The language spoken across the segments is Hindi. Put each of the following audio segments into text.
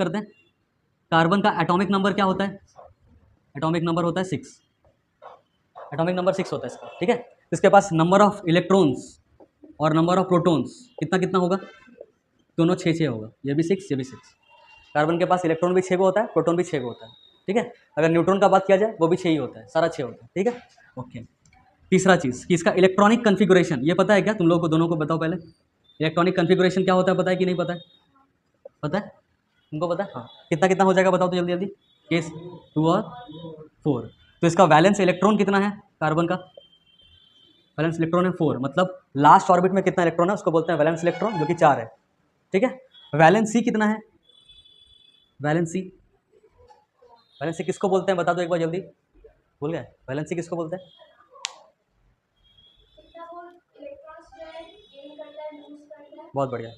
करते हैं। कार्बन का एटॉमिक नंबर क्या होता है? एटॉमिक नंबर होता है 6, एटॉमिक नंबर 6 होता है इसका, ठीक है। इसके पास नंबर ऑफ इलेक्ट्रॉन्स और नंबर ऑफ प्रोटॉन्स कितना कितना होगा? दोनों 6 होगा, ये भी 6 ये भी 6। कार्बन के पास इलेक्ट्रॉन भी 6 होता है, प्रोटॉन भी 6 होता है, ठीक है। अगर न्यूट्रॉन का बात किया जाए वो भी 6 ही होता है, सारा 6 होता है, ठीक है। ओके, तीसरा चीज़ कि इसका इलेक्ट्रॉनिक कन्फिगुरेशन, ये पता है क्या तुम लोगों को? दोनों को बताओ पहले, इलेक्ट्रॉनिक कन्फिगुरेशन क्या होता है, पता है कि नहीं पता है? पता है तुमको? पता है, हाँ। कितना कितना हो जाएगा बताओ तो जल्दी जल्दी। केस 2 और 4। तो इसका वैलेंस इलेक्ट्रॉन कितना है कार्बन का? वैलेंस इलेक्ट्रॉन है 4, मतलब लास्ट ऑर्बिट में कितना इलेक्ट्रॉन है उसको बोलते हैं वैलेंस इलेक्ट्रॉन, जो कि 4 है, ठीक है। वैलेंस सी कितना है? वैलेंस सी, वैलेंस सी किसको बोलते हैं बता दो एक बार जल्दी, भूल गए? वैलेंस सी किसको बोलते हैं? बहुत बढ़िया,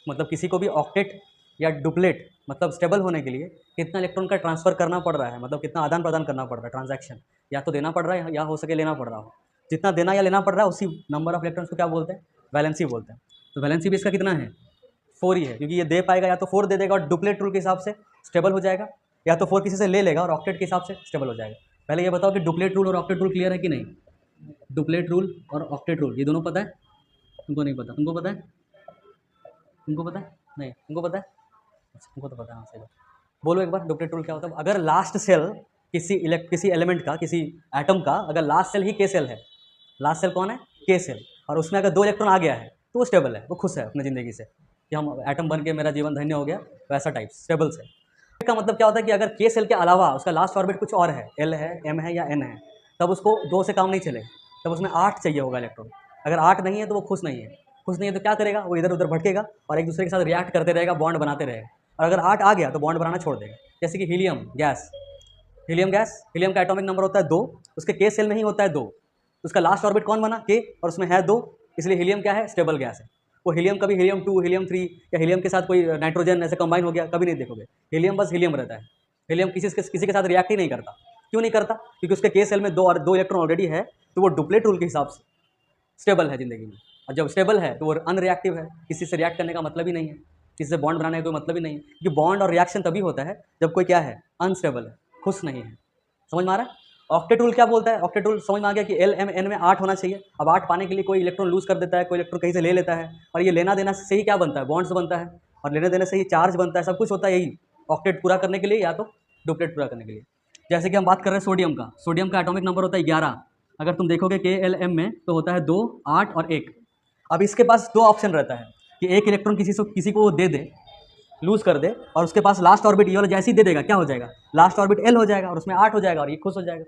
मतलब किसी को भी ऑक्टेट या डुप्लेट मतलब स्टेबल होने के लिए कितना इलेक्ट्रॉन का ट्रांसफर करना पड़ रहा है, मतलब कितना आदान प्रदान करना पड़ रहा है, ट्रांजैक्शन या तो देना पड़ रहा है या हो सके लेना पड़ रहा हो, जितना देना या लेना पड़ रहा है उसी नंबर ऑफ इलेक्ट्रॉन्स को क्या बोलते हैं? वैलेंसी बोलते हैं। तो वैलेंसी भी इसका कितना है? 4 ही है, क्योंकि ये दे पाएगा या तो 4 दे देगा और डुप्लेट रूल के हिसाब से स्टेबल हो जाएगा, या तो 4 किसी से ले लेगा और ऑक्टेट के हिसाब से स्टेबल हो जाएगा। पहले ये बताओ कि डुप्लेट रूल और ऑक्टेट रूल क्लियर है कि नहीं? डुप्लेट रूल और ऑक्टेट रूल ये दोनों पता है? तुमको नहीं पता? तुमको पता है? तुमको पता है? नहीं तुमको पता है? अच्छा तुमको तो पता है, हाँ सही बात। बोलो एक बार डुप्लेट रूल क्या होता है? अगर लास्ट सेल किसी एलिमेंट का, किसी एटम का अगर लास्ट सेल ही के सेल है, लास्ट सेल कौन है? के सेल, और उसमें अगर 2 इलेक्ट्रॉन आ गया है तो वो स्टेबल है, वो खुश है अपनी ज़िंदगी से कि हम एटम बन के मेरा जीवन धन्य हो गया, वैसा टाइप स्टेबल से। इसका मतलब क्या होता है कि अगर के सेल के अलावा उसका लास्ट ऑर्बिट कुछ और है, एल है, एम है या एन है, तब उसको 2 से काम नहीं चलेगा, तब उसमें 8 चाहिए होगा इलेक्ट्रॉन। अगर 8 नहीं है तो वो खुश नहीं है, खुश नहीं है तो क्या करेगा? वो इधर उधर भटकेगा और एक दूसरे के साथ रिएक्ट करते रहेगा, बॉन्ड बनाते रहेगा, और अगर 8 आ गया तो बॉन्ड बनाना छोड़ देगा। जैसे कि हीलियम गैस, हीलियम का एटॉमिक नंबर होता है 2, उसके के सेल में ही होता है 2, उसका लास्ट ऑर्बिट कौन बना? के, और उसमें है 2, इसलिए हीलियम क्या है? स्टेबल गैस है। वो हीलियम कभी हीलियम 2, हीलियम 3 या हीलियम के साथ कोई नाइट्रोजन ऐसे कंबाइन हो गया कभी नहीं देखोगे। हीलियम बस हीलियम रहता है। हीलियम किसी के साथ रिएक्ट ही नहीं करता। क्यों नहीं करता? क्योंकि उसके के सेल में 2 इलेक्ट्रॉन ऑलरेडी है, तो वो डुप्लेट रूल के हिसाब से स्टेबल है ज़िंदगी में। और जब स्टेबल है तो वो अनरिएक्टिव है, किसी से रिएक्ट करने का मतलब ही नहीं है, किसी से बॉन्ड बनाने का कोई मतलब ही नहीं है, क्योंकि बॉन्ड और रिएक्शन तभी होता है जब कोई क्या है? अनस्टेबल है, खुश नहीं है। समझ में आ रहा है? ऑक्टेट रूल क्या बोलता है? ऑक्टेट रूल समझ में आ गया कि एल एम एन में 8 होना चाहिए। अब 8 पाने के लिए कोई इलेक्ट्रॉन लूज कर देता है, कोई इलेक्ट्रॉन कहीं से ले लेता है, और ये लेना देना से ही क्या बनता है? बॉन्ड्स बनता है, और लेने देने से ही चार्ज बनता है, सब कुछ होता है यही ऑक्टेट पूरा करने के लिए या तो डुप्लेट पूरा करने के लिए। जैसे कि हम बात कर रहे हैं सोडियम का एटॉमिक नंबर होता है 11। अगर तुम देखोगे के एल एम में तो होता है 2, 8 और 1। अब इसके पास 2 ऑप्शन रहता है कि एक इलेक्ट्रॉन किसी को दे दे, लूज कर दे, और उसके पास लास्ट ऑर्बिट ये वाला जैसे ही दे देगा क्या हो जाएगा? लास्ट ऑर्बिट एल हो जाएगा और उसमें 8 हो जाएगा और ये खुश हो जाएगा,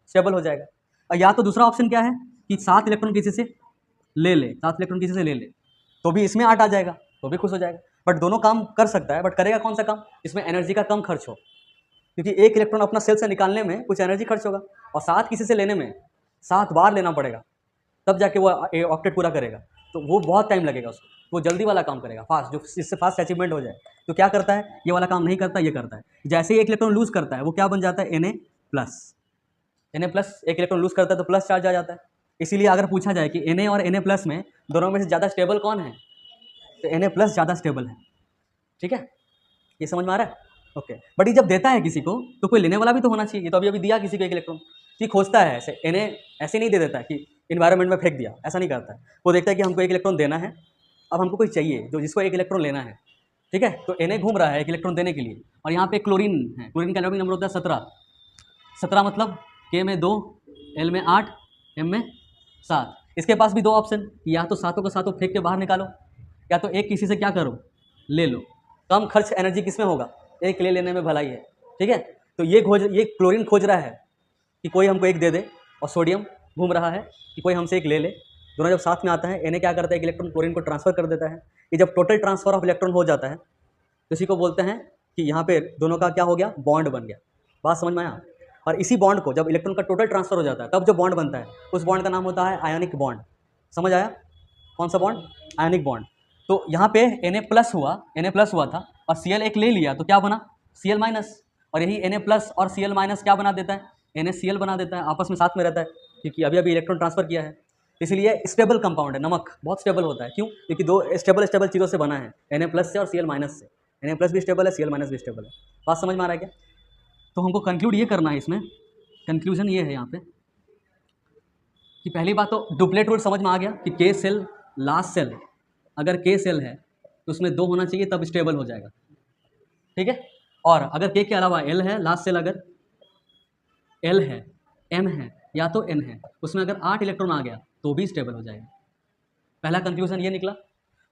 स्टेबल हो जाएगा। और या तो दूसरा ऑप्शन क्या है कि 7 इलेक्ट्रॉन किसी से ले ले, 7 इलेक्ट्रॉन किसी से ले ले, तो भी इसमें 8 आ जाएगा, तो भी खुश हो जाएगा। बट दोनों काम कर सकता है, बट करेगा कौन सा काम? इसमें एनर्जी का कम खर्च हो, क्योंकि एक इलेक्ट्रॉन अपना सेल से निकालने में कुछ एनर्जी खर्च होगा, और 7 किसी से लेने में 7 बार लेना पड़ेगा, तब जाके वो ऑक्टेट पूरा करेगा, तो वो बहुत टाइम लगेगा उसको। वो जल्दी वाला काम करेगा, फास्ट, जो इससे फास्ट अचीवमेंट हो जाए। तो क्या करता है? ये वाला काम नहीं करता, ये करता है। जैसे ही एक इलेक्ट्रॉन लूज करता है वो क्या बन जाता है? Na+। Na+, एक इलेक्ट्रॉन लूज करता है तो प्लस चार्ज आ जाता है। इसीलिए अगर पूछा जाए कि Na और Na+ में दोनों में से ज़्यादा स्टेबल कौन है, तो Na+ ज़्यादा स्टेबल है, ठीक है। ये समझ में आ रहा है? ओके। बट ये जब देता है किसी को तो कोई लेने वाला भी तो होना चाहिए। ये तो अभी दिया किसी को एक इलेक्ट्रॉन, ये खोजता है ऐसे। Na ऐसे नहीं दे देता है कि इन्वायरमेंट में फेंक दिया, ऐसा नहीं करता है। वो देखता है कि हमको एक इलेक्ट्रॉन देना है, अब हमको कोई चाहिए जिसको एक इलेक्ट्रॉन लेना है, ठीक है। तो Na घूम रहा है एक इलेक्ट्रॉन देने के लिए, और यहाँ पे क्लोरीन है, क्लोरीन का एटॉमिक नंबर होता है 17। 17 मतलब K में 2, L में 8, M में 7। इसके पास भी 2 ऑप्शन, या तो सातों को सातों फेंक के बाहर निकालो, या तो एक किसी से क्या करो? ले लो। कम खर्च एनर्जी किस में होगा? एक ले लेने में भलाई है, ठीक है। तो ये क्लोरीन खोज रहा है कि कोई हमको एक दे दे, और सोडियम घूम रहा है कि कोई हमसे एक ले ले। दोनों जब साथ में आता है, Na क्या करता है? एक इलेक्ट्रॉन क्लोरीन को ट्रांसफर कर देता है। ये जब टोटल ट्रांसफर ऑफ इलेक्ट्रॉन हो जाता है तो इसी को बोलते हैं कि यहाँ पे दोनों का क्या हो गया? बॉन्ड बन गया। बात समझ में आया? और इसी बॉन्ड को जब इलेक्ट्रॉन का टोटल ट्रांसफर हो जाता है तब जो बॉन्ड बनता है उस बॉन्ड का नाम होता है आयनिक बॉन्ड। समझ आया? कौन सा बॉन्ड? Ionic bond. तो यहाँ पे Na+ हुआ था, और Cl एक ले लिया तो क्या बना? Cl-, और यही Na+ और Cl- क्या बना देता है? NaCl बना देता है, आपस में साथ में रहता है, क्योंकि अभी इलेक्ट्रॉन ट्रांसफर किया है। इसलिए स्टेबल कंपाउंड है। नमक बहुत स्टेबल होता है, क्यों? क्योंकि 2 स्टेबल चीज़ों से बना है, Na+ से और Cl- से। Na+ भी स्टेबल है, Cl- भी स्टेबल है। बात समझ में आ रहा है क्या? तो हमको कंक्लूड ये करना है, इसमें कंक्लूजन ये है यहाँ पे कि पहली बात तो डुप्लेट रूल समझ में आ गया कि K सेल लास्ट सेल, अगर K सेल है तो उसमें 2 होना चाहिए तब स्टेबल हो जाएगा, ठीक है। और अगर K के अलावा L है, लास्ट सेल अगर L है, M है या तो N है, उसमें अगर 8 इलेक्ट्रॉन आ गया तो भी स्टेबल हो जाएगा। पहला कंक्लूजन ये निकला।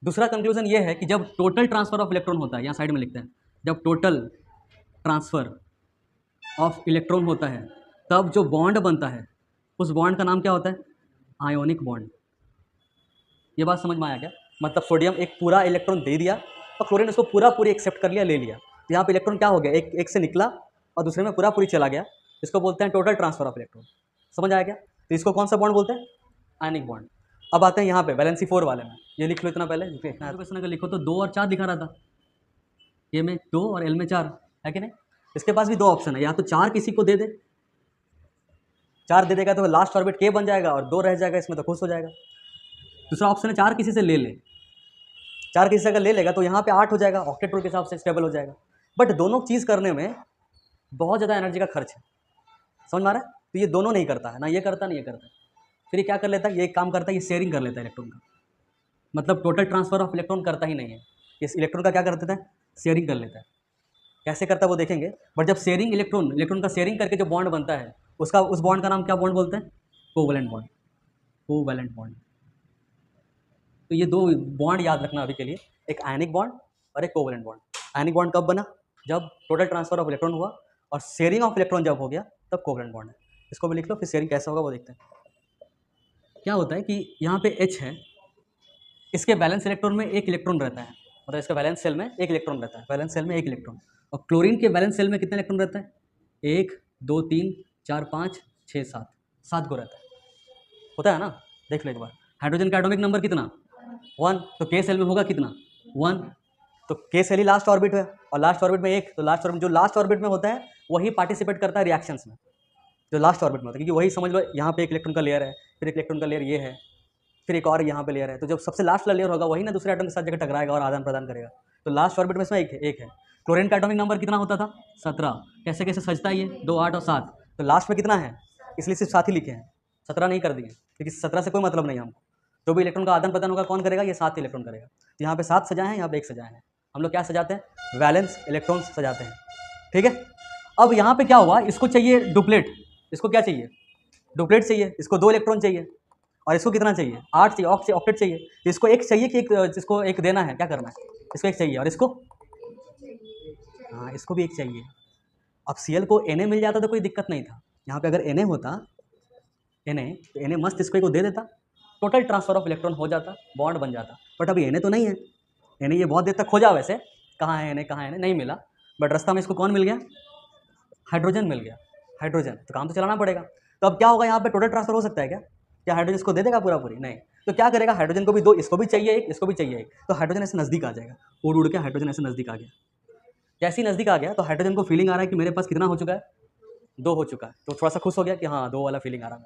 दूसरा कंक्लूजन ये है कि जब टोटल ट्रांसफर ऑफ इलेक्ट्रॉन होता है, यहाँ साइड में लिखते हैं, जब टोटल ट्रांसफर ऑफ इलेक्ट्रॉन होता है तब जो बॉन्ड बनता है उस बॉन्ड का नाम क्या होता है? Ionic bond. ये बात समझ में आया क्या? मतलब सोडियम एक पूरा इलेक्ट्रॉन दे दिया और क्लोरीन उसको पूरी एक्सेप्ट कर लिया, ले लिया, तो यहाँ पे इलेक्ट्रॉन क्या हो गया, एक से निकला और दूसरे में पूरी चला गया। इसको बोलते हैं टोटल ट्रांसफर ऑफ इलेक्ट्रॉन। समझ आया क्या? तो इसको कौन सा बॉन्ड बोलते हैं? Ionic bond. अब आते हैं यहाँ पे वैलेंसी 4 वाले में, ये लिख लो इतना पहले, क्वेश्चन अगर लिखो तो 2 और 4 दिखा रहा था, ये में 2 और L में 4 है कि नहीं। इसके पास भी 2 ऑप्शन है, या तो 4 किसी को दे दे, 4 दे देगा तो लास्ट ऑर्बिट K बन जाएगा और 2 रह जाएगा इसमें तो खुश हो जाएगा। दूसरा ऑप्शन है 4 किसी से ले ले, 4 किसी से अगर ले लेगा तो यहाँ पे 8 हो जाएगा, ऑक्टेट रूल के हिसाब से स्टेबल हो जाएगा। बट दोनों चीज़ करने में बहुत ज़्यादा एनर्जी का खर्च है, समझ में आ रहा है? तो ये दोनों नहीं करता है, ना ये करता ना ये करता है। फिर ये क्या कर लेता है, ये एक काम करता है, ये शेयरिंग कर लेता है इलेक्ट्रॉन का, मतलब टोटल ट्रांसफर ऑफ इलेक्ट्रॉन करता ही नहीं है। इस इलेक्ट्रॉन का क्या कर देता है? शेयरिंग कर लेता है। कैसे करता है वो देखेंगे। बट जब शेयरिंग इलेक्ट्रॉन का शेयरिंग करके जो बॉन्ड बनता है उसका, उस बॉन्ड का नाम क्या बॉन्ड बोलते हैं? Covalent bond. Covalent bond. तो ये 2 बॉन्ड याद रखना अभी के लिए, एक आयनिक बॉन्ड और एक कोवैलेंट बॉन्ड। आयनिक बॉन्ड कब बना? जब टोटल ट्रांसफर ऑफ इलेक्ट्रॉन हुआ, और शेयरिंग ऑफ इलेक्ट्रॉन जब हो गया तब कोवैलेंट बॉन्ड है। इसको भी लिख लो, फिर शेयरिंग कैसे होगा वो देखते हैं। क्या होता है कि यहाँ पे H है, इसके बैलेंस इलेक्ट्रॉन में 1 इलेक्ट्रॉन रहता है, मतलब इसका बैलेंस सेल में 1 इलेक्ट्रॉन रहता है, बैलेंस सेल में 1 इलेक्ट्रॉन। और क्लोरीन के बैलेंस सेल में कितने इलेक्ट्रॉन रहता है? 1 2 3 4 5 6 7, 7 को रहता है, होता है ना। देख लो एक बार, हाइड्रोजन का एटॉमिक नंबर कितना? 1, तो K सेल में होगा कितना? 1, तो K सेल ही लास्ट ऑर्बिट है, और लास्ट ऑर्बिट में 1, तो लास्ट ऑर्बिट, जो लास्ट ऑर्बिट में होता है वही पार्टिसिपेट करता है रिएक्शंस में, जो लास्ट ऑर्बिट में होता है, क्योंकि वही समझ लो यहाँ पे 1 इलेक्ट्रॉन का लेयर है, फिर 1 इलेक्ट्रॉन का लेयर ये है, फिर एक और यहाँ पे लेयर है, तो जब सबसे लास्ट वाला लेयर होगा वही ना दूसरे एटम के साथ जगह टकराएगा और आदान प्रदान करेगा। तो लास्ट ऑर्बिट में इसमें एक है। क्लोरीन का एटॉमिक नंबर कितना होता था? 17। कैसे कैसे सजता है ये? 2 8 और 7, तो लास्ट में कितना है? इसलिए सिर्फ 7 ही लिखे हैं, 17 नहीं कर दिए, क्योंकि 17 से कोई मतलब नहीं है हमको। जो भी इलेक्ट्रॉन का आदान प्रदान होगा कौन करेगा? ये 7 इलेक्ट्रॉन करेगा। तो यहाँ पे 7 सजाए हैं, यहाँ पे 1 सजाए हैं। हम लोग क्या सजाते हैं? वैलेंस इलेक्ट्रॉन्स सजाते हैं, ठीक है। अब यहाँ पे क्या हुआ, इसको चाहिए डुप्लेट, इसको क्या चाहिए? डुप्लेट चाहिए, इसको 2 इलेक्ट्रॉन चाहिए, और इसको कितना चाहिए? 8 चाहिए, ऑक्टेट चाहिए। तो इसको 1 चाहिए कि इसको 1 देना है, क्या करना है? इसको 1 चाहिए, और इसको, हाँ इसको भी 1 चाहिए। अब Cl को Na मिल जाता तो कोई दिक्कत नहीं था, यहाँ पे अगर Na होता, Na, तो Na मस्त इसको 1 को दे देता, टोटल ट्रांसफर ऑफ इलेक्ट्रॉन हो जाता, बॉन्ड बन जाता। बट अभी Na तो नहीं है, Na ये बहुत देर तक खोजा, वैसे कहाँ है Na, कहाँ है Na, नहीं मिला। बट रास्ता में इसको कौन मिल गया? हाइड्रोजन मिल गया, हाइड्रोजन। तो काम तो चलाना पड़ेगा। तो अब क्या होगा, यहाँ पे टोटल ट्रांसफर हो सकता है क्या? क्या हाइड्रोजन इसको दे देगा पूरी? नहीं। तो क्या करेगा, हाइड्रोजन को भी 2, इसको भी चाहिए 1, इसको भी चाहिए 1, तो हाइड्रोजन ऐसे नज़दीक आ जाएगा, उड़ के हाइड्रोजन ऐसे नज़दीक आ गया। जैसे ही नज़दीक आ गया तो हाइड्रोजन को फीलिंग आ रहा है कि मेरे पास कितना हो चुका है? 2 हो चुका है, तो थोड़ा सा खुश हो गया कि हाँ 2 वाला फीलिंग आ रहा है,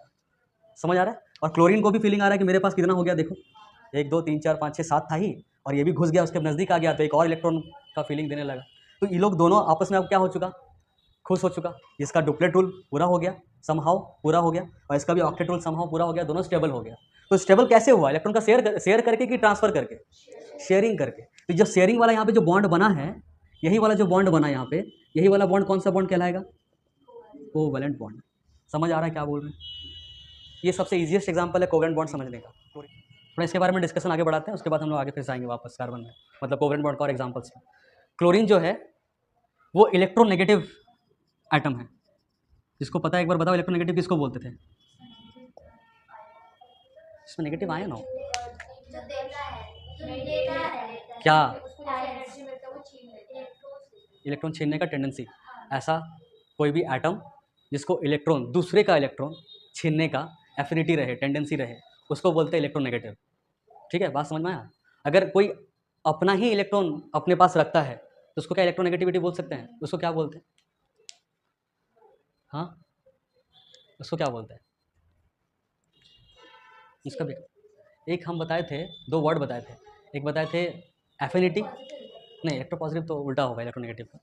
समझ आ रहा है। और क्लोरीन को भी फीलिंग आ रहा है कि मेरे पास कितना हो गया, देखो 1 2 3 4 5 6 7 था ही, और ये भी घुस गया, उसके नज़दीक आ गया, तो एक और इलेक्ट्रॉन का फीलिंग देने लगा। तो ये लोग दोनों आपस में अब क्या हो चुका? खुश हो चुका। इसका डुप्लेट रूल पूरा हो गया, समहाउ पूरा हो गया, और इसका भी ऑक्टेट रूल समहाउ पूरा हो गया, दोनों स्टेबल हो गया। तो स्टेबल कैसे हुआ? इलेक्ट्रॉन का शेयर करके कि ट्रांसफर करके? शेयरिंग करके। तो जब शेयरिंग वाला यहाँ पे जो बॉन्ड बना है, यही वाला जो बॉन्ड बना यहाँ पे, यही वाला बॉन्ड कौन सा बॉन्ड कहलाएगा? Covalent bond. समझ आ रहा है क्या बोल रहे हैं? ये सबसे ईजिएस्ट एग्जाम्पल है कोवैलेंट बॉन्ड समझने का। थोड़ा इसके बारे में डिस्कशन आगे बढ़ाते हैं, उसके बाद हम लोग आगे फिर जाएंगे वापस कार्बन में, मतलब कोवैलेंट बॉन्ड का और एग्जाम्पल्स में। क्लोरीन जो है वो इलेक्ट्रोनेगेटिव एटम है, जिसको पता है एक बार बताओ, इलेक्ट्रोनेगेटिव किसको बोलते थे? इसमें नेगेटिव आयन हो क्या? इलेक्ट्रॉन छीनने का टेंडेंसी। ऐसा कोई भी एटम जिसको इलेक्ट्रॉन, दूसरे का इलेक्ट्रॉन छीनने का एफिनिटी रहे, टेंडेंसी रहे, उसको बोलते हैं इलेक्ट्रोनेगेटिव, ठीक है। बात समझ में आया? अगर कोई अपना ही इलेक्ट्रॉन अपने पास रखता है तो उसको क्या इलेक्ट्रोनेगेटिविटी बोल सकते हैं? उसको क्या बोलते हैं? हाँ, उसको क्या बोलते हैं? इसका भी एक हम बताए थे, 2 वर्ड बताए थे, एक बताए थे एफिनिटी, नहीं, इलेक्ट्रोपॉजिटिव तो उल्टा होगा इलेक्ट्रोनेगेटिव का।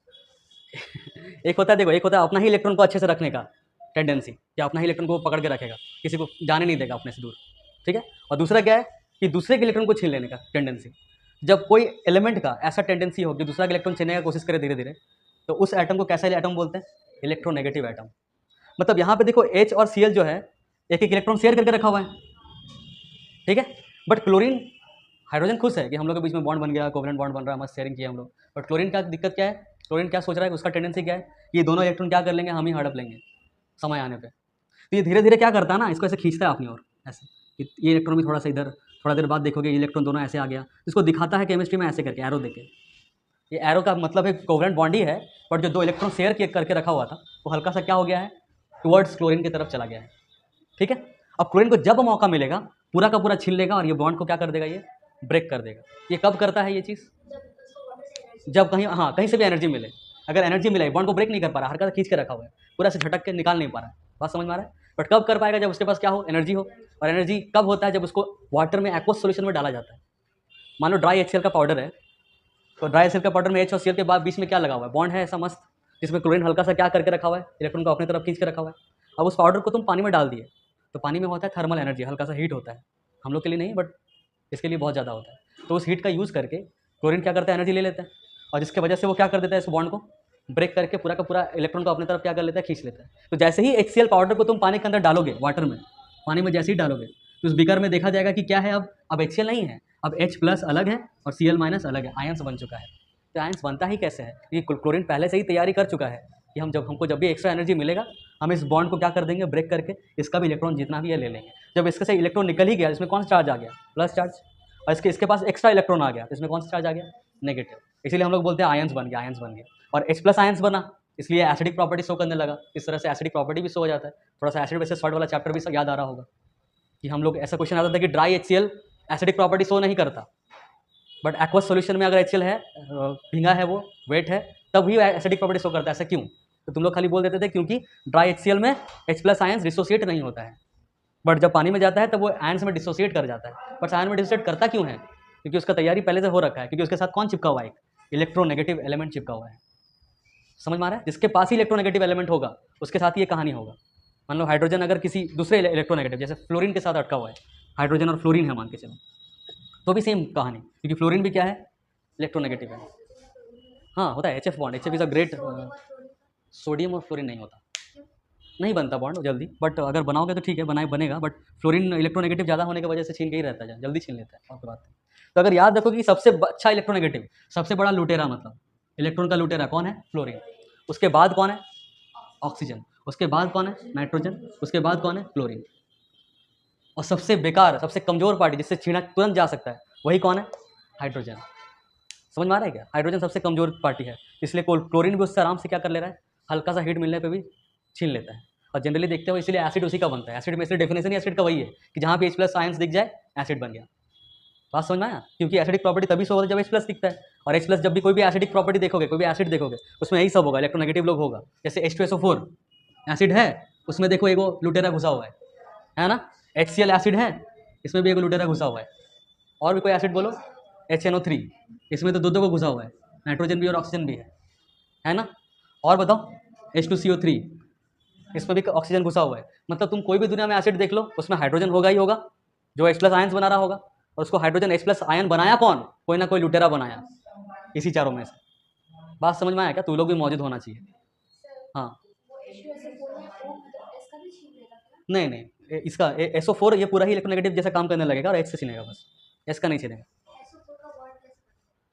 एक होता है, देखो, एक होता है अपना ही इलेक्ट्रॉन को अच्छे से रखने का टेंडेंसी, कि अपना ही इलेक्ट्रॉन को पकड़ के रखेगा, किसी को जाने नहीं देगा अपने से दूर, ठीक है। और दूसरा क्या है कि दूसरे के इलेक्ट्रॉन को छीन लेने का टेंडेंसी। जब कोई एलिमेंट का ऐसा टेंडेंसी हो कि दूसरा का इलेक्ट्रॉन छीनने की कोशिश करे धीरे धीरे, तो उस एटम को कैसा एटम बोलते हैं? Electronegative atom. मतलब यहाँ पे देखो H और Cl जो है एक एक इलेक्ट्रॉन शेयर करके रखा हुआ है, ठीक है। बट क्लोरीन, हाइड्रोजन खुश है कि हम लोग के बीच में बॉन्ड बन गया, कोवेलेंट बॉन्ड बन रहा है, मस्त शेयरिंग किया हम लोग। बट क्लोरीन का दिक्कत क्या है? क्लोरीन क्या सोच रहा है, उसका टेंडेंसी क्या है, ये दोनों इलेक्ट्रॉन क्या कर लेंगे, हम ही हड़प लेंगे समय आने पे। तो ये धीरे धीरे क्या करता है ना, इसको ऐसे खींचता है अपनी ओर, ऐसे कि ये इलेक्ट्रॉन भी थोड़ा सा इधर, थोड़ा देर बाद देखोगे ये इलेक्ट्रॉन दोनों ऐसे आ गया, इसको दिखाता है केमिस्ट्री में ऐसे करके एरो देके। ये एरो का मतलब है कोवेलेंट बॉन्ड ही है, बट जो दो इलेक्ट्रॉन शेयर करके रखा हुआ था वो हल्का सा क्या हो गया है, टुवर्ड्स क्लोरीन की तरफ चला गया है, ठीक है। अब क्लोरीन को जब मौका मिलेगा पूरा का पूरा छीन लेगा और ये बॉन्ड को क्या कर देगा, ये ब्रेक कर देगा। ये कब करता है ये चीज़? जब कहीं, हाँ, कहीं से भी एनर्जी मिले। अगर एनर्जी मिले, बॉन्ड को ब्रेक नहीं कर पा रहा, हल्का सा खींच के रखा हुआ है, पूरा से झटक के निकाल नहीं पा रहा है, बात समझ में आ रहा है। बट कब कर पाएगा? जब उसके पास क्या हो, एनर्जी हो। और एनर्जी कब होता है? जब उसको वाटर में एक्वस सोल्यूशन में डाला जाता है। मान लो ड्राई HCl का पाउडर है, तो ड्राई HCl का पाउडर में H और Cl के बाद बीच में क्या लगा हुआ है, बॉन्ड है ऐसा मस्त, जिसमें क्लोरीन हल्का सा क्या करके रखा हुआ है, इलेक्ट्रॉन को अपनी तरफ खींच के रखा हुआ है। अब उस पाउडर को तुम पानी में डाल दिए, तो पानी में होता है थर्मल एनर्जी, हल्का सा हीट होता है, हम लोग के लिए नहीं बट इसके लिए बहुत ज़्यादा होता है। तो उस हीट का यूज़ करके क्लोरीन क्या करता है, एनर्जी ले लेता है, और जिसकी वजह से वो क्या कर देता है, इस बॉन्ड को ब्रेक करके पूरा का पूरा इलेक्ट्रॉन को अपनी तरफ क्या कर लेता है, खींच लेता है। तो जैसे ही HCl पाउडर को तुम पानी के अंदर डालोगे, वाटर में, पानी में जैसे ही डालोगे, तो उस बीकर में देखा जाएगा कि क्या है, अब HCl नहीं है, अब H+ अलग है और Cl- अलग है, आयंस बन चुका है। तो आयंस बनता ही कैसे है? ये क्लोरीन पहले से ही तैयारी कर चुका है कि हमको जब भी एक्स्ट्रा एनर्जी मिलेगा, हम इस बॉन्ड को क्या कर देंगे, ब्रेक करके इसका भी इलेक्ट्रॉन जितना भी है ले लेंगे। जब इसके से इलेक्ट्रॉन निकल ही गया, इसमें कौन सा चार्ज आ गया, प्लस चार्ज, और इसके पास एक्स्ट्रा इलेक्ट्रॉन आ गया, तो इसमें कौन सा चार्ज आ गया, नेगेटिव। इसीलिए हम लोग बोलते हैं आयंस बन गया, आयंस बन गया। और H+ आयंस बना, इसलिए एसिडिक प्रॉपर्टी शो करने लगा। इस तरह से एसिडिक प्रॉपर्टी भी शो हो जाता है। थोड़ा सा एसिड बेसिस सॉल्ट वाला चैप्टर भी याद आ रहा होगा कि हम लोग, ऐसा क्वेश्चन आता था कि dry HCl acidic property show नहीं करता, बट एक्वस सॉल्यूशन में अगर HCl है, भींगा है, वो वेट है, तब भी एसिडिक प्रॉपर्टी शो करता है। ऐसा क्यों? तो तुम लोग खाली बोल देते थे क्योंकि ड्राई HCl में H+ आयंस डिसोसिएट नहीं होता है, बट जब पानी में जाता है तब वो आयंस में डिसोसिएट कर जाता है। बट आयन में डिसोसिएट करता क्यों है? क्योंकि उसका तैयारी पहले से हो रखा है, क्योंकि उसके साथ कौन चिपका हुआ है, एक इलेक्ट्रोनेगेटिव एलिमेंट चिपका हुआ है। समझ में आ रहा है? जिसके पास ही इलेक्ट्रोनेगेटिव एलिमेंट होगा उसके साथ ये कहानी होगा। मान लो हाइड्रोजन अगर किसी दूसरे इलेक्ट्रोनेगेटिव, जैसे फ्लोरीन के साथ अटका हुआ है, हाइड्रोजन और फ्लोरीन है मान के चलो, तो भी सेम कहानी, क्योंकि फ्लोरीन भी क्या है, इलेक्ट्रोनेगेटिव है। हाँ, होता है HF bond, HF is a great. Sodium और फ्लोरीन नहीं होता, नहीं बनता बॉन्ड जल्दी, बट अगर बनाओगे तो ठीक है, बनेगा, बट फ्लोरीन इलेक्ट्रोनेगेटिव ज़्यादा होने की वजह से छीन के ही रहता है, जल्दी छीन लेता है, और बात है। तो अगर याद रखो कि सबसे अच्छा इलेक्ट्रोनेगेटिव, सबसे बड़ा लुटेरा, मतलब इलेक्ट्रॉन का लुटेरा कौन है, फ्लोरीन। उसके बाद कौन है, ऑक्सीजन। उसके बाद कौन है, नाइट्रोजन। उसके बाद कौन है, क्लोरीन। और सबसे बेकार, सबसे कमजोर पार्टी जिससे छीना तुरंत जा सकता है, वही कौन है, हाइड्रोजन। समझ में आ रहा है क्या? हाइड्रोजन सबसे कमजोर पार्टी है, इसलिए क्लोरीन भी उससे आराम से क्या कर ले रहा है, हल्का सा हीट मिलने पे भी छीन लेता है। और जनरली देखते हो इसलिए एसिड उसी का बनता है। एसिड में इसलिए डेफिनेशन ही एसिड का वही है कि जहाँ पे H+ आयंस दिख जाए एसिड बन गया। बात समझ में आया? क्योंकि एसिडिक प्रॉपर्टी तभी शो होता है जब H+ दिखता है, और H+ जब भी कोई भी एसिडिक प्रॉपर्टी देखोगे, कोई भी एसिड देखोगे, उसमें यही सब होगा, इलेक्ट्रोनेगेटिव लोग होगा। जैसे H2SO4 एसिड है, उसमें देखो एगो लुटेरा घुसा हुआ है ना। HCl एसिड है, इसमें भी एगो लुटेरा घुसा हुआ है। और भी कोई एसिड बोलो, HNO3, इसमें तो दो को घुसा हुआ है, नाइट्रोजन भी और ऑक्सीजन भी है ना। और बताओ, H2CO3, इसमें भी ऑक्सीजन घुसा हुआ है। मतलब तुम कोई भी दुनिया में एसिड देख लो, उसमें हाइड्रोजन होगा ही होगा, जो H+ आयंस बना रहा होगा, और उसको हाइड्रोजन H+ आयन बनाया कौन, कोई ना कोई लुटेरा बनाया, इसी चारों में से। बात समझ में आया क्या? तू लोग भी मौजूद होना चाहिए। हाँ, नहीं नहीं, इसका SO4 ये पूरा ही इलेक्ट्रोनेगेटिव जैसा काम करने लगेगा और H से छीनेगा, बस S का नहीं छीनेगा।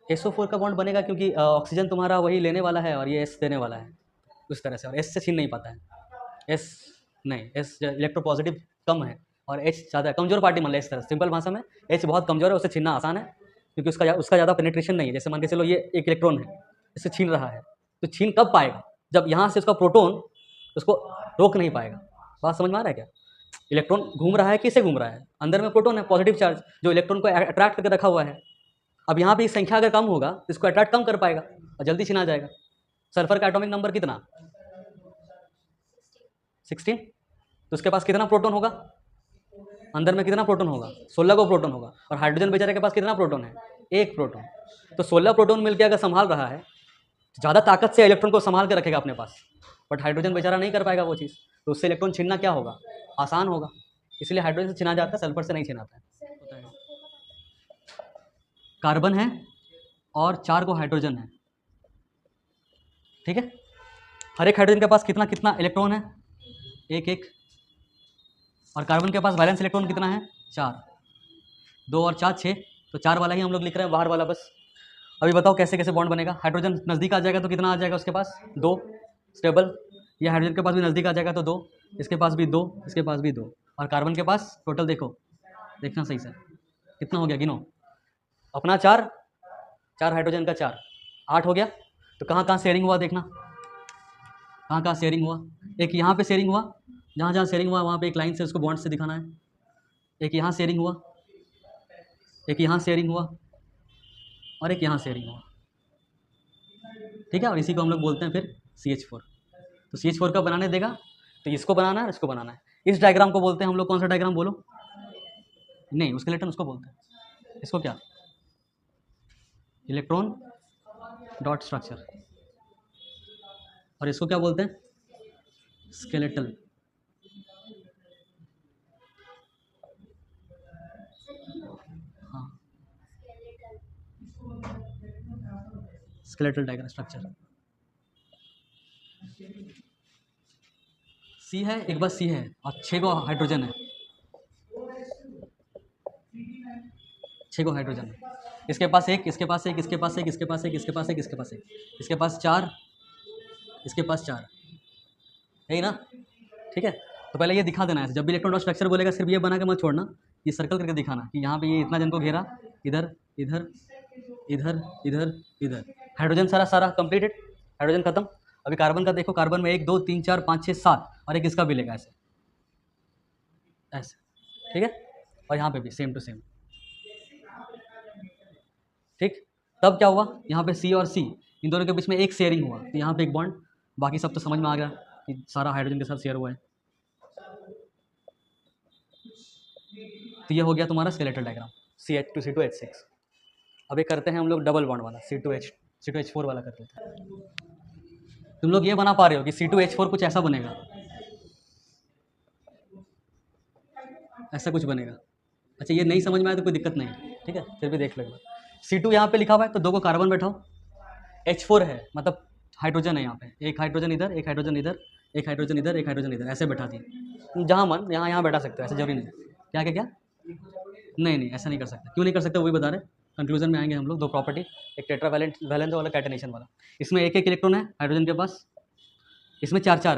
SO4 का बॉन्ड बनेगा क्योंकि ऑक्सीजन तुम्हारा वही लेने वाला है और ये S देने वाला है, उस तरह से, और S से छीन नहीं पाता है। S नहीं, S इलेक्ट्रोपॉजिटिव कम है और H ज़्यादा कमजोर पार्टी मान लो, इस तरह सिंपल भाषा में H बहुत कमजोर है, उसे छीनना आसान है क्योंकि उसका ज़्यादा पेनिट्रेशन नहीं है। जैसे मान के चलो ये एक इलेक्ट्रॉन है, इसे छीन रहा है, तो छीन कब पाएगा, जब यहाँ से उसका प्रोटोन उसको रोक नहीं पाएगा। बात समझ में आ रहा है क्या? इलेक्ट्रॉन घूम रहा है, किसे घूम रहा है, अंदर में प्रोटोन है, पॉजिटिव चार्ज, जो इलेक्ट्रॉन को अट्रैक्ट करके रखा हुआ है। अब यहाँ पे संख्या अगर कम होगा तो इसको अट्रैक्ट कम कर पाएगा और जल्दी छीना जाएगा। सल्फर का एटॉमिक नंबर कितना, 16, तो उसके पास कितना प्रोटॉन होगा, अंदर में कितना प्रोटॉन होगा, 16 को प्रोटॉन होगा। और हाइड्रोजन बेचारे के पास कितना प्रोटॉन है, एक प्रोटॉन। तो 16 प्रोटॉन मिलकर अगर संभाल रहा है, ज़्यादा ताकत से इलेक्ट्रॉन को संभाल के रखेगा अपने पास, बट हाइड्रोजन बेचारा नहीं कर पाएगा वो चीज़, तो उससे इलेक्ट्रॉन छीनना क्या होगा, आसान होगा। इसलिए हाइड्रोजन से छीना जाता है, सल्फर से नहीं छीनाता है। कार्बन है और 4 को हाइड्रोजन है, ठीक है। हर एक हाइड्रोजन के पास कितना कितना इलेक्ट्रॉन है, एक एक, और कार्बन के पास वैलेंस इलेक्ट्रॉन कितना है, 4, 2 और 4 6, तो 4 वाला ही हम लोग लिख रहे हैं, बाहर वाला बस। अभी बताओ कैसे कैसे बॉन्ड बनेगा। हाइड्रोजन नज़दीक आ जाएगा तो कितना आ जाएगा उसके पास, 2 स्टेबल। या हाइड्रोजन के पास भी नज़दीक आ जाएगा तो 2, इसके पास भी 2, इसके पास भी 2, और कार्बन के पास टोटल देखो, देखना सही से कितना हो गया, गिनो अपना 4, 4 हाइड्रोजन का 4, 8 हो गया। तो कहाँ कहाँ शेयरिंग हुआ, देखना कहाँ कहाँ शेयरिंग हुआ। एक यहाँ पे शेयरिंग हुआ, जहाँ जहाँ शेयरिंग हुआ वहाँ पे एक लाइन से उसको बॉन्ड से दिखाना है। एक यहाँ शेयरिंग हुआ, एक यहाँ शेयरिंग हुआ, और एक यहाँ शेयरिंग हुआ, ठीक है। और इसी को हम लोग बोलते हैं फिर CH4। तो CH4 का बनाने देगा, तो इसको बनाना है, इसको बनाना है। इस डायग्राम को बोलते हैं हम लोग, कौन सा डायग्राम बोलो, नहीं स्केलेटन उसको बोलते हैं। इसको क्या, इलेक्ट्रॉन डॉट स्ट्रक्चर, और इसको क्या बोलते हैं, स्केलेटल। हाँ, स्केलेटल डायग्राम स्ट्रक्चर। C है, एक बार C है और 6 को हाइड्रोजन है, 6 को हाइड्रोजन है। इसके पास एक, इसके पास एक, इसके पास एक, इसके पास एक, इसके पास एक, इसके पास एक, इसके पास 4, इसके पास 4, यही ना, ठीक है। तो पहले ये दिखा देना है, जब भी इलेक्ट्रॉन डॉट स्ट्रक्चर बोलेगा सिर्फ ये बना के मत छोड़ना, ये सर्कल करके दिखाना कि यहाँ पे ये इतना जन को घेरा, इधर इधर इधर इधर इधर, हाइड्रोजन सारा सारा कंप्लीटेड, हाइड्रोजन खत्म। अभी कार्बन का देखो, कार्बन में 1 2 3 4 5 6 7, और एक इसका भी लेगा ऐसे ऐसे, ठीक है। और यहाँ पे भी सेम टू सेम, ठीक। तब क्या हुआ, यहाँ पे C और C, इन दोनों के बीच में एक शेयरिंग हुआ, तो यहाँ पे एक बॉन्ड, बाकी सब तो समझ में आ गया कि सारा हाइड्रोजन के साथ शेयर हुआ है। तो ये हो गया तुम्हारा स्केलेटल डायग्राम, CH2C2H6। अब ये करते हैं हम लोग डबल बॉन्ड वाला, C2H4 वाला कर लेते हैं। तुम लोग ये बना पा रहे हो कि C2H4 कुछ ऐसा बनेगा, ऐसा कुछ बनेगा। अच्छा, ये नहीं समझ में आया तो कोई दिक्कत नहीं है, ठीक है, फिर भी देख लो। C2 यहाँ पे लिखा हुआ है, तो 2 को कार्बन बैठाओ, H4 है मतलब हाइड्रोजन है यहाँ पे, एक हाइड्रोजन इधर, एक हाइड्रोजन इधर, एक हाइड्रोजन इधर, एक हाइड्रोजन इधर, ऐसे बैठा दिए, जहाँ मन यहाँ यहाँ बैठा सकते हो, ऐसे जरूरी नहीं। क्या क्या क्या, नहीं नहीं ऐसा नहीं कर सकते। क्यों नहीं कर सकते वही बता रहे, कंक्लूजन में आएंगे हम लोग। 2 प्रॉपर्टी, एक टेट्रा वैलेंस वाला, कैटेनेशन वाला। इसमें एक एक इलेक्ट्रॉन है हाइड्रोजन के पास, इसमें 4 4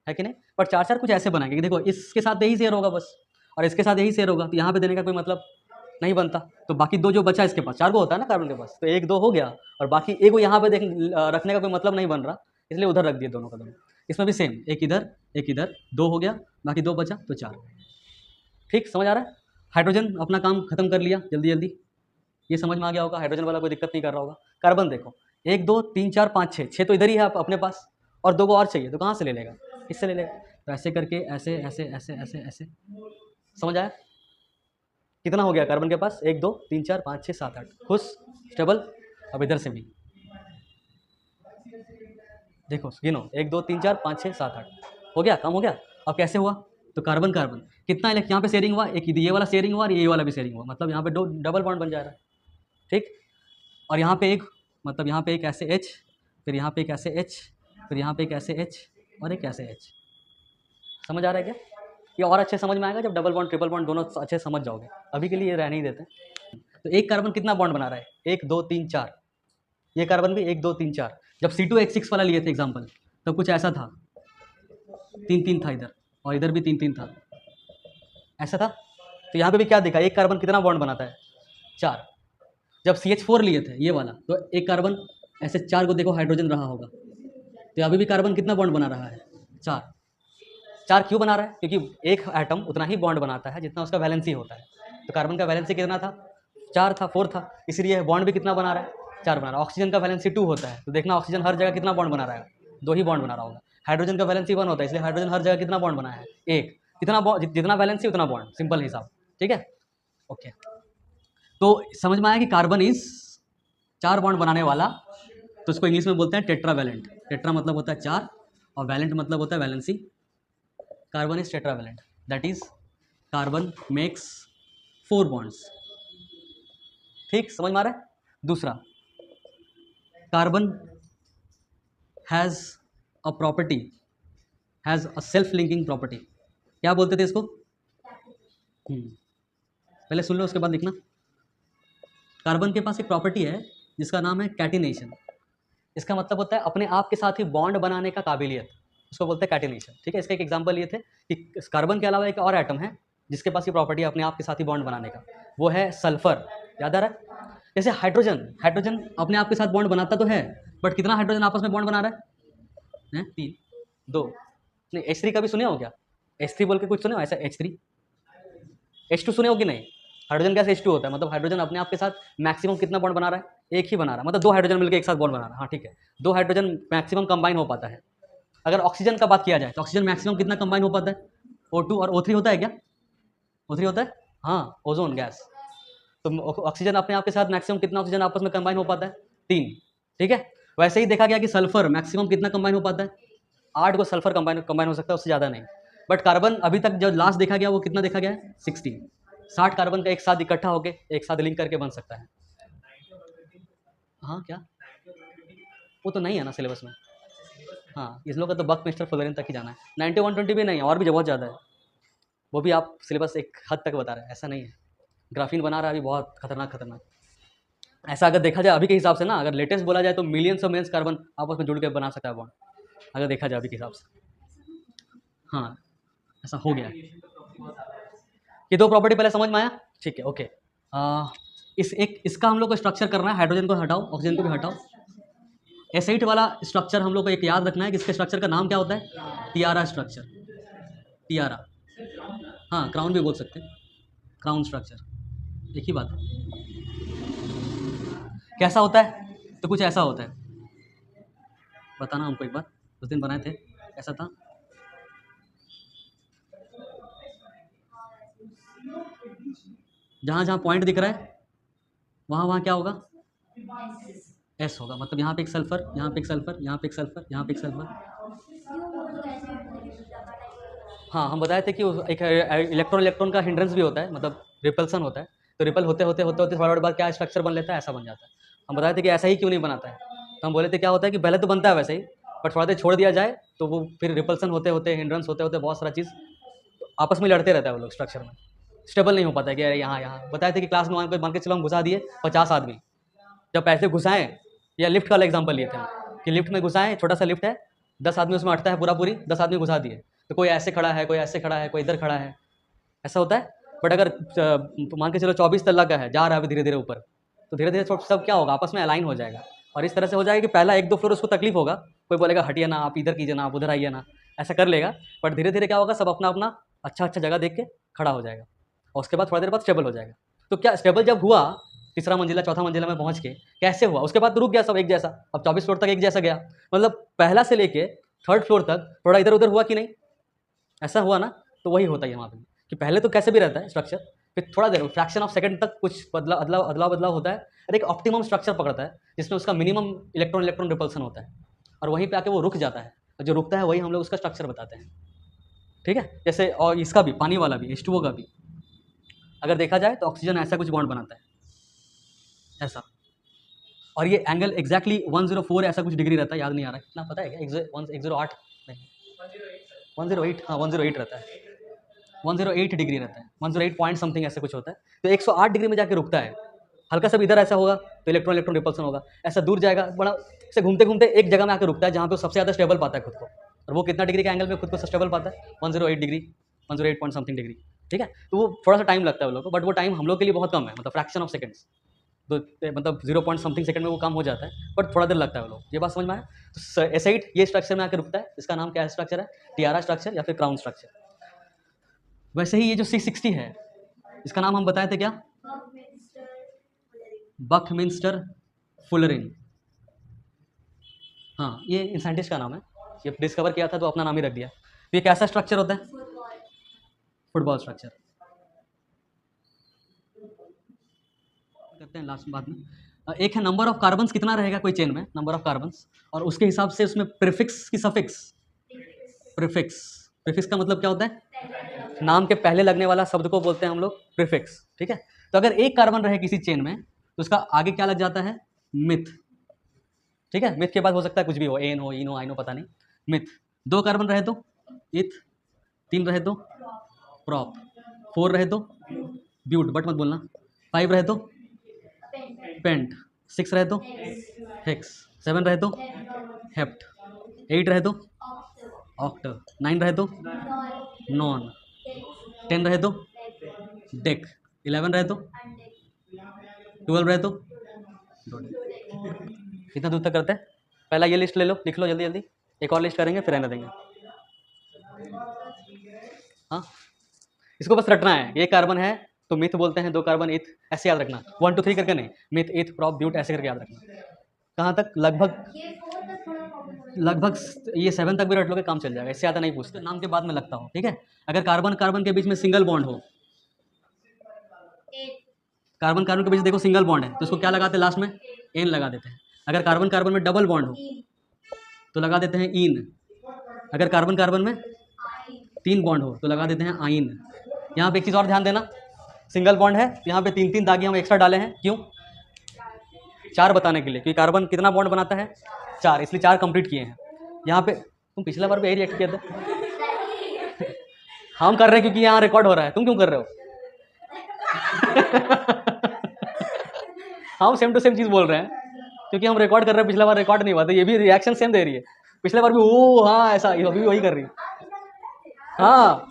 है कि नहीं। पर 4 4 कुछ ऐसे बनाएंगे कि देखो इसके साथ यही शेयर होगा बस, और इसके साथ यही शेयर होगा, तो यहाँ पे देने का कोई मतलब नहीं बनता। तो बाकी 2 जो बचा इसके पास, 4 को होता है ना कार्बन के पास, तो 1 2 हो गया, और बाकी 1 को यहाँ पे रखने का कोई मतलब नहीं बन रहा, इसलिए उधर रख दिए दोनों का दोनों। इसमें भी सेम, एक इधर 2 हो गया, बाकी 2 बचा तो 4, ठीक। समझ आ रहा है। हाइड्रोजन अपना काम खत्म कर लिया जल्दी जल्दी, ये समझ में आ गया होगा, हाइड्रोजन वाला कोई दिक्कत नहीं कर रहा होगा। कार्बन देखो, 1 2 3 4 5 6, 6 तो इधर ही है अपने पास, और 2 को और चाहिए, तो कहाँ से ले लेगा, इससे ले लेगा। तो ऐसे करके ऐसे ऐसे ऐसे ऐसे ऐसे, समझ आया। कितना हो गया कार्बन के पास, 1 2 3 4 5 6 7 8, खुश, स्टेबल। अब इधर से भी देखो, गिनो, 1 2 3 4 5 6 7 8, हो गया, कम हो गया। अब कैसे हुआ, तो कार्बन कार्बन कितना यहाँ पे शेयरिंग हुआ, एक ये वाला शेयरिंग हुआ और ये वाला भी शेयरिंग हुआ, मतलब यहाँ पे 2 डबल बॉन्ड बन जा रहा है, ठीक। और यहाँ पे एक, मतलब यहाँ पे एक ऐसे H, फिर यहाँ पे एक ऐसे H, फिर यहाँ पे एक ऐसे H, और एक ऐसे H। समझ आ रहा है क्या। ये और अच्छे समझ में आएगा जब डबल बॉन्ड ट्रिपल बॉन्ड दोनों अच्छे समझ जाओगे, अभी के लिए ये रहने ही देते हैं। तो एक कार्बन कितना बॉन्ड बना रहा है, 1 2 3 4, ये कार्बन भी 1 2 3 4। जब C2H6 वाला लिए थे एग्जाम्पल, तब कुछ ऐसा था, 3 3 था इधर, और इधर भी 3 3 था, ऐसा था। तो यहाँ पे भी क्या देखा, एक कार्बन कितना बॉन्ड बनाता है, 4। जब CH4 लिए थे ये वाला, तो एक कार्बन ऐसे 4 को देखो हाइड्रोजन रहा होगा, तो अभी भी कार्बन कितना बॉन्ड बना रहा है, 4। 4 क्यों बना रहा है, क्योंकि एक एटम उतना ही बॉन्ड बनाता है जितना उसका वैलेंसी होता है। तो कार्बन का वैलेंसी कितना था, 4 था, 4 था, इसलिए बॉन्ड भी कितना बना रहा है, 4 बना रहा है। ऑक्सीजन का वैलेंसी 2 होता है, तो देखना ऑक्सीजन हर जगह कितना बॉन्ड बना रहा है, 2 ही बॉन्ड बना रहा होगा। हाइड्रोजन का वैलेंसी 1 होता है, इसलिए हाइड्रोजन हर जगह कितना बॉन्ड बना है, 1। जितना वैलेंसी उतना बॉन्ड, सिंपल हिसाब, ठीक है, ओके। तो समझ में आया कि कार्बन इज 4 बॉन्ड बनाने वाला, तो इसको इंग्लिश में बोलते हैं टेट्रावैलेंट। टेट्रा मतलब होता है 4 और वैलेंट मतलब होता है valency. Carbon is tetravalent, that is carbon makes 4 bonds. ठीक, समझ में आ रहा है। दूसरा, carbon has a property, has a self linking property. क्या बोलते थे इसको? पहले सुन लो उसके बाद लिखना। कार्बन के पास एक प्रॉपर्टी है जिसका नाम है कैटिनेशन। इसका मतलब होता है अपने आप के साथ ही बॉन्ड बनाने का काबिलियत, उसको बोलते हैं कैटिनेशन। ठीक है, इसका एक एग्जांपल ये थे कि कार्बन के अलावा एक और एटम है जिसके पास ये प्रॉपर्टी है अपने आप के साथ ही बॉन्ड बनाने का, वो है सल्फर। याद आ रहा है? जैसे हाइड्रोजन, हाइड्रोजन अपने आप के साथ बॉन्ड बनाता तो है, बट कितना हाइड्रोजन आपस में बॉन्ड बना रहा है? 3, 2। नहीं, H3 का भी सुने हो क्या? H3 बोल के कुछ सुने हो ऐसा? H3, H2 सुने हो कि नहीं? हाइड्रोजन गैस H2 होता है, मतलब हाइड्रोजन अपने आप के साथ मैक्सिमम कितना बॉन्ड बना रहा है? एक ही बना रहा है, मतलब 2 हाइड्रोजन मिलकर एक साथ बॉन्ड बना रहा है। हाँ ठीक है, 2 हाइड्रोजन मैक्सिमम कंबाइन हो पाता है। अगर ऑक्सीजन का बात किया जाए तो ऑक्सीजन मैक्सिमम कितना कंबाइन हो पाता है? O2 और O3 होता है क्या? O3 होता है, हाँ, ओजोन गैस। तो ऑक्सीजन अपने आप के साथ मैक्सिमम कितना ऑक्सीजन आपस में कंबाइन हो पाता है? 3। ठीक है, वैसे ही देखा गया कि सल्फर मैक्सिमम कितना कंबाइन हो पाता है? 8 को सल्फर कंबाइन हो सकता है, उससे ज़्यादा नहीं। बट कार्बन अभी तक जो लास्ट देखा गया वो कितना देखा गया है? 16। 60 कार्बन का एक साथ इकट्ठा होकर एक साथ लिंक करके बन सकता है। हाँ क्या? वो तो नहीं है ना सिलेबस में। हाँ, इस लोग का तो बकमिस्टर फ्लोरीन तक ही जाना है, 90 120 भी नहीं है, और भी बहुत ज़्यादा है। वो भी आप सिलेबस एक हद तक बता रहे हैं, ऐसा नहीं है। ग्राफीन बना रहा है अभी बहुत खतरनाक खतरनाक। ऐसा अगर देखा जाए अभी के हिसाब से ना, अगर लेटेस्ट बोला जाए तो मिलियंस ऑफ मिलियंस कार्बन आपस में जुड़ के बना सकता है बॉन्ड, अगर देखा जाए अभी के हिसाब से। हाँ, ऐसा हो गया। ये 2 प्रॉपर्टी पहले समझ में आया? ठीक है, ओके। इसका हम लोग को स्ट्रक्चर करना है, हाइड्रोजन को हटाओ, ऑक्सीजन को भी हटाओ। एसाइट वाला स्ट्रक्चर हम लोग को एक याद रखना है कि इसके स्ट्रक्चर का नाम क्या होता है? Tiara structure. टियारा, हाँ, क्राउन भी बोल सकते हैं, क्राउन स्ट्रक्चर, एक ही बात है। कैसा होता है? तो कुछ ऐसा होता है, बताना हमको एक बार, उस दिन बनाए थे, ऐसा था। जहाँ जहाँ पॉइंट दिख रहा है वहाँ वहाँ क्या होगा? एस होगा, मतलब यहाँ पे एक सल्फर, यहाँ पे एक सल्फर, यहाँ पे एक सल्फर, यहाँ पे एक सल्फर। हाँ, हम बताए थे कि एक इलेक्ट्रॉन इलेक्ट्रॉन का हिंड्रेंस भी होता है, मतलब रिपल्सन होता है। तो रिपल होते होते होते होते थोड़ा बाद क्या स्ट्रक्चर बन लेता है? ऐसा बन जाता है। हम बताए थे कि ऐसा ही क्यों नहीं बनाता है, तो हम बोले थे क्या होता है कि पहले तो बनता है वैसे ही, पर थोड़ा देर छोड़ दिया जाए तो वो फिर रिपल्सन होते होते, हिंड्रेंस होते होते, बहुत सारा चीज़ आपस में लड़ते रहता है वो लोग स्ट्रक्चर में, स्टेबल नहीं हो पाता है कि अरे यहाँ बताए थे कि क्लास में मान के चलो हम घुसा दिए 50 आदमी, जब पैसे घुसाएं, या लिफ्ट का एग्जाम्पल लिए थे हम कि लिफ्ट में घुसाएं, छोटा सा लिफ्ट है, 10 आदमी उसमें अटता है पूरा पूरी, 10 आदमी घुसा दिए, तो कोई ऐसे खड़ा है, कोई ऐसे खड़ा है, कोई इधर खड़ा है, ऐसा होता है। बट अगर मान के चलो 24 तल्ला का है, जा रहा है धीरे धीरे ऊपर, तो धीरे धीरे सब क्या होगा? आपस में अलाइन हो जाएगा, और इस तरह से हो जाएगा कि पहला 1-2 फ्लोर उसको तकलीफ होगा, कोई बोलेगा हटिए ना, आप इधर कीजिए ना, आप उधर आइए ना, ऐसा कर लेगा। बट धीरे धीरे क्या होगा? सब अपना अपना अच्छा अच्छा जगह देख के खड़ा हो जाएगा, और उसके बाद थोड़ा देर बाद स्टेबल हो जाएगा। तो क्या स्टेबल जब हुआ, तीसरा मंजिला चौथा मंजिला में पहुंच के कैसे हुआ? उसके बाद तो रुक गया सब एक जैसा, अब 24 फ्लोर तक एक जैसा गया, मतलब पहला से लेके 3rd फ्लोर तक थोड़ा इधर उधर हुआ कि नहीं? ऐसा हुआ ना। तो वही होता है वहाँ पे कि पहले तो कैसे भी रहता है स्ट्रक्चर, फिर थोड़ा देर फ्रैक्शन ऑफ सेकंड तक कुछ अदला बदलाव होता है, और एक ऑप्टिमम स्ट्रक्चर पकड़ता है जिसमें उसका मिनिमम इलेक्ट्रॉन इलेक्ट्रॉन रिपल्सन होता है, और वहीं पे आके वो रुक जाता है, और जो रुकता है वही हम लोग उसका स्ट्रक्चर बताते हैं। ठीक है, जैसे और इसका भी, पानी वाला भी, H2O का भी अगर देखा जाए तो ऑक्सीजन ऐसा कुछ बॉन्ड बनाता है, ऐसा, और ये एंगल एग्जैक्टली 104 ऐसा कुछ डिग्री रहता है, याद नहीं आ रहा है कितना, पता है क्या? 108 नहीं, 108, हाँ 108 रहता है, 108 डिग्री रहता है, 108 पॉइंट समथिंग ऐसा कुछ होता है। तो 108 डिग्री में जाके रुकता है, हल्का सा भी इधर ऐसा होगा तो इलेक्ट्रॉन इलेक्ट्रॉन रिपल्सन होगा, ऐसा दूर जाएगा बड़ा, से घूमते घूमते एक जगह में आकर रुकता है जहाँ पे वो सबसे ज़्यादा स्टेबल पाता है खुद को, और वो कितना डिग्री के एंगल में खुद को स्टेबल पाता है? 108 डिग्री, 108 पॉइंट समथिंग डिग्री। ठीक है, तो वो थोड़ा सा टाइम लगता है वो लोग को, बट वो टाइम हम लोग के लिए बहुत कम है, मतलब फ्रैक्शन ऑफ सेकंड्स, तो मतलब 0 पॉइंट समथिंग सेकंड में वो काम हो जाता है, बट थोड़ा देर लगता है वो लोग। ये बात समझ में आया? तो एसाइट ये स्ट्रक्चर में आकर रुकता है, इसका नाम क्या स्ट्रक्चर है? टियारा स्ट्रक्चर या फिर क्राउन स्ट्रक्चर। वैसे ही ये जो C60 है, इसका नाम हम बताए थे क्या? Buckminster fullerene. हाँ, ये साइंटिस्ट का नाम है, ये डिस्कवर किया था तो अपना नाम ही रख दिया। तो ये कैसा स्ट्रक्चर होता है? Football structure. करते हैं लास्ट बाद में। एक है नंबर ऑफ कार्बन्स कितना रहेगा कोई चेन में, नंबर ऑफ कार्बन्स, और उसके हिसाब से उसमें प्रीफिक्स की सफिक्स। प्रीफिक्स, प्रीफिक्स का मतलब क्या होता है, नाम के पहले लगने वाला शब्द को बोलते हैं हम लोग प्रीफिक्स, ठीक है। तो अगर एक कार्बन रहे किसी चेन में तो उसका आगे क्या लग जाता है, मिथ, ठीक है। मिथ के बाद हो सकता है कुछ भी हो, एन हो, इन हो, आइन हो, पता नहीं, मिथ। 2 कार्बन रहे तो इथ, 3 रहे तो प्रॉप, 4 रहे तो ब्यूट, बट मत बोलना, 5 रहे तो पेंट, 6 रहे तो हेक्स, 7 रहे तो हेप्ट, 8 रहे तो ऑक्ट, 9 रहे तो नॉन, 10 रहे तो डेक, 11 रहे तो 12 रहे तो कितना दूर तक करते हैं। पहला ये लिस्ट ले लो, लिख लो जल्दी जल्दी, एक और लिस्ट करेंगे फिर रहने देंगे। हाँ, इसको बस रटना है, एक कार्बन है तो मिथ बोलते हैं, 2 कार्बन इथ, ऐसे याद रखना, 1 2 3 करके नहीं, मिथ इथ प्रॉप ब्यूट ऐसे करके याद रखना। कहाँ तक, लगभग ये 7 तक भी रट लोगे काम चल जाएगा, इससे ज़्यादा नहीं पूछते, नाम के बाद में लगता हो, ठीक है। अगर कार्बन कार्बन के बीच में सिंगल बॉन्ड हो, कार्बन कार्बन के बीच देखो सिंगल बॉन्ड है तो उसको क्या लगाते हैं लास्ट में, एन लगा देते हैं। अगर कार्बन कार्बन में डबल बॉन्ड हो तो लगा देते हैं इन। अगर कार्बन कार्बन में 3 बॉन्ड हो तो लगा देते हैं आइन। यहाँ पे एक चीज़ और ध्यान देना, सिंगल बॉन्ड है यहाँ पे 3 3 दागे हम एक्स्ट्रा डाले हैं, क्यों, 4 बताने के लिए, क्योंकि कार्बन कितना बॉन्ड बनाता है, 4, इसलिए 4 कंप्लीट किए हैं। यहाँ पे तुम पिछला बार भी यही रिएक्ट किए थे। हम कर रहे हैं क्योंकि यहाँ रिकॉर्ड हो रहा है, तुम क्यों कर रहे हो। हम सेम टू सेम चीज़ बोल रहे हैं क्योंकि हम रिकॉर्ड कर रहे हैं, पिछला बार रिकॉर्ड नहीं हुआ था, ये भी रिएक्शन सेम दे रही है, पिछले बार भी ओ हाँ ऐसा, अभी वही कर रही है। हाँ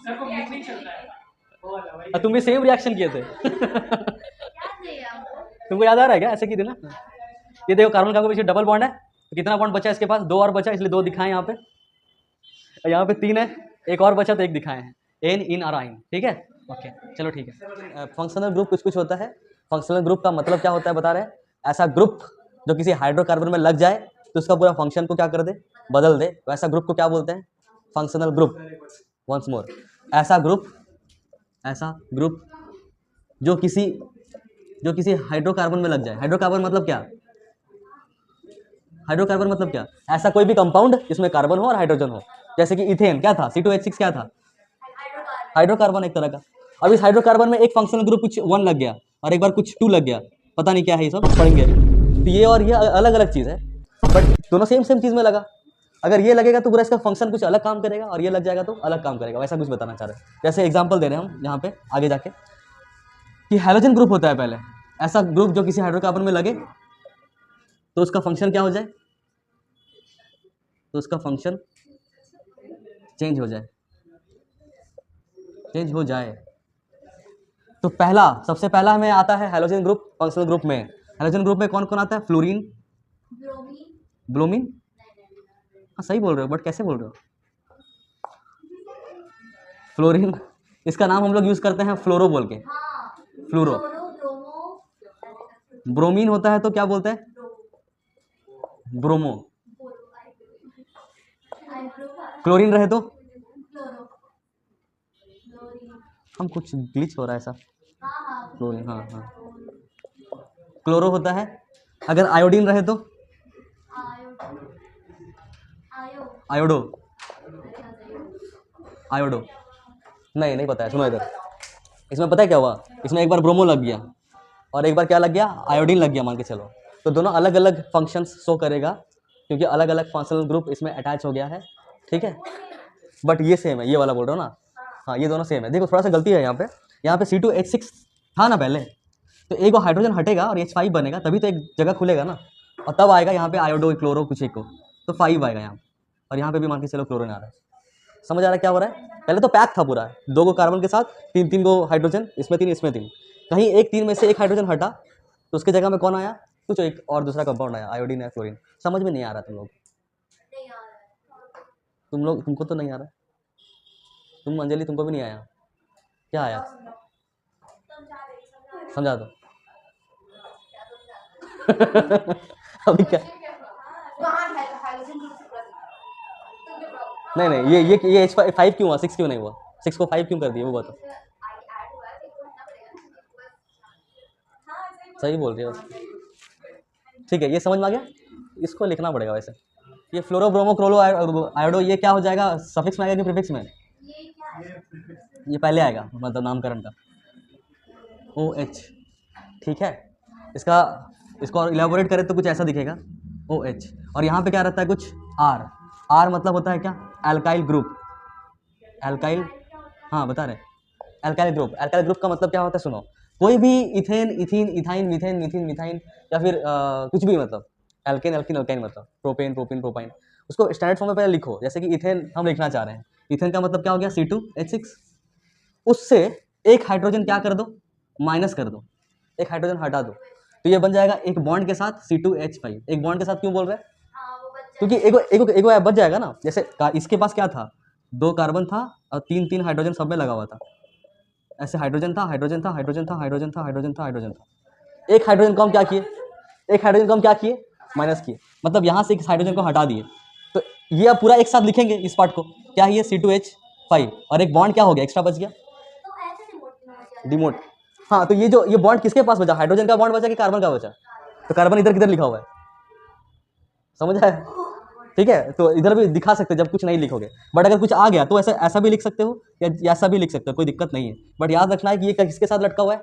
तुम भी सेम रिएक्शन किए थे। तुमको याद आ रहा है क्या, ऐसे की थी ना। ये देखो कार्बन कार्बन के पीछे डबल बॉन्ड है तो कितना बॉन्ड बचा है इसके पास, 2 और बचा, इसलिए 2 दिखाए यहाँ पे, यहाँ पे 3 है, एक और बचा तो 1 दिखाए हैं, एन इन और आइन, ठीक है। ओके चलो ठीक है। फंक्शनल ग्रुप कुछ कुछ होता है, फंक्शनल ग्रुप का मतलब क्या होता है बता रहे हैं, ऐसा ग्रुप जो किसी हाइड्रोकार्बन में लग जाए तो उसका पूरा फंक्शन को क्या कर दे, बदल दे, वैसा ग्रुप को क्या बोलते हैं, फंक्शनल ग्रुप। वंस मोर, ऐसा ग्रुप जो किसी हाइड्रोकार्बन में लग जाए। हाइड्रोकार्बन मतलब क्या, हाइड्रोकार्बन मतलब क्या, ऐसा कोई भी कंपाउंड जिसमें कार्बन हो और हाइड्रोजन हो, जैसे कि इथेन क्या था, C2H6 क्या था, हाइड्रोकार्बन एक तरह का। अब इस हाइड्रोकार्बन में एक फंक्शनल ग्रुप कुछ 1 लग गया और एक बार कुछ 2 लग गया, पता नहीं क्या है, ये सब पढ़ेंगे। तो ये और ये अलग अलग चीज़ है, बट दोनों सेम चीज़ में लगा। अगर ये लगेगा तो पूरा इसका फंक्शन कुछ अलग काम करेगा और ये लग जाएगा तो अलग काम करेगा, वैसा कुछ बताना चाह रहे हैं। जैसे एग्जाम्पल दे रहे हैं हम यहाँ पे आगे जाके कि हैलोजन ग्रुप होता है पहले, ऐसा ग्रुप जो किसी हाइड्रोकार्बन में लगे तो उसका फंक्शन क्या हो जाए, तो उसका फंक्शन चेंज हो जाए। तो सबसे पहला हमें आता है हैलोजन ग्रुप। फंक्शनल ग्रुप में, हैलोजन ग्रुप में कौन कौन आता है, फ्लोरीन, ब्रोमीन, हाँ सही बोल रहे हो, बट कैसे बोल रहे हो, फ्लोरीन, इसका नाम हम लोग यूज करते हैं फ्लोरो बोल के, फ्लोरो। ब्रोमीन होता है तो क्या बोलते हैं, ब्रोमो। क्लोरीन रहे तो, हम कुछ ग्लिच हो रहा है ऐसा, क्लोरीन, हाँ। क्लोरो होता है। अगर आयोडीन रहे तो आयोडो नहीं पता है, सुनो इधर, इसमें पता है क्या हुआ, इसमें एक बार ब्रोमो लग गया और एक बार क्या लग गया, आयोडीन लग गया, मान के चलो, तो दोनों अलग अलग फंक्शंस शो करेगा क्योंकि अलग अलग फंक्शनल ग्रुप इसमें अटैच हो गया है, ठीक है। बट ये सेम है, ये वाला बोल रहा हूँ ना, हाँ ये दोनों सेम है। देखो थोड़ा सा गलती है यहाँ पे C2H6 था ना पहले, तो एक हाइड्रोजन हटेगा और H5 बनेगा, तभी तो एक जगह खुलेगा ना, और तब आएगा यहाँ पे आयोडो क्लोरो कुछ एक को, तो 5 आएगा यहाँ, और यहाँ पे भी मान के चलो क्लोरीन आ रहा है। समझ आ रहा है क्या हो रहा है, पहले तो पैक था पूरा, 2 गो कार्बन के साथ 3 गो हाइड्रोजन, इसमें 3 इसमें 3, कहीं एक 3 में से एक हाइड्रोजन हटा तो उसके जगह में कौन आया, कुछ एक और दूसरा कंपाउंड आया, आयोडीन या क्लोरीन। समझ में नहीं आ रहा तुमको तो नहीं आ रहा, तुम अंजलि तुमको भी नहीं आया, क्या आया, समझा दो। अभी क्या, नहीं ये H5 क्यों हुआ, 6 क्यों नहीं हुआ, 6 को 5 क्यों कर दिया वो बताओ। सही बोल रही हो, ठीक है, ये समझ में आ गया। इसको लिखना पड़ेगा वैसे। ये फ्लोरोब्रोमो क्रोलो आयोडो, ये क्या हो जाएगा, सफिक्स में आएगा कि प्रीफिक्स में? ये पहले आएगा, मतलब नामकरण का, OH, ठीक है। इसका इसको और इलेबोरेट करें तो कुछ ऐसा दिखेगा, OH, और यहाँ पे क्या रहता है, कुछ R मतलब होता है क्या, एल्काइल ग्रुप, एल्काइल, हाँ बता रहे, एल्काइल ग्रुप का मतलब क्या होता है, सुनो, कोई भी इथेन, इथीन, इथाइन, मीथेन, मीथिन, मिथाइन, या फिर कुछ भी, मतलब एल्केन, एल्किन, अल्काइन, मतलब प्रोपेन, प्रोपिन, प्रोपाइन, उसको स्टैंडर्ड फॉर्म में पहले लिखो। जैसे कि इथेन हम लिखना चाह रहे हैं, इथेन का मतलब क्या हो गया, C2H6, उससे एक हाइड्रोजन क्या कर दो, माइनस कर दो, एक हाइड्रोजन हटा दो, तो ये बन जाएगा एक बॉन्ड के साथ C2H5। एक बॉन्ड के साथ क्यों बोल रहे हैं, क्योंकि एगो बच जाएगा ना। जैसे इसके पास क्या था, 2 कार्बन था और 3 हाइड्रोजन सब में लगा हुआ था, ऐसे हाइड्रोजन था, हाइड्रोजन था, हाइड्रोजन था, हाइड्रोजन था, हाइड्रोजन था, हाइड्रोजन था। एक हाइड्रोजन को हम क्या किए, एक हाइड्रोजन को हम क्या किए, माइनस किए, मतलब यहाँ से एक हाइड्रोजन को हटा दिए। तो ये अब पूरा एक साथ लिखेंगे इस पार्ट को, क्या है ये, C2H5, और एक बॉन्ड क्या हो गया, एक्स्ट्रा बच गया, डिमोट। हाँ, तो ये बॉन्ड किसके पास बचा, हाइड्रोजन का बॉन्ड बचा कि कार्बन का बचा, तो कार्बन इधर किधर लिखा हुआ है, समझ आया, ठीक है। तो इधर भी दिखा सकते हो जब कुछ नहीं लिखोगे, बट अगर कुछ आ गया तो ऐसा भी लिख सकते हो या ऐसा भी लिख सकते हो, कोई दिक्कत नहीं है। बट याद रखना है कि ये किसके साथ लटका हुआ है,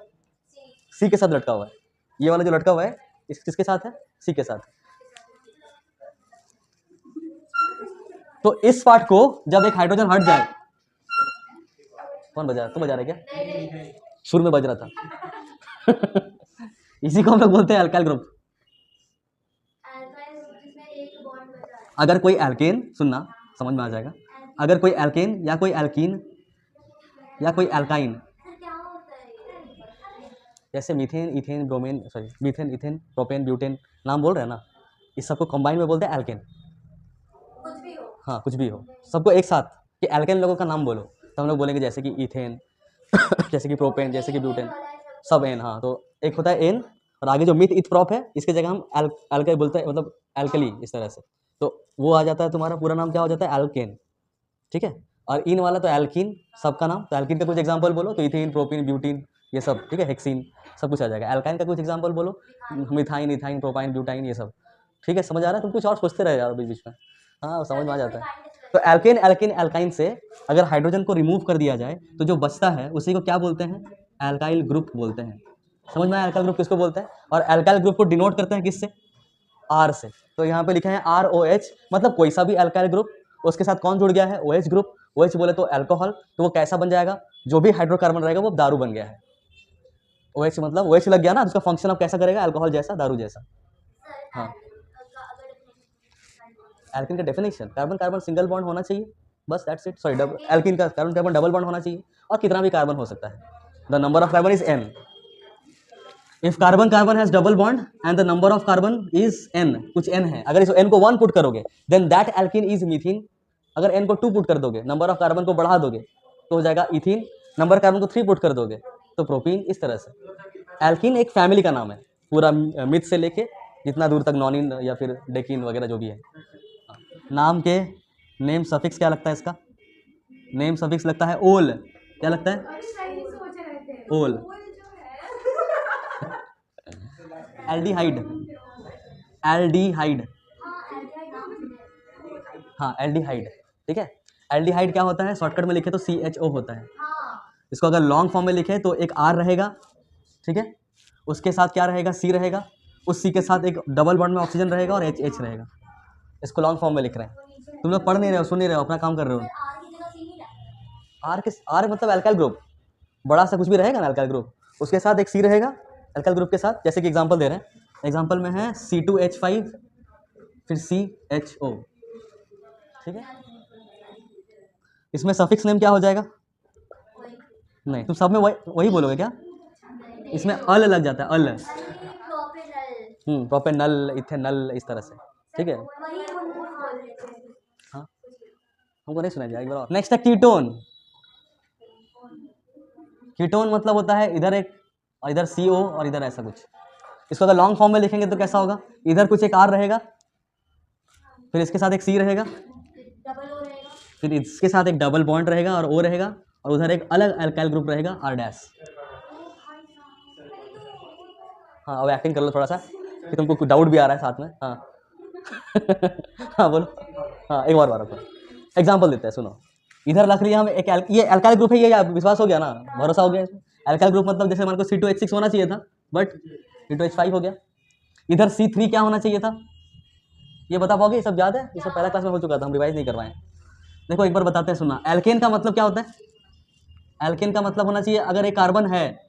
C के साथ लटका हुआ है। ये वाला जो लटका हुआ है इस किसके साथ है, C के साथ। तो इस पार्ट को जब एक हाइड्रोजन हट जाए, कौन बजा, तुम बजा रहे क्या, सुर में बज रहा था इसी को हम लोग बोलते हैं अल्काइल ग्रुप। अगर कोई एल्केन, सुनना समझ में आ जाएगा, अगर कोई एल्केन या कोई एल्कीन या कोई एल्काइन, जैसे मीथेन, इथेन, ब्रोमेन, sorry methane, ethane, propane, butane, नाम बोल रहे हैं ना, इस सबको कंबाइन में बोलते हैं एल्केन। हाँ, कुछ भी हो, सबको एक साथ कि एल्केन लोगों का नाम बोलो, तो हम लोग बोलेंगे जैसे कि इथेन जैसे कि प्रोपेन, जैसे कि ब्यूटेन, सब एन। हाँ, तो एक होता है एन, और आगे जो मिथ इथ प्रॉप है इसके जगह हम एल्काइल बोलते हैं, मतलब एल्कली, इस तरह से। तो वो आ जाता है, तुम्हारा पूरा नाम क्या हो जाता है, एल्केन, ठीक है। और इन वाला तो एल्कीन, सबका नाम, तो एल्कीन का कुछ एग्जांपल बोलो, तो इथेन, प्रोपिन, ब्यूटीन, ये सब, ठीक है, हेक्सीन, सब कुछ आ जाएगा। एल्काइन का कुछ एग्जांपल बोलो, मिथाइन, इथाइन, प्रोपाइन, ब्यूटाइन, ये सब, ठीक है। समझ आ रहा है, तुम कुछ और सोचते रहे यार बीच बीच में, हाँ समझ में आ जाता है। तो एल्केन, एल्किन, एल्काइन से अगर हाइड्रोजन को रिमूव कर दिया जाए तो जो बचता है उसी को क्या बोलते हैं, एल्काइल ग्रुप बोलते हैं। समझ में आया, एल्काइल ग्रुप किसको बोलते हैं, और एल्काइल ग्रुप को डिनोट करते हैं किससे, R से। तो यहाँ पे लिखे हैं ROH, मतलब कोई सा भी एल्काइल ग्रुप, उसके साथ कौन जुड़ गया है, OH ग्रुप। OH बोले तो अल्कोहल, तो वो कैसा बन जाएगा, जो भी हाइड्रोकार्बन रहेगा वो दारू बन गया है। OH मतलब OH लग गया ना, उसका फंक्शन अब कैसा करेगा, अल्कोहल जैसा, दारू जैसा। हाँ, एल्किन का definition, carbon carbon single bond होना चाहिए, बस दैट्स इट। सॉरी, एल्किन का कार्बन कार्बन डबल बॉन्ड होना चाहिए, और कितना भी कार्बन हो सकता है। The number of carbon is n। If carbon carbon has double bond and the number of carbon is n, कुछ n है, अगर इस n को 1 पुट करोगे देन दैट एल्किन इज मीथिन। अगर n को 2 पुट कर दोगे, नंबर ऑफ कार्बन को बढ़ा दोगे तो हो जाएगा इथीन, नंबर कार्बन को 3 पुट कर दोगे तो प्रोपीन, इस तरह से। एल्किन एक फैमिली का नाम है, पूरा मिथ से लेके जितना दूर तक नॉनिन या फिर डेकिन वगैरह जो भी है। नाम के नेम सफिक्स क्या लगता है इसका, नेम सफिक्स लगता है ओल, क्या लगता है, ओल, एल्डिहाइड, एल्डिहाइड, हाँ एल्डिहाइड, ठीक है। एल्डिहाइड क्या होता है, शॉर्टकट में लिखे तो CHO होता है। इसको अगर लॉन्ग फॉर्म में लिखे तो एक R रहेगा, ठीक है, उसके साथ क्या रहेगा, C रहेगा, उस C के साथ एक डबल बॉन्ड में ऑक्सीजन रहेगा और H रहेगा। इसको लॉन्ग फॉर्म में लिख रहे हैं, तुम लोग पढ़ नहीं रहे हो, सुन नहीं रहे हो, अपना काम कर रहे हो। R मतलब अल्काइल ग्रुप, बड़ा सा कुछ भी रहेगा ना अल्काइल ग्रुप, उसके साथ एक C रहेगा अल्काइल ग्रुप के साथ। जैसे कि एग्जांपल दे रहे हैं, एग्जांपल में है C2H5 फिर CHO, ठीक है। इसमें सफिक्स नेम क्या हो जाएगा, नहीं तुम सब में वही बोलोगे क्या, इसमें अल लग जाता है, अल, प्रोपेनल, इथेनल, इस तरह से, ठीक है। हाँ, हमको नहीं सुना जाएगा, एक बार और। नेक्स्ट है कीटोन। कीटोन मतलब होता है इधर एक और इधर CO और इधर ऐसा कुछ। इसको अगर लॉन्ग फॉर्म में लिखेंगे तो कैसा होगा, इधर कुछ एक R रहेगा, फिर इसके साथ एक C रहेगा, फिर इसके साथ एक डबल बॉन्ड रहेगा और O रहेगा, और उधर एक अलग अल्काइल ग्रुप रहेगा R डैश। हाँ अब एक्टिंग कर लो थोड़ा सा कि तुमको कुछ डाउट भी आ रहा है साथ में। हाँ हाँ बोलो। हाँ एक बार रखो, एग्जाम्पल देते हैं, सुनो। इधर रख लिया हम एक ये अल्काइल ग्रुप है, ये विश्वास हो गया ना, भरोसा हो गया इसमें। अल्काइल ग्रुप मतलब जैसे मान को C2H6 होना चाहिए था, बट C2H5 हो गया। इधर C3 क्या होना चाहिए था, ये बता पाओगे? ये सब याद है? ये सब पहला क्लास में हो चुका था, हम रिवाइज नहीं करवाएं। देखो एक बार बताते हैं, सुनना। एल्केन का मतलब क्या होता है? एल्केन का मतलब होना चाहिए अगर एक कार्बन है,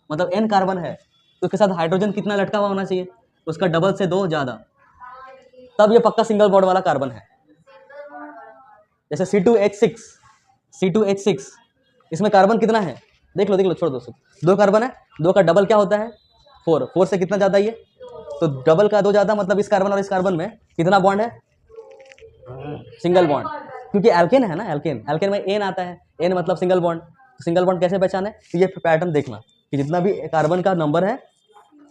मतलब N कार्बन है, तो उसके साथ हाइड्रोजन कितना लटका हुआ होना चाहिए? उसका डबल से 2 ज़्यादा, तब ये पक्का सिंगल बॉन्ड वाला कार्बन है। जैसे C2H6 इसमें कार्बन कितना है? देख लो छोड़ दो, 2 कार्बन है, 2 का डबल क्या होता है? 4 से कितना ज़्यादा ये? तो डबल का 2 ज़्यादा, मतलब इस कार्बन और इस कार्बन में कितना बॉन्ड है? Single bond. क्योंकि एल्केन है ना, एल्केन में N आता है, N मतलब सिंगल बॉन्ड। सिंगल बॉन्ड कैसे पहचाने? तो ये पैटर्न देखना कि जितना भी कार्बन का नंबर है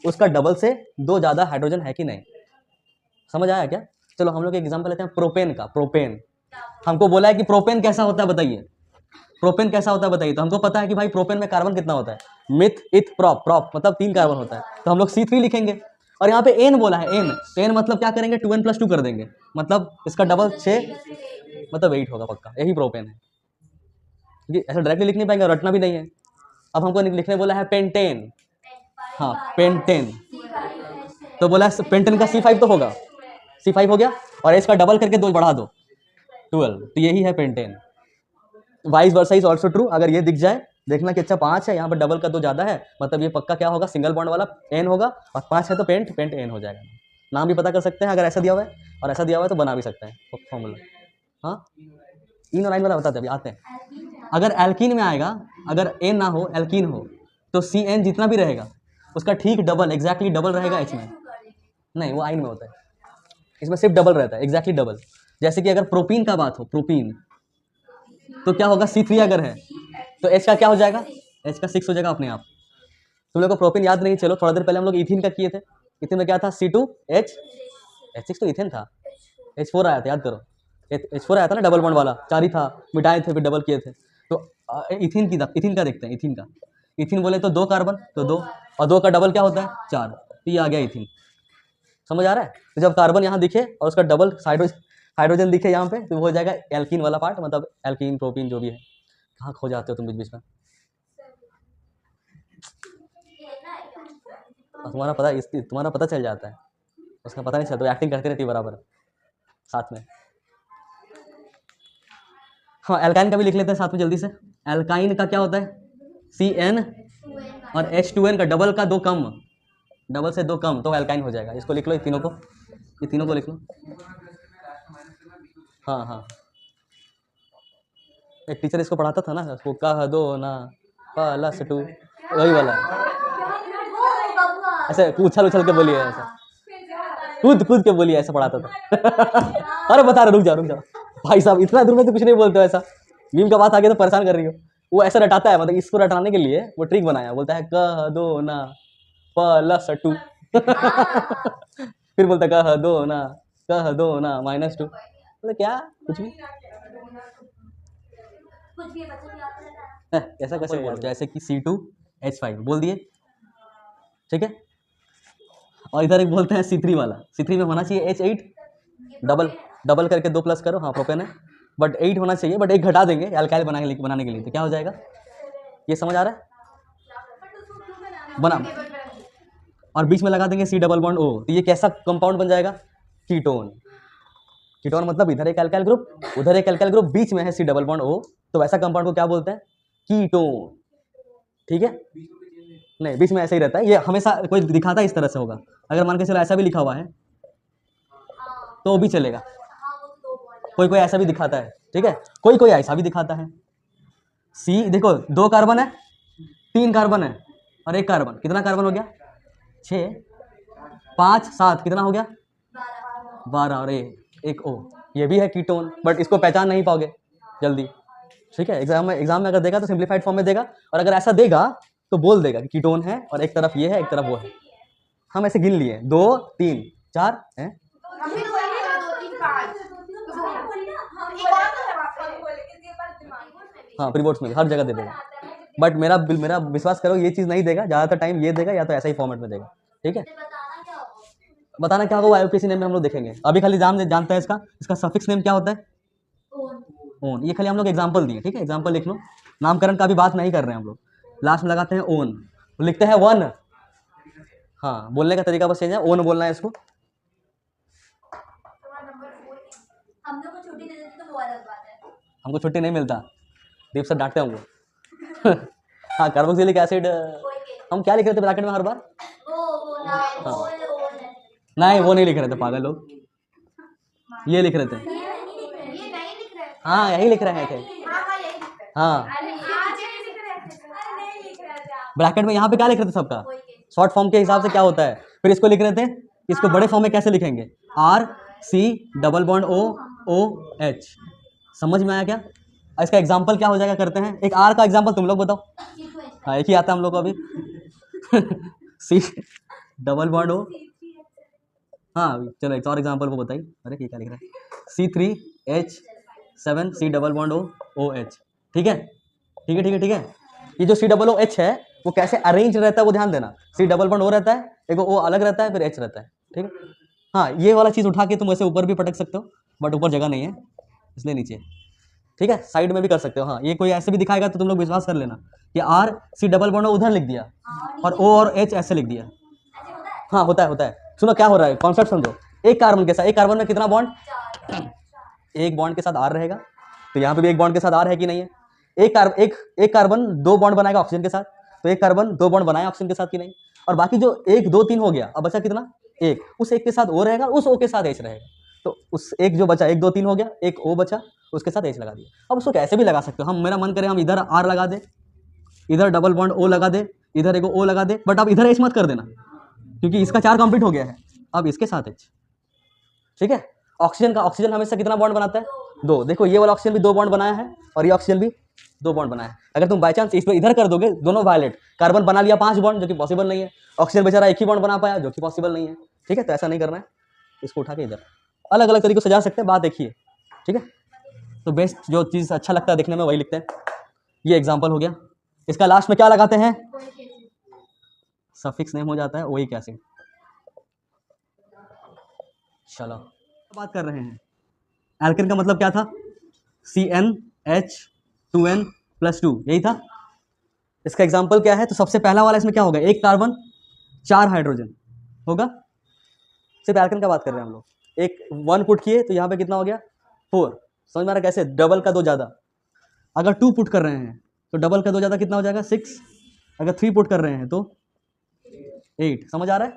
उसका डबल से 2 ज़्यादा हाइड्रोजन है कि नहीं। समझ आया क्या? चलो हम लोग एक एग्जांपल लेते हैं प्रोपेन का। प्रोपेन हमको बोला है कि प्रोपेन कैसा होता है, बताइए प्रोपेन कैसा होता है बताइए। तो हमको पता है कि भाई प्रोपेन में कार्बन कितना होता है? मिथ इथ प्रोप, प्रोप मतलब 3 कार्बन होता है, तो हम लोग C3 लिखेंगे। और यहाँ पे N बोला है, N तो N मतलब क्या करेंगे? 2N+2 कर देंगे, मतलब इसका डबल 6 मतलब 8 होगा पक्का, यही प्रोपेन है। क्योंकि ऐसा डायरेक्टली लिख नहीं पाएंगे, रटना भी नहीं है। अब हमको लिखने बोला है पेंटेन, हाँ पेंटेन, तो बोला है पेंटेन का C5 तो होगा, C5 हो गया, और इसका डबल करके 2 बढ़ा दो 12, तो यही है pentane. Vice versa is also true. अगर ये दिख जाए देखना कि अच्छा 5 है, यहाँ पर डबल का 2 ज़्यादा है, मतलब ये पक्का क्या होगा? सिंगल बॉन्ड वाला N होगा, और 5 है तो पेंट N हो जाएगा। नाम भी पता कर सकते हैं अगर ऐसा दिया हुआ है, और ऐसा दिया हुआ है तो बना भी सकते हैं फॉर्मूला। हाँ इन और आइन वाला बताते हैं, अभी आते हैं। अगर एल्कीन में आएगा, अगर N ना हो एल्कीन हो, तो CN जितना भी रहेगा उसका ठीक डबल, एग्जैक्टली डबल रहेगा इसमें। नहीं वो आइन में होता है, इसमें सिर्फ डबल रहता है, एग्जैक्टली डबल। जैसे कि अगर प्रोपीन का बात हो, प्रोपीन तो क्या होगा? C3 अगर है तो H का क्या हो जाएगा? H का 6 हो जाएगा अपने आप। तुम लोग को प्रोपीन याद नहीं? चलो थोड़ा देर पहले हम लोग इथिन का किए थे। इथिन में क्या था? C2H6 तो इथिन था, H4 आया था, याद करो। H4 आया था ना डबल बॉन्ड वाला, 4 ही था, मिटाए थे फिर डबल किए थे। तो इथिन का देखते हैं। इथिन का, इथिन बोले तो 2 कार्बन तो 2, और 2 का डबल क्या होता है? 4, तो ये आ गया इथिन। समझ आ रहा है? तो जब कार्बन यहाँ दिखे और उसका डबल हाइड्रोजन दिखे यहाँ पे, तो वो हो जाएगा एल्कीन वाला पार्ट, मतलब एल्कीन प्रोपीन जो भी है। कहाँ खो जाते हो तुम बीच बीच में? तुम्हारा पता चल जाता है, उसका पता नहीं चलता, तो एक्टिंग करती रहती है बराबर साथ में। हाँ एल्काइन का भी लिख लेते हैं साथ में जल्दी से। एल्काइन का क्या होता है? CN और H2N का डबल का 2 कम, डबल से 2 कम तो एल्काइन हो जाएगा। इसको लिख लो, ये तीनों को लिख लो। हाँ एक टीचर इसको पढ़ाता था ना, उसको कह दो ना +2, वही वाला। ऐसे उछल के बोलिए, ऐसा कूद के बोलिए, ऐसा पढ़ाता था। अरे बता रहे, रुक जाओ भाई साहब, इतना दूर में तो कुछ नहीं बोलते हो ऐसा। मीम का बात आगे तो परेशान कर रही हो। वो ऐसा रटाता है, मतलब इसको रटाने के लिए वो ट्रिक बनाया, बोलता है कह दो ना +2 फिर बोलता है कह दो ना -2, बोले क्या कुछ भी ऐसा कैसे बोल? जैसे कि C2H5 बोल दिए, ठीक है। और इधर एक बोलते हैं C3 वाला, C3 में होना चाहिए H8, डबल करके 2 प्लस करो, हाँ प्रोपेन है, बट 8 होना चाहिए, बट 1 घटा देंगे अल्काइल बनाने के लिए, तो क्या हो जाएगा? ये समझ आ रहा है? बना, और बीच में लगा देंगे C डबल बॉन्ड O, तो ये कैसा कंपाउंड बन जाएगा? कीटोन। कीटोन मतलब इधर एक अल्काइल ग्रुप, उधर एक अल्काइल ग्रुप, बीच में है C डबल बॉन्ड O, तो वैसा कंपाउंड को क्या बोलते हैं? कीटोन। ठीक है, नहीं बीच में ऐसा ही रहता है, ये हमेशा कोई दिखाता है इस तरह से होगा। अगर मान के चलो ऐसा भी लिखा हुआ है तो भी चलेगा, कोई ऐसा भी दिखाता है, ठीक है, कोई ऐसा भी दिखाता है। C देखो 2 कार्बन है, 3 कार्बन है और 1 कार्बन, कितना कार्बन हो गया? 6, 5, 7, कितना हो गया? 12, और एक O, ये भी है कीटोन, बट इसको पहचान नहीं पाओगे जल्दी, ठीक है। एग्जाम में अगर देगा तो सिंप्लीफाइड फॉर्म में देगा, और अगर ऐसा देगा तो बोल देगा कि कीटोन है और एक तरफ ये है एक तरफ वो है। हम ऐसे गिन लिए 2, 3, 4 हैं। हाँ प्रीबोर्ड्स में हर जगह दे देगा, बट मेरा विश्वास करो ये चीज़ नहीं देगा, ज़्यादातर टाइम ये देगा या तो ऐसा ही फॉर्मेट में देगा, ठीक है, बताना क्या होगा आईयूपीएसी नेम में हम लोग देखेंगे, अभी खाली जानते हैं इसका सफिक्स नेम क्या होता है, ओन। ये खाली हम लोग एग्जाम्पल दिए, ठीक है, एग्जाम्पल लिख लो, नामकरण का भी बात नहीं कर रहे हैं हम लोग, लास्ट में लगाते हैं ओन, लिखते हैं वन। हाँ, बोलने का तरीका बस चेंज है, ओन बोलना है इसको। हमको छुट्टी नहीं मिलता, दीप सर डांटते हमको। हाँ, कार्बोक्सिलिक एसिड हम क्या लिख रहे थे ब्रैकेट में हर बार, हाँ नहीं वो नहीं लिख रहे थे पागल लोग, ये लिख रहे थे, हाँ यही लिख रहे थे, हाँ ब्रैकेट में यहाँ पे क्या लिख रहे थे सबका, शॉर्ट फॉर्म के हिसाब से क्या होता है, फिर इसको लिख रहे थे, इसको बड़े फॉर्म में कैसे लिखेंगे, R C double bond O O H, समझ में आया क्या। इसका एग्जाम्पल क्या हो जाएगा करते हैं, एक आर का एग्जाम्पल तुम लोग बताओ, हाँ एक ही आता है हम लोग को अभी। सी डबल बॉन्ड ओ, हाँ चलो एक और एग्जाम्पल वो बताइए, अरे क्या लिख रहा है, C3H7 C double bond O H, ठीक है ठीक है ठीक है ठीक है। ये जो C डबल ओ एच है वो कैसे अरेंज रहता है वो ध्यान देना, C डबल बॉन्ड ओ रहता है, एक ओ अलग रहता है, फिर एच रहता है, ठीक है। हाँ ये वाला चीज़ उठा के तुम वैसे ऊपर भी पटक सकते हो, बट ऊपर जगह नहीं है इसलिए नीचे, ठीक है, साइड में भी कर सकते हो। हाँ ये कोई ऐसे भी दिखाएगा तो तुम लोग विश्वास कर लेना कि आर सी डबल बॉन्ड उधर लिख दिया और ओ और एच ऐसे लिख दिया, हाँ होता है। सुनो क्या हो रहा है, कॉन्सेप्ट समझो, एक कार्बन के साथ, एक कार्बन में कितना बॉन्ड, एक बॉन्ड के साथ आर रहेगा, तो यहाँ पे भी एक बॉन्ड के साथ आर है कि नहीं है, एक कार्बन दो बॉन्ड बनाएगा ऑक्सीजन के साथ, तो एक कार्बन दो बॉन्ड बनाया ऑक्सीजन के साथ कि नहीं, और बाकी जो 1 2 3 हो गया, अब बचा कितना, एक, उस एक के साथ ओ रहेगा, उस ओ के साथ एच रहेगा, तो उस एक जो बचा 1 2 3 हो गया, एक ओ बचा उसके साथ एच लगा दिया। अब उसको कैसे भी लगा सकते हो, हम मेरा मन करे हम इधर आर लगा दे, इधर डबल बॉन्ड ओ लगा दे, इधर एक ओ लगा दे, बट अब इधर एच मत कर देना क्योंकि इसका 4 कंप्लीट हो गया है, अब इसके साथ एच, ठीक है। ऑक्सीजन हमेशा कितना बॉन्ड बनाता है, 2, देखो ये वाला ऑक्सीजन भी 2 बॉन्ड बनाया है और ये ऑक्सीजन भी 2 बॉन्ड बनाया है, अगर तुम बाई चांस इस पर इधर कर दोगे दोनों वायलेट, कार्बन बना लिया 5 बॉन्ड जो कि पॉसिबल नहीं है, ऑक्सीजन बेचारा एक ही बॉन्ड बना पाया जो कि पॉसिबल नहीं है, ठीक है, तो ऐसा नहीं करना है, इसको उठा के इधर अलग अलग तरीकों से सजा सकते हैं, बात देखिए, ठीक है। तो बेस्ट जो चीज़ अच्छा लगता है देखने में वही लिखते हैं, ये एग्जाम्पल हो गया, इसका लास्ट में क्या लगाते हैं, सफिक्स नेम हो जाता है ओइक एसिड। चलो बात कर रहे हैं, एल्केन का मतलब क्या था, CnH2n+2, यही था। इसका एग्जाम्पल क्या है, तो सबसे पहला वाला इसमें क्या होगा, एक कार्बन 4 हाइड्रोजन होगा, सिर्फ एल्केन का बात कर रहे हैं हम लोग, एक 1 पुट किए तो यहाँ पे कितना हो गया 4, समझ में आ रहा कैसे, डबल का 2 ज़्यादा, अगर 2 पुट कर रहे हैं तो डबल का 2 ज़्यादा कितना हो जाएगा 6, अगर 3 पुट कर रहे हैं तो 8, समझ आ रहा है।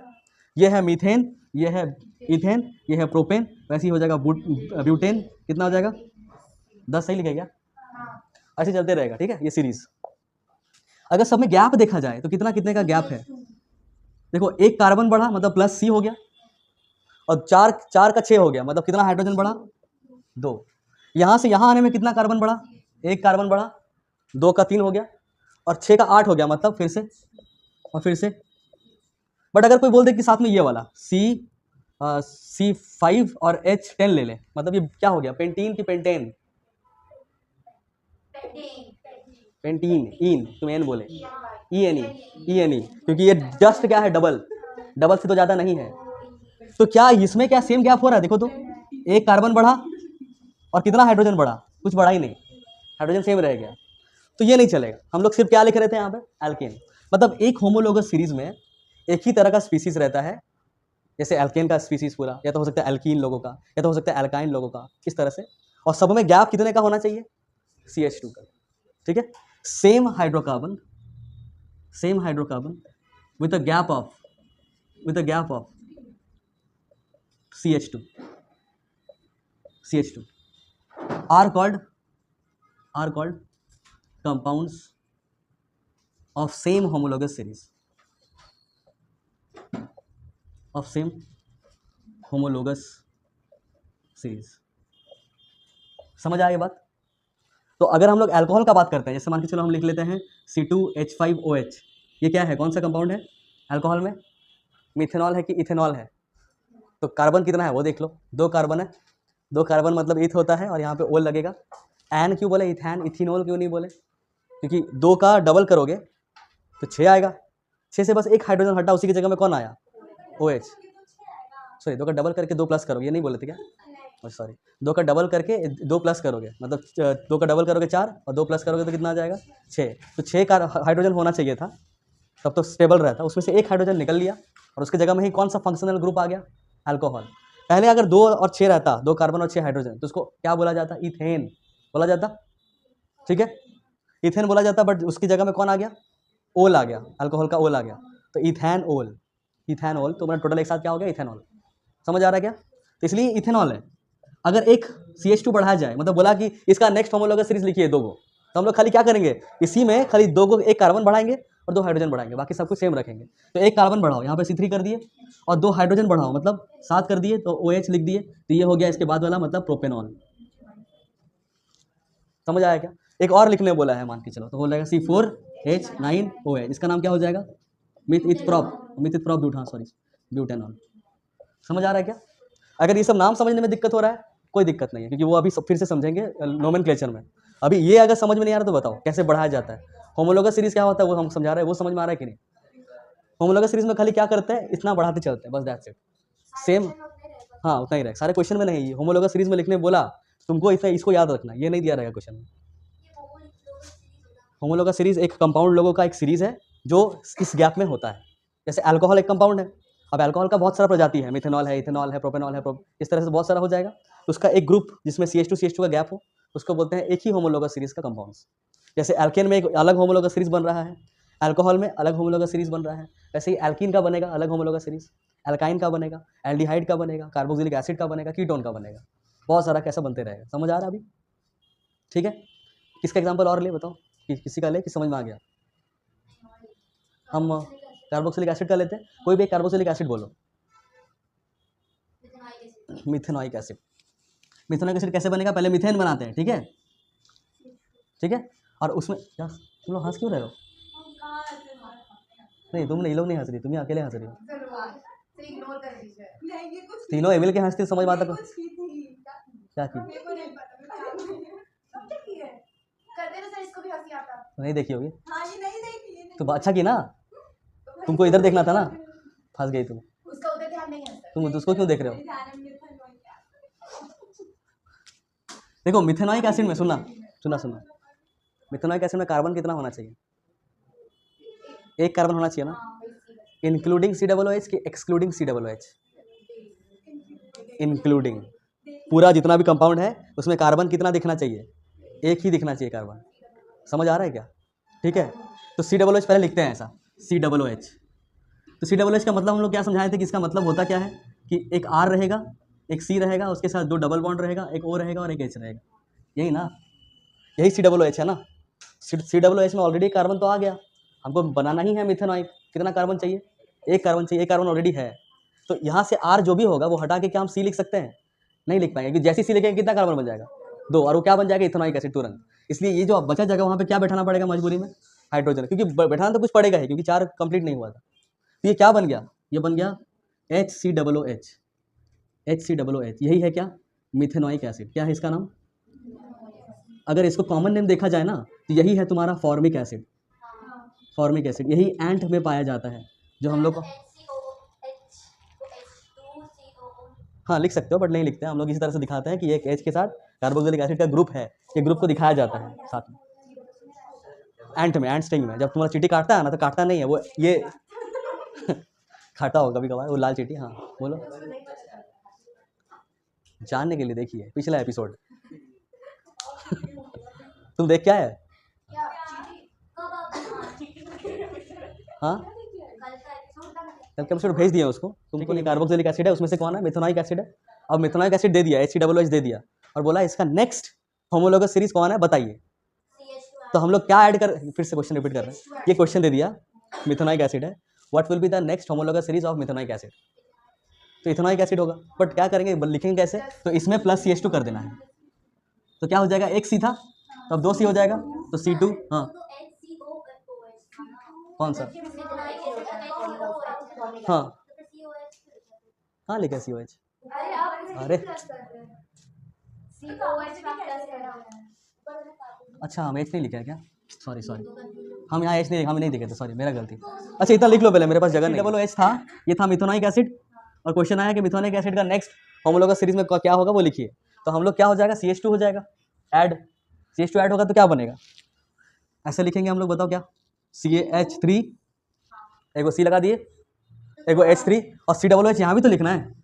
ये है मीथेन, ये है इथेन, ये है प्रोपेन, वैसे ही हो जाएगा ब्यूटेन, कितना हो जाएगा 10, सही लिखेगा, ऐसे चलते रहेगा, ठीक है ये सीरीज। अगर सब में गैप देखा जाए तो कितना कितने का गैप है, देखो एक कार्बन बढ़ा मतलब प्लस C हो गया, और 4 का 6 हो गया, मतलब कितना हाइड्रोजन बढ़ा 2, यहाँ से यहाँ आने में कितना कार्बन बढ़ा, एक कार्बन बढ़ा, 2 का 3 हो गया, और 6 का 8 हो गया, मतलब फिर से और फिर से। बट अगर कोई बोल दे कि साथ में ये वाला C5 और H10 ले ले, मतलब ये क्या हो गया, पेंटीन की पेंटेन, पेंटीन, इन तुम एन बोले, ENE, क्योंकि ये जस्ट क्या है, डबल से तो ज़्यादा नहीं है, तो क्या इसमें क्या सेम गैप हो रहा है, देखो तो एक कार्बन बढ़ा और कितना हाइड्रोजन बढ़ा, कुछ बढ़ा ही नहीं, हाइड्रोजन सेम रह गया, तो ये नहीं चलेगा। हम लोग सिर्फ क्या लिख रहे थे यहाँ पे, एल्केन, मतलब एक होमोलोगस सीरीज में एक ही तरह का स्पीसीज रहता है, जैसे एल्केन का स्पीसीज पूरा, या तो हो सकता है एल्कीन लोगों का, या तो हो सकता है एल्काइन लोगों का, इस तरह से, और सब में गैप कितने का होना चाहिए, CH2 का, ठीक है, same hydrocarbon with a gap of CH2 are called compounds of same homologous series, समझ आए ये बात। तो अगर हम लोग अल्कोहल का बात करते हैं, जैसे मान के चलो हम लिख लेते हैं C2H5OH, ये क्या है, कौन सा कंपाउंड है अल्कोहल में, मिथेनॉल है कि इथेनॉल है, तो कार्बन कितना है वो देख लो, 2 कार्बन है, 2 कार्बन मतलब इथ होता है, और यहाँ पे ओल लगेगा, एन क्यों बोले, इथैन, इथिनॉल क्यों नहीं बोले, क्योंकि 2 का डबल करोगे तो 6 आएगा, 6 से बस एक हाइड्रोजन हटा, उसी की जगह में कौन आया OH, सॉरी 2 का डबल करके 2 प्लस करोगे, ये नहीं बोले थे क्या, सॉरी 2 का डबल करके 2 प्लस करोगे, मतलब 2 का डबल करोगे 4 और 2 प्लस करोगे तो कितना आ जाएगा 6। तो 6 का हाइड्रोजन होना चाहिए था, तब तो स्टेबल रहता। उसमें से एक हाइड्रोजन निकल लिया और उसके जगह में ही कौन सा फंक्शनल ग्रुप आ गया, अल्कोहल। पहले अगर 2 और 6 रहता, 2 कार्बन और 6 हाइड्रोजन, तो उसको क्या बोला जाता, इथेन बोला जाता, ठीक है, इथेन बोला जाता। बट उसकी जगह में कौन आ गया, ओल आ गया, अल्कोहल का ओल आ गया, तो इथेनॉल, इथेनॉल। तो मेरा टोटल एक साथ क्या हो गया, इथेनॉल। समझ आ रहा है क्या, तो इसलिए इथेनॉल है। अगर एक CH2 बढ़ाया जाए, मतलब बोला कि इसका नेक्स्ट होमोलॉगस सीरीज लिखिए 2 को, तो हम लोग खाली क्या करेंगे, इसी में खाली 2 को, एक कार्बन बढ़ाएंगे और 2 हाइड्रोजन बढ़ाएंगे, बाकी सब कुछ सेम रखेंगे। तो एक कार्बन बढ़ाओ, यहाँ पे C3 कर दिए, और 2 हाइड्रोजन बढ़ाओ, मतलब 7 कर दिए, तो OH लिख दिए, तो ये हो गया इसके बाद वाला, मतलब प्रोपेनॉल। समझ आया क्या। एक और लिखने बोला है, मान के चलो, तो हो जाएगा C4H9OH, इसका नाम क्या हो जाएगा, मिथिथ्रोप ब्यूटान, सॉरी ब्यूटेनॉल। समझ आ रहा है क्या। अगर ये सब नाम समझने में दिक्कत हो रहा है, कोई दिक्कत नहीं है, क्योंकि वो अभी फिर से समझेंगे नोमेनक्लेचर में। अभी ये अगर समझ में नहीं आ रहा तो बताओ कैसे बढ़ाया जाता है। होमोलॉगस सीरीज क्या होता है वो हम समझा रहे हैं, वो समझ में आ रहा है कि नहीं। होमोलॉगस सीरीज में खाली क्या करते हैं, इतना बढ़ाते चलते हैं, बस दैट्स इट, सेम। हाँ उतना ही रहेगा, सारे क्वेश्चन में नहीं। होमोलॉगस सीरीज में लिखने बोला तुमको, इतना इसको याद रखना, ये नहीं दिया रहेगा क्वेश्चन में। होमोलॉगस सीरीज एक कंपाउंड लोगों का एक सीरीज है जो इस गैप में होता है। जैसे अल्कोहल एक कंपाउंड है, अब अल्कोहल का बहुत सारा प्रजाति है, मिथेनॉल है, इथेनॉल है, प्रोपेनॉल है, इस तरह से बहुत सारा हो जाएगा। तो उसका एक ग्रुप जिसमें CH2 का गैप हो, उसको बोलते हैं एक ही होमोलॉगस सीरीज का कंपाउंड्स। जैसे एल्केन में एक अलग होमोलॉगस सीरीज बन रहा है, अल्कोहल में अलग होमोलॉगस सीरीज बन रहा है, वैसे ही एल्कीन का बनेगा अलग होमोलॉगस सीरीज, एल्काइन का बनेगा, एल्डिहाइड का बनेगा, कार्बोक्सिलिक एसिड का बनेगा, कीटोन का बनेगा, बहुत सारा कैसा बनते रहेगा। समझ आ रहा अभी, ठीक है। किसका एग्जाम्पल और ले बताओ, किसी का ले कि समझ में आ गया। हम कार्बोक्सिलिक एसिड का लेते हैं, कोई भी एक कार्बोक्सिलिक एसिड बोलो, मिथेनॉइक एसिड। मिथेनॉइक एसिड कैसे बनेगा, पहले मीथेन बनाते हैं, ठीक है, ठीक है। और उसमें क्या, तुम लोग हंस क्यों रहे हो, नहीं तुम नहीं, लोग नहीं हंस रही, तुम ही अकेले हंस रही हो। तीनों एविल के हंसते समझ में आता को क्या की नहीं देखी होगी तो अच्छा की ना, तुमको इधर देखना था ना, फंस गई तुम उसको क्यों देख रहे हो। देखो मिथेनॉइक एसिड में सुनना, मिथेनॉइक एसिड में कार्बन कितना होना चाहिए, एक कार्बन होना चाहिए ना, इंक्लूडिंग COOH कि एक्सक्लूडिंग COOH, इंक्लूडिंग। पूरा जितना भी कंपाउंड है उसमें कार्बन कितना दिखना चाहिए, एक ही दिखना चाहिए कार्बन। समझ आ रहा है क्या, ठीक है। तो COOH पहले लिखते हैं ऐसा, COOH। तो COOH का मतलब हम लोग क्या समझाए थे कि इसका मतलब होता क्या है कि एक R रहेगा, एक C रहेगा, उसके साथ 2 डबल बॉन्ड रहेगा, एक O रहेगा और एक H रहेगा, यही ना, यही COOH है ना। COOH में ऑलरेडी कार्बन तो आ गया, हमको बनाना ही है मिथेनॉइक, कितना कार्बन चाहिए, एक कार्बन चाहिए, एक कार्बन ऑलरेडी है। तो यहाँ से R जो भी होगा वो हटा के क्या हम C लिख सकते हैं, नहीं लिख पाएंगे, क्योंकि जैसे C लिखेंगे कितना कार्बन बन जाएगा, 2, और वो क्या बन जाएगा, इथेनॉइक एसिड तुरंत। इसलिए ये जो बचा जगह वहाँ पे क्या बैठाना पड़ेगा मजबूरी में, हाइड्रोजन, क्योंकि बैठाना तो कुछ पड़ेगा ही, क्योंकि 4 कंप्लीट नहीं हुआ था। तो ये क्या बन गया, ये बन गया HCOOH, यही है क्या, मिथेनॉइक एसिड। क्या है इसका नाम, अगर इसको कॉमन नेम देखा जाए ना तो यही है तुम्हारा फॉर्मिक एसिड। फॉर्मिक एसिड यही एंट में पाया जाता है, जो हम लोग को, हाँ लिख सकते हो बट नहीं लिखते हैं हम लोग, इसी तरह से दिखाते हैं कि एक H के साथ कार्बोक्सिलिक एसिड का ग्रुप है, ये ग्रुप को दिखाया जाता है साथ में एंट में, एंट स्ट्रिंग में। जब तुम्हारा चींटी काटता है ना तो काटता नहीं है वो, ये खाता हो कभी कभार वो लाल चींटी। हाँ बोलो, जानने के लिए देखिए पिछला एपिसोड तुम देख क्या है, हाँ कल के एपिसोड भेज दिया उसको तुमको, नहीं कार्बोक्सिलिक एसिड है, उसमें से कौन है, मिथेनॉइक एसिड है। अब मिथेनॉइक एसिड दे दिया, HCOOH दे दिया, और बोला इसका नेक्स्ट होमोलॉगस सीरीज कौन है बताइए। तो हम लोग क्या ऐड कर, फिर से क्वेश्चन रिपीट कर रहे हैं, ये क्वेश्चन दे दिया मिथेनॉइक एसिड है, what will be the next homologous series of methanoic acid, तो इथेनॉइक एसिड होगा। बट क्या करेंगे, लिखेंगे कैसे, तो इसमें प्लस CH2 कर देना है, तो क्या हो जाएगा, एक C था तो अब 2 C हो जाएगा, तो C2, हाँ कौन सा, हाँ हाँ लिखा COH, अरे अच्छा हम H नहीं लिखा है क्या, सॉरी हम यहाँ एच नहीं, हम नहीं देखे थे, सॉरी मेरा गलती। अच्छा इतना लिख लो पहले, मेरे पास जगह नहीं। डबल एच था, ये था मिथेनोइक एसिड, और क्वेश्चन आया कि मिथेनोइक एसिड का नेक्स्ट होमोलॉगस सीरीज में क्या होगा वो लिखिए। तो हम लोग क्या हो जाएगा, CH2 हो जाएगा ऐड, CH2 ऐड होगा तो क्या बनेगा, ऐसे लिखेंगे हम लोग, बताओ क्या, CH3, एक वो C लगा दिए, एक वो H3 और COOH यहाँ भी तो लिखना है।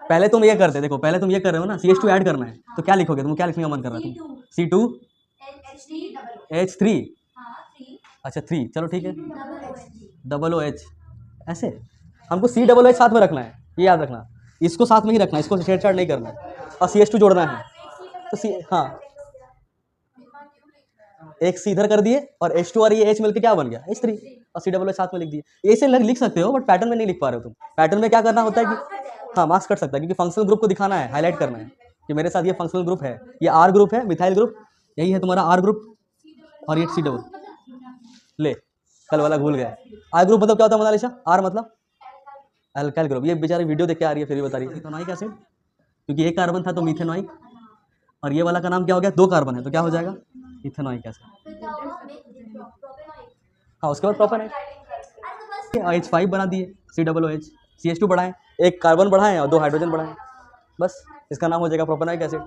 पहले तुम ये करते, देखो पहले तुम ये कर रहे हो ना, CH2 ऐड करना है, तो क्या लिखोगे तुम, क्या लिखने का मन कर रहा है तुम, C2H3, अच्छा 3, चलो ठीक है, OOH, ऐसे हमको COOH साथ में रखना है, ये याद रखना, इसको साथ में ही रखना है, इसको छेड़छाड़ नहीं करना है, और CH2 जोड़ना है। तो हाँ एक C इधर कर दिए, और H2 और ये H मिलकर क्या बन गया, H3, और COOH साथ में लिख दिए। ऐसे लिख सकते हो, बट पैटर्न में नहीं लिख पा रहे हो तुम। पैटर्न में क्या करना होता है कि हाँ मार्क्स कट सकता है, क्योंकि फंक्शनल ग्रुप को दिखाना है, हाईलाइट करना है कि मेरे साथ ये फंक्शनल ग्रुप है, ये R ग्रुप है, मिथाइल ग्रुप, यही है तुम्हारा R ग्रुप, और ये C डबल, ले कल वाला भूल गया। R ग्रुप मतलब क्या होता है मोनालिसा, R मतलब अल्काइल ग्रुप। ये बेचारी वीडियो देख के आ रही है, फिर भी बता रही है मिथेनोइक एसिड, क्योंकि एक कार्बन था तो मिथेनोइक, और ये वाला का नाम क्या हो गया, 2 कार्बन है तो क्या हो जाएगा, इथेनोइक एसिड। हाँ उसके बाद प्रोपेनॉइक, H5 बना दिए, COOH, CH2 बढ़ाएं, एक कार्बन बढ़ाएं और 2 हाइड्रोजन बढ़ाएं, बस इसका नाम हो जाएगा प्रोपेनॉइक एसिड।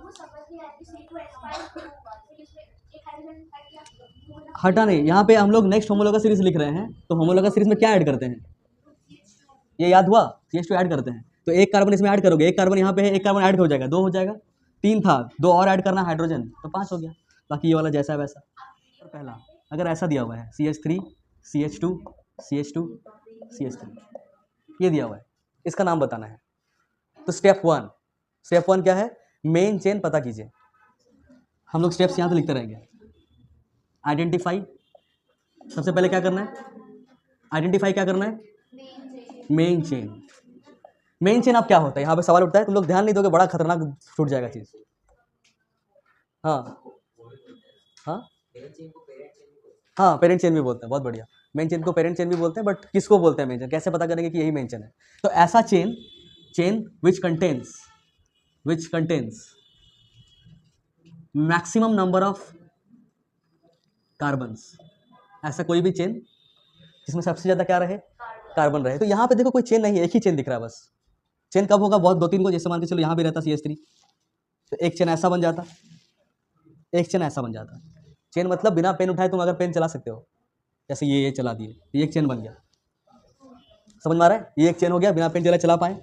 हटा नहीं, यहाँ पे हम लोग नेक्स्ट होमोलॉगस सीरीज लिख रहे हैं, तो होमोलॉगस सीरीज में क्या ऐड करते हैं, ये याद हुआ, CH2 ऐड करते हैं, तो एक कार्बन इसमें ऐड करोगे, एक कार्बन यहाँ पे है, एक कार्बन ऐड हो जाएगा, 2 हो जाएगा, 3 था, 2 और ऐड करना हाइड्रोजन, तो 5 हो गया। बाकी ये वाला जैसा है वैसा। और पहला अगर ऐसा दिया हुआ है CH3 CH2 CH2 CH3, ये दिया हुआ है, इसका नाम बताना है। तो स्टेप 1 क्या है, मेन चेन पता कीजिए। हम लोग स्टेप्स यहाँ पे लिखते रहेंगे। आइडेंटिफाई, सबसे पहले क्या करना है, आइडेंटिफाई क्या करना है, मेन चेन। मेन चेन अब क्या होता है, यहाँ पे सवाल उठता है, तुम लोग ध्यान नहीं दोगे बड़ा खतरनाक छूट जाएगा चीज। हाँ हाँ पेरेंट चेन भी बोलते हैं, बहुत बढ़िया। मेन चेन को पेरेंट चेन भी बोलते हैं, बट किसको बोलते हैं मेन चेन, कैसे पता करेंगे कि यही मेन चेन है। तो ऐसा chain which contains maximum number of carbons, ऐसा कोई भी चेन जिसमें सबसे ज्यादा क्या रहे, कार्बन रहे। तो यहाँ पे देखो कोई चेन नहीं है, एक ही चेन दिख रहा है बस। चेन कब होगा, बहुत 2-3 को, जैसे मान के चलो यहाँ भी रहता CH3, तो एक चेन ऐसा बन जाता, एक चेन ऐसा बन जाता। चेन मतलब बिना पेन उठाए तुम अगर पेन चला सकते हो, जैसे ये चला दिए, ये एक चेन बन गया, समझ में आ रहा है, ये एक चेन हो गया, बिना पेन चला पाए।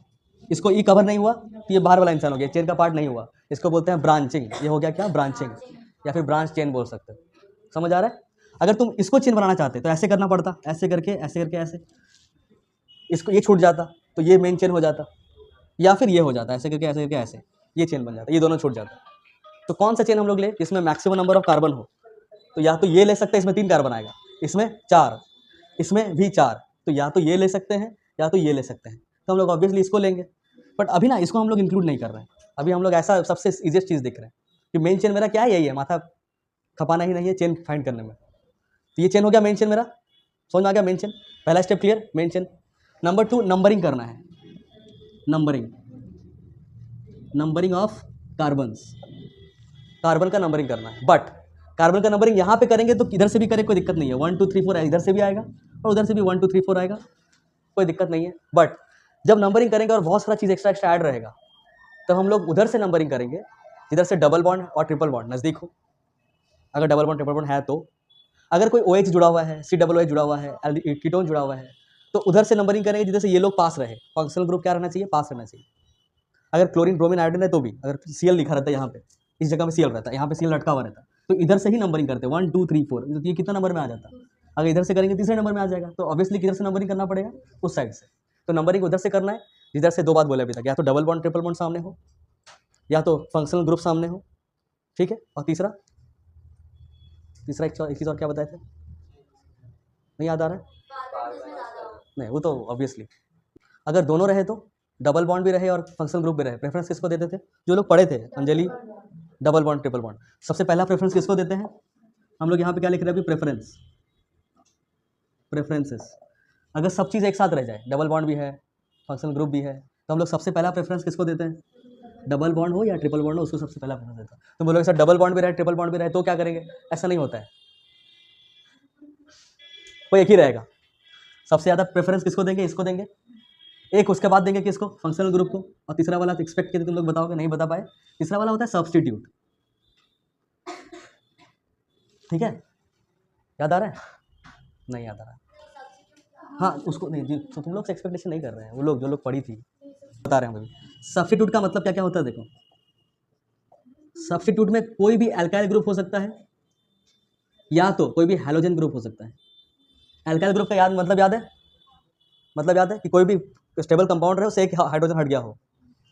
इसको ई कवर नहीं हुआ तो ये बाहर वाला इंसान हो गया, चेन का पार्ट नहीं हुआ, इसको बोलते हैं ब्रांचिंग। ये हो गया क्या, ब्रांचिंग, या फिर ब्रांच चेन बोल सकते हो। समझ आ रहा है। अगर तुम इसको चेन बनाना चाहते तो ऐसे करना पड़ता, ऐसे करके ऐसे, इसको ये छूट जाता तो ये मेन चेन हो जाता, या फिर ये हो जाता, ऐसे करके ऐसे, ये चेन बन जाता, ये दोनों छूट जाता। तो कौन सा चेन हम लोग ले जिसमें मैक्सिमम नंबर ऑफ कार्बन हो, तो या तो ये ले सकते हैं, इसमें 3 कार्बन आएगा, इसमें 4, इसमें भी 4, तो या तो ये ले सकते हैं या तो ये ले सकते हैं। तो हम लोग ऑब्वियसली इसको लेंगे, बट अभी ना इसको हम लोग इंक्लूड नहीं कर रहे हैं। अभी हम लोग ऐसा सबसे ईजिएस्ट चीज़ देख रहे हैं कि मेन चेन मेरा क्या है, यही है, माथा खपाना ही नहीं है चेन फाइंड करने में। तो ये चेन हो गया मेन चेन मेरा, समझ में आ गया मेन चेन, पहला step clear, main chain. Number 2 numbering करना है, नंबरिंग ऑफ कार्बन्स, कार्बन का नंबरिंग करना है। बट कार्बन का नंबरिंग यहाँ पे करेंगे तो इधर से भी करें कोई दिक्कत नहीं है, 1 2 3 4 इधर से भी आएगा और उधर से भी 1 2 3 4 आएगा, कोई दिक्कत नहीं है। बट जब नंबरिंग करेंगे और बहुत सारा चीज़ एक्स्ट्रा ऐड रहेगा, तो हम लोग उधर से नंबरिंग करेंगे जिधर से डबल बॉन्ड और ट्रिपल बॉन्ड नज़दीक हो। अगर डबल बॉन्ड ट्रिपल बॉन्ड है तो, अगर कोई OH जुड़ा हुआ है, COOH जुड़ा हुआ है, कीटोन जुड़ा हुआ है, तो उधर से नंबरिंग करेंगे जिधर से ये लोग पास रहे। फंक्शनल ग्रुप क्या रहना चाहिए, पास रहना चाहिए। अगर क्लोरीन ब्रोमीन आयोडीन है तो भी, अगर Cl लिखा रहता है यहाँ पे, इस जगह पे Cl रहता है, यहाँ पे Cl लटका हुआ रहता है, तो इधर से ही नंबरिंग करते हैं 1 2 3 4, तो ये कितना नंबर में आ जाता है। अगर इधर से करेंगे तीसरे नंबर में आ जाएगा, तो ऑब्वियसली किधर से नंबरिंग करना पड़ेगा, उस साइड से। तो नंबरिंग उधर से करना है जिधर से 2 बात बोले अभी तक, या तो डबल बॉन्ड ट्रिपल बॉन्ड सामने हो, या तो फंक्शनल ग्रुप सामने हो, ठीक है। और तीसरा एक चीज़ और क्या बताए थे, नहीं याद आ रहा है, नहीं वो तो ऑब्वियसली अगर दोनों रहे तो, डबल बॉन्ड भी रहे और फंक्शनल ग्रुप भी रहे, प्रेफरेंस किसको देते थे, जो लोग पढ़े थे Anjali, double bond triple bond, सबसे पहला प्रेफरेंस किसको देते हैं हम लोग। यहाँ पे क्या लिख रहे हैं अभी, प्रेफरेंसेस। अगर सब चीज़ एक साथ रह जाए, डबल बॉन्ड भी है, फंक्शनल ग्रुप भी है, तो हम लोग सबसे पहला प्रेफरेंस किसको देते हैं, डबल बॉन्ड हो या ट्रिपल बॉन्ड हो, उसको सबसे पहला प्रेफरेंस देता है। तो बोलोगे सर डबल बॉन्ड भी रहे ट्रिपल बॉन्ड भी रहे तो क्या करेंगे? ऐसा नहीं होता है, कोई एक ही रहेगा। सबसे ज़्यादा प्रेफरेंस किसको देंगे? इसको देंगे, एक उसके बाद देंगे किसको? फंक्शनल ग्रुप को। और तीसरा वाला एक्सपेक्ट किया तुम लोग बताओगे, नहीं बता पाए। तीसरा वाला होता है सब्स्टिट्यूट, ठीक है, याद आ रहा है? नहीं याद आ रहा है, हाँ उसको नहीं, तो तुम लोग से एक्सपेक्टेशन नहीं कर रहे हैं, वो लोग जो लोग पढ़ी थी बता रहे हैं अभी। सब्स्टिट्यूट का मतलब क्या क्या होता है देखो, सब्स्टिट्यूट में कोई भी अल्काइल ग्रुप हो सकता है या तो कोई भी हैलोजन ग्रुप हो सकता है। अल्काइल ग्रुप का मतलब याद है? मतलब याद है कि कोई भी स्टेबल कंपाउंड रहे उससे एक हाइड्रोजन हट गया हो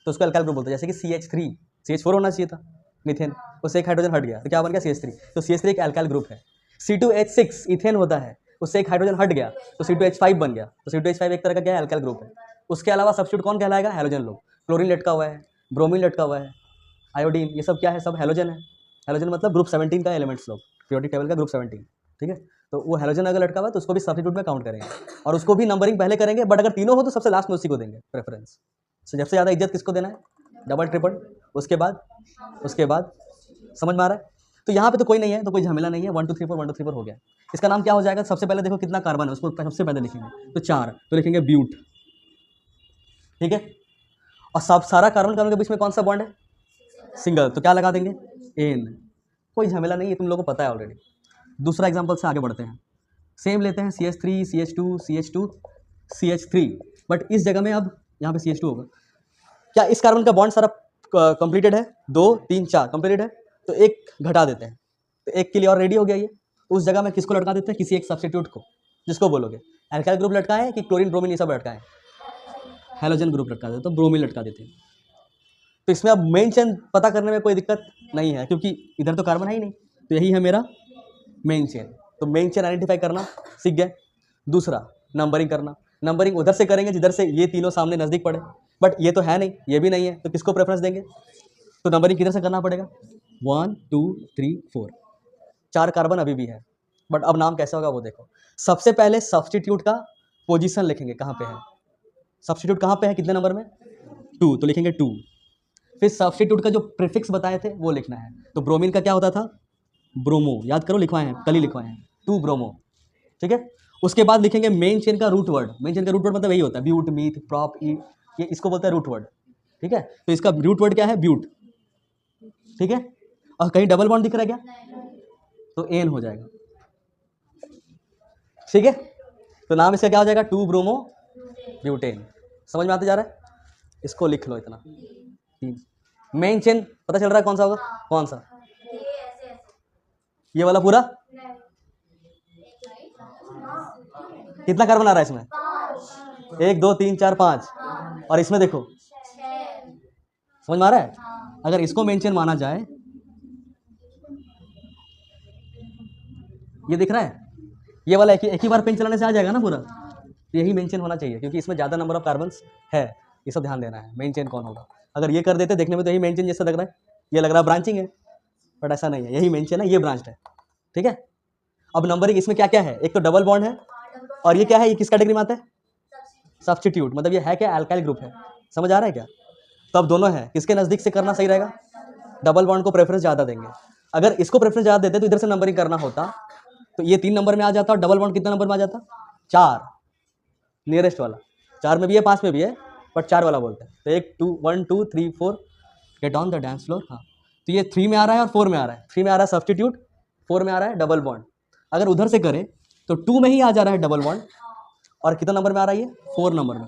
तो उसको अल्काइल ग्रुप बोलते हैं। जैसे कि CH3, CH4 होना चाहिए था मीथेन, उससे एक हाइड्रोजन हट गया तो क्या बन गया? CH3। तो CH3 एक अल्काइल ग्रुप है। C2H6 इथेन होता है, उससे एक हाइड्रोजन हट गया तो C2H5 बन गया। तो C2H5 एक तरह का क्या है? अल्काइल ग्रुप है। उसके अलावा सब्स्टिट्यूट कौन कहलाएगा? हैलोजन लोग। क्लोरीन लटका हुआ है, ब्रोमीन लटका हुआ है, आयोडीन, ये सब क्या है? सब हैलोजन है। हैलोजन मतलब ग्रुप 17 का एलिमेंट्स लोग, पीरियोडिक टेबल का ग्रुप 17, ठीक है। तो वो हैलोजन अगर लटका हुआ है तो उसको भी सब्स्टिट्यूट में काउंट करेंगे और उसको भी नंबरिंग पहले करेंगे, बट अगर तीनों हो तो सबसे लास्ट में उसी को देंगे प्रेफरेंस। सबसे ज़्यादा इज्जत किसको देना है? डबल ट्रिपल, उसके बाद समझ में आ रहा है? तो यहाँ पे तो कोई नहीं है तो कोई झमेला नहीं है, 1 2 3 4 1 2 3 4 हो गया। इसका नाम क्या हो जाएगा? सबसे पहले देखो कितना कार्बन है उसको सबसे पहले लिखेंगे, तो 4 तो लिखेंगे ब्यूट, ठीक है। और सब सारा कार्बन कार्बन के बीच में कौन सा बॉन्ड है? सिंगल, तो क्या लगा देंगे? एन। कोई झमेला नहीं है, तुम लोगों को पता है ऑलरेडी। दूसरा एग्जाम्पल से आगे बढ़ते हैं, सेम लेते हैं CH3 CH2 CH2 CH3, but इस जगह में अब यहाँ पे CH2 होगा। क्या इस कार्बन का बॉन्ड सारा कंप्लीटेड है? 2 3 4 कंप्लीटेड है, तो एक घटा देते हैं, तो एक के लिए और रेडी हो गया ये। तो उस जगह में किसको लटका देते हैं? किसी एक सब्स्टिट्यूट को, जिसको बोलोगे अल्काइल ग्रुप लटका है कि क्लोरीन ब्रोमीन ये सब लटका है? हैलोजन ग्रुप लटका देते, तो ब्रोमीन लटका देते हैं। तो इसमें अब मेन चेन पता करने में कोई दिक्कत नहीं है क्योंकि इधर तो कार्बन है ही नहीं, तो यही है मेरा मेन चेन। तो मेन चेन आइडेंटिफाई करना सीख गए। दूसरा नंबरिंग करना, नंबरिंग उधर से करेंगे जिधर से ये तीनों सामने नज़दीक पड़े, बट ये तो है नहीं, ये भी नहीं है, तो किसको प्रेफरेंस देंगे? तो नंबरिंग किधर से करना पड़ेगा? 1 2 3 4, 4 कार्बन अभी भी है, बट अब नाम कैसे होगा वो देखो। सबसे पहले सब्स्टिट्यूट का पोजीशन लिखेंगे, कहाँ पे है सब्स्टिट्यूट, कहाँ पे है, कितने नंबर में? 2, तो लिखेंगे 2। फिर सब्स्टिट्यूट का जो प्रीफिक्स बताए थे वो लिखना है। तो ब्रोमीन का क्या होता था? ब्रोमो, याद करो, लिखवाए हैं, कल ही लिखवाए हैं, 2 ब्रोमो, ठीक है। उसके बाद लिखेंगे मेन चेन का रूट वर्ड। मेन चेन का रूट वर्ड मतलब यही होता है, ब्यूट मीथ प्रॉप ई, ये इसको बोलते हैं रूट वर्ड, ठीक है। तो इसका रूट वर्ड क्या है? ब्यूट, ठीक है। और कहीं डबल बॉन्ड दिख रहा है क्या? तो एन हो जाएगा, ठीक है। तो नाम इसका क्या हो जाएगा? 2 ब्रोमो ब्यूटेन। समझ में आते जा रहा है? इसको लिख लो इतना। मेन चेन पता चल रहा है कौन सा होगा? कौन सा? ये वाला पूरा? कितना कार्बन आ रहा है इसमें? 1 2 3 4 5, और इसमें देखो, समझ में आ रहा है? अगर इसको मेन चेन माना जाए, ये दिख रहा है, ये वाला एक ही बार पेन चलाने से आ जाएगा ना पूरा, तो यही मेन चेन होना चाहिए क्योंकि इसमें ज़्यादा नंबर ऑफ कार्बन्स है, ये सब ध्यान देना है। मेन चेन कौन होगा? अगर ये कर देते, देखने में तो यही मेन चेन जैसा लग रहा है, ये लग रहा है ब्रांचिंग है, बट ऐसा नहीं है, यही मेन चेन है, ये ब्रांच है, ठीक है। अब नंबरिंग इसमें क्या क्या है? एक तो डबल बॉन्ड है, और ये क्या है? ये किस कैटेगरी में आता है? सब्स्टिट्यूट, मतलब ये है क्या? अल्काइल ग्रुप है। समझ आ रहा है क्या? तो अब दोनों है, किसके नज़दीक से करना सही रहेगा? डबल बॉन्ड को प्रेफरेंस ज़्यादा देंगे। अगर इसको प्रेफरेंस ज़्यादा देते तो इधर से नंबरिंग करना होता, तो ये 3 नंबर में आ जाता और डबल बॉन्ड कितना नंबर में आ जाता? 4, नियरेस्ट वाला। 4 में भी है, 5 में भी है, बट 4 वाला बोलते हैं। तो 1 2 3 4 get on the dance floor. हाँ, तो ये 3 में आ रहा है और 4 में आ रहा है। 3 में आ रहा है सब्स्टिट्यूट, 4 में आ रहा है डबल बॉन्ड। अगर उधर से करें तो 2 में ही आ जा रहा है डबल बॉन्ड, और कितना नंबर में आ रहा है? ये 4 नंबर में।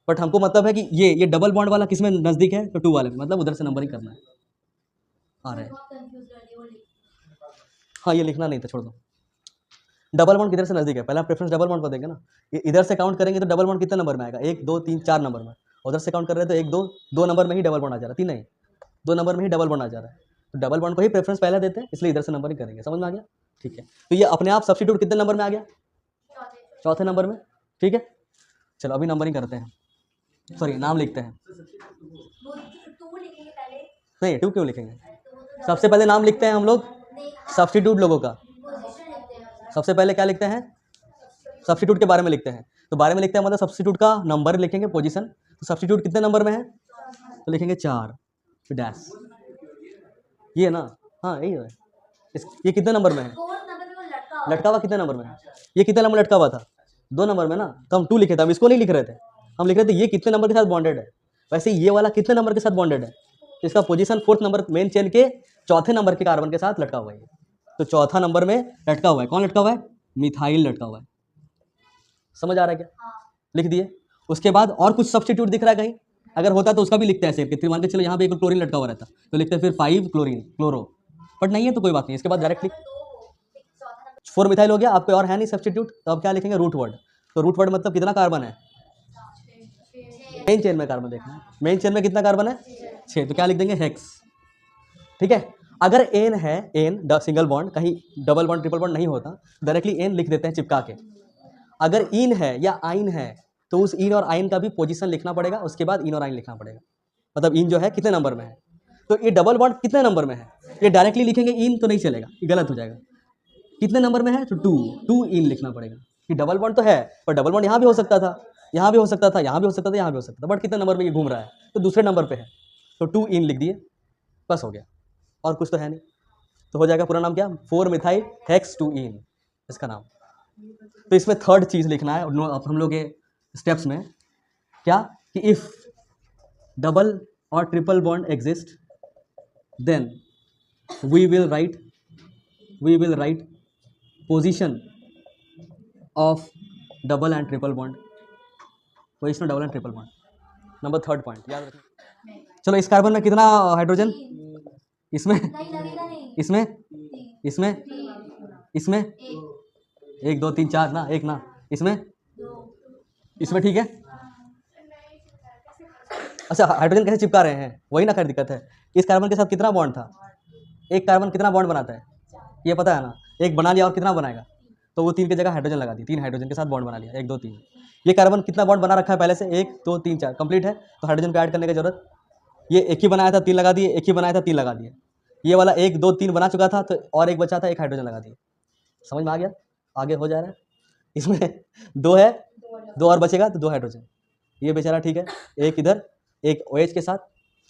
बट हमको मतलब है कि ये डबल बॉन्ड वाला किस में नज़दीक है? तो 2 वाले में, मतलब उधर से नंबरिंग करना है। आ रहा है? हाँ, ये लिखना नहीं था, छोड़ दो। डबल बॉन्ड किधर से नज़दीक है? पहला प्रेफरेंस डबल बॉन्ड को देंगे ना। इधर से काउंट करेंगे तो डबल बॉन्ड कितने नंबर में आएगा? 1 2 3 4 नंबर में। उधर से काउंट कर रहे हैं तो 1 2 2 नंबर में ही डबल बॉन्ड आ जा रहा है, 3 नहीं, 2 नंबर में ही डबल बॉन्ड आ जा रहा है। तो डबल बॉन्ड को ही प्रेफरेंस पहले देते हैं, इसलिए इधर से नंबरिंग करेंगे। समझ में आ गया? ठीक है। तो ये अपने आप सब्स्टिट्यूट कितने नंबर में आ गया? चौथे नंबर में, ठीक है। चलो अभी नंबरिंग करते हैं, सॉरी नाम लिखते हैं। नहीं, 2 क्यों लिखेंगे? सबसे पहले नाम लिखते हैं हम लोग सब्स्टिट्यूट लोगों का। सबसे पहले क्या लिखते हैं? सब्स्टिट्यूट के बारे में लिखते हैं। तो बारे में लिखते हैं मतलब सब्स्टिट्यूट का नंबर लिखेंगे, पोजीशन। तो सब्स्टिट्यूट कितने नंबर में है? तो लिखेंगे 4। फिर डैश, ये ना, हाँ यही है। ये कितने नंबर में है, लटका हुआ कितने नंबर में है, ये कितने नंबर लटका हुआ था, 2 नंबर में ना, तो हम 2 लिखे थे, हम इसको नहीं लिख रहे थे, हम लिख रहे थे ये कितने नंबर के साथ बॉन्डेड है। वैसे ये वाला कितने नंबर के साथ बॉन्डेड है, तो इसका position 4th number main chain के चौथे नंबर के कार्बन के साथ लटका हुआ है, तो चौथा नंबर में लटका हुआ है। कौन लटका हुआ है, मिथाइल लटका हुआ है। समझ आ रहा है क्या, लिख दिए। उसके बाद और कुछ सब्स्टिट्यूट दिख रहा है कहीं, अगर होता तो उसका भी लिखते हैं ऐसे कि मान के चलो यहाँ पे एक क्लोरीन लटका हुआ रहता तो लिखते हैं फिर 5 क्लोरीन क्लोरो, बट नहीं है तो कोई बात नहीं। इसके बाद डायरेक्टली 4 मिथाइल हो गया, आपको और है नहीं सब्स्टिट्यूट, तो अब क्या लिखेंगे, रूट वर्ड। तो रूट वर्ड मतलब कितना कार्बन है, मेन चेन में कार्बन देखना है, मेन चेन में कितना कार्बन है, 6, तो क्या लिख देंगे, हेक्स। ठीक है, अगर एन है, एन सिंगल बॉन्ड, कहीं डबल बॉन्ड ट्रिपल बॉन्ड नहीं होता, डायरेक्टली एन लिख देते हैं चिपका के। अगर इन है या आइन है तो उस इन और आइन का भी पोजीशन लिखना पड़ेगा, उसके बाद इन और आइन लिखना पड़ेगा। मतलब इन जो है कितने नंबर में है, तो ये डबल बॉन्ड कितने नंबर में है, ये डायरेक्टली लिखेंगे इन तो नहीं चलेगा, ये गलत हो जाएगा। कितने नंबर में है, तो 2 इन लिखना पड़ेगा, कि डबल बॉन्ड तो है पर डबल बॉन्ड यहाँ भी हो सकता था, यहाँ भी हो सकता था, यहाँ भी हो सकता था, यहाँ भी हो सकता था, बट कितने नंबर में ये घूम रहा है, तो दूसरे नंबर पे है, तो 2 इन लिख दिए, बस हो गया, और कुछ तो है नहीं। तो हो जाएगा पूरा नाम क्या, 4 मिथाइल हेक्स 2 इन, इसका नाम। तो इसमें थर्ड चीज लिखना है हम लोग के स्टेप्स में, क्या, कि इफ डबल और triple bond exist then we will write position of double and triple bond, position of double and triple bond, number 3rd point याद रखना। चलो इस कार्बन में कितना हाइड्रोजन, इसमें इसमें इसमें इसमें 1 2 3 4 ना, एक ना, इसमें ठीक है। अच्छा हाइड्रोजन कैसे चिपका रहे हैं, वही ना खैर दिक्कत है। इस कार्बन के साथ कितना बॉन्ड था, एक कार्बन कितना बॉन्ड बनाता है, ये पता है ना, एक बना लिया और कितना बनाएगा, तो वो 3 की जगह हाइड्रोजन लगा दी, 3 हाइड्रोजन के साथ बॉन्ड बना लिया, 1 2 3। ये कार्बन कितना बॉन्ड बना रखा है पहले से, 1 2 3 4 कंप्लीट है, तो हाइड्रोजन को ऐड करने की जरूरत, ये एक ही बनाया था 3 लगा दिए, एक ही बनाया था 3 लगा दिए, ये वाला 1 2 3 बना चुका था, तो और एक बचा था, 1 हाइड्रोजन लगा दिए। समझ में आ गया, आगे हो जा रहा है। इसमें 2 है, 2 और बचेगा तो 2 हाइड्रोजन, ये बेचारा ठीक है, एक इधर, एक OH के साथ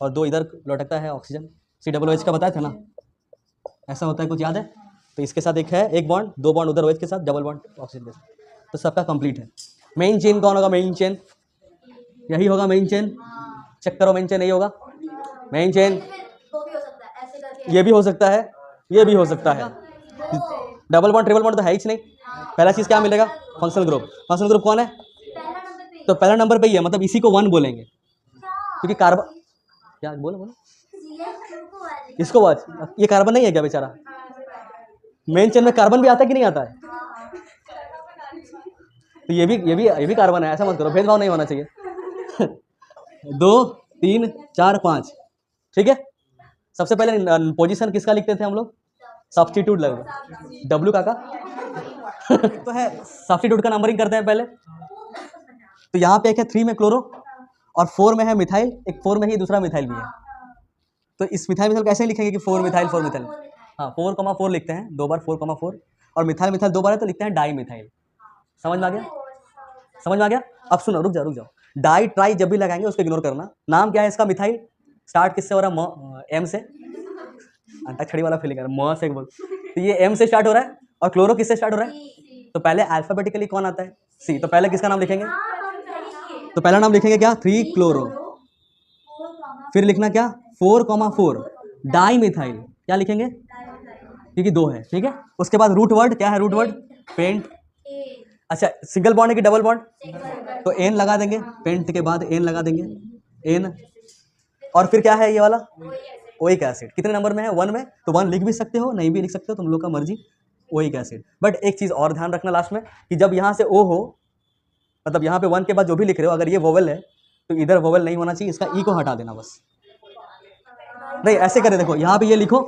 और 2 इधर लटकता है ऑक्सीजन, COOH का बताया था ना, ऐसा होता है कुछ याद है। तो इसके साथ एक है, एक बॉन्ड, 2 बॉन्ड उधर OH के साथ, डबल बॉन्ड ऑक्सीजन के साथ, तो सबका कंप्लीट है। मेन चेन कौन होगा, मेन चेन यही होगा, मेन चेन चेक करो, मेन चेन यही होगा, मेन चेन। ये भी हो सकता है, ये भी हो सकता है, डबल बॉन्ड ट्रिपल बॉन्ड तो है ही नहीं। पहला चीज क्या मिलेगा, फंक्शनल ग्रुप। फंक्शनल ग्रुप कौन है, तो पहला नंबर पे ही है, मतलब इसी को 1 बोलेंगे, क्योंकि कार्बन, क्या बोलो इसको वॉच, ये कार्बन नहीं है क्या बेचारा, मेन चेन में कार्बन भी आता है कि नहीं आता है, तो ये भी कार्बन है, ऐसा मत करो, भेदभाव नहीं होना चाहिए। 2 3 4 5, ठीक है। सबसे पहले पोजीशन किसका लिखते थे हम लोग, सब्स्टिट्यूट लग डब्ल्यू का तो है, सब्स्टिट्यूट का नंबरिंग करते हैं पहले। तो यहाँ पे एक है 3 में क्लोरो और 4 में है मिथाइल, एक 4 में ही दूसरा मिथाइल भी है, तो इस मिथाइल कैसे लिखेंगे कि 4 मिथाइल 4 मिथाइल, हाँ 4,4 लिखते हैं, 2 बार 4,4, और मिथाइल मिथाइल 2 बार है तो लिखते हैं डाई मिथाइल। समझ में आ गया, समझ में आ गया। अब सुनो, रुक जाओ, डाई ट्राई जब भी लगाएंगे उसको इग्नोर करना। नाम क्या है इसका, मिथाइल, स्टार्ट किससे हो रहा है, एम से, अंताक्षरी वाला फीलिंग है, म से बोल, तो ये एम से स्टार्ट हो रहा है, और क्लोरो किससे स्टार्ट हो रहा है, तो पहले अल्फाबेटिकली कौन आता है, सी, तो पहले किसका नाम लिखेंगे, तो पहला नाम लिखेंगे क्या, 3 क्लोरो, फिर लिखना क्या, 4,4 डाई मिथाइल, क्या लिखेंगे, क्योंकि 2 है, ठीक है। उसके बाद रूट वर्ड क्या है, रूट वर्ड पेंट, अच्छा सिंगल बॉन्ड है कि डबल बॉन्ड, तो एन लगा देंगे, पेंट के बाद एन लगा देंगे, एन, और फिर क्या है ये वाला, ओइक एसिड, कितने नंबर में है, 1 में, तो 1 लिख भी सकते हो, नहीं भी लिख सकते हो, तुम लोग का मर्जी, ओइक एसिड। बट एक चीज और ध्यान रखना लास्ट में, कि जब यहाँ से ओ हो, मतलब यहाँ पे 1 के बाद जो भी लिख रहे हो, अगर ये वोवेल है तो इधर वोवेल नहीं होना चाहिए, इसका ई को हटा देना बस, नहीं ऐसे करे, देखो यहाँ पे ये लिखो,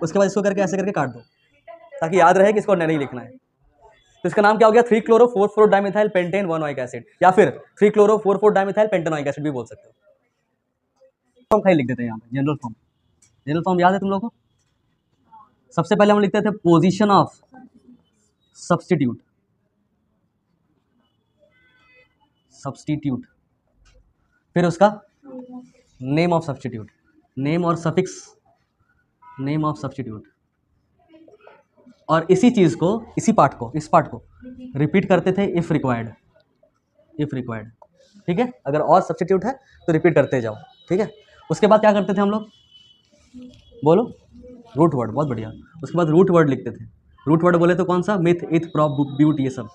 उसके बाद इसको करके ऐसे करके काट दो, ताकि याद रहे कि इसको नहीं लिखना है। तो इसका नाम क्या हो गया, 3 chloro 4,4 dimethyl pentane 1 oic acid, या फिर 3 क्लोरो 4,4 डाइमिथाइल पेंटेनोइक एसिड भी बोल सकते हो। फॉर्म खाली लिख देते हैं यहाँ पे, जनरल फॉर्म, जनरल फॉर्म याद है तुम लोगों को। सबसे पहले हम लिखते थे पोजीशन ऑफ सब्स्टिट्यूट, फिर उसका नेम ऑफ सब्स्टिट्यूट, नेम और सफिक्स, नेम ऑफ सब्स्टिट्यूट। और इसी चीज़ को, इसी पार्ट को, इस पार्ट को रिपीट करते थे इफ़ रिक्वायर्ड, इफ़ रिक्वायर्ड। ठीक है, अगर और सब्स्टिट्यूट है तो रिपीट करते जाओ। ठीक है, उसके बाद क्या करते थे हम लोग, बोलो, रूट वर्ड। बहुत बढ़िया। उसके बाद रूट वर्ड लिखते थे। रूट वर्ड बोले तो कौन सा, मिथ, इथ, प्रॉप, ब्यूट, ये सब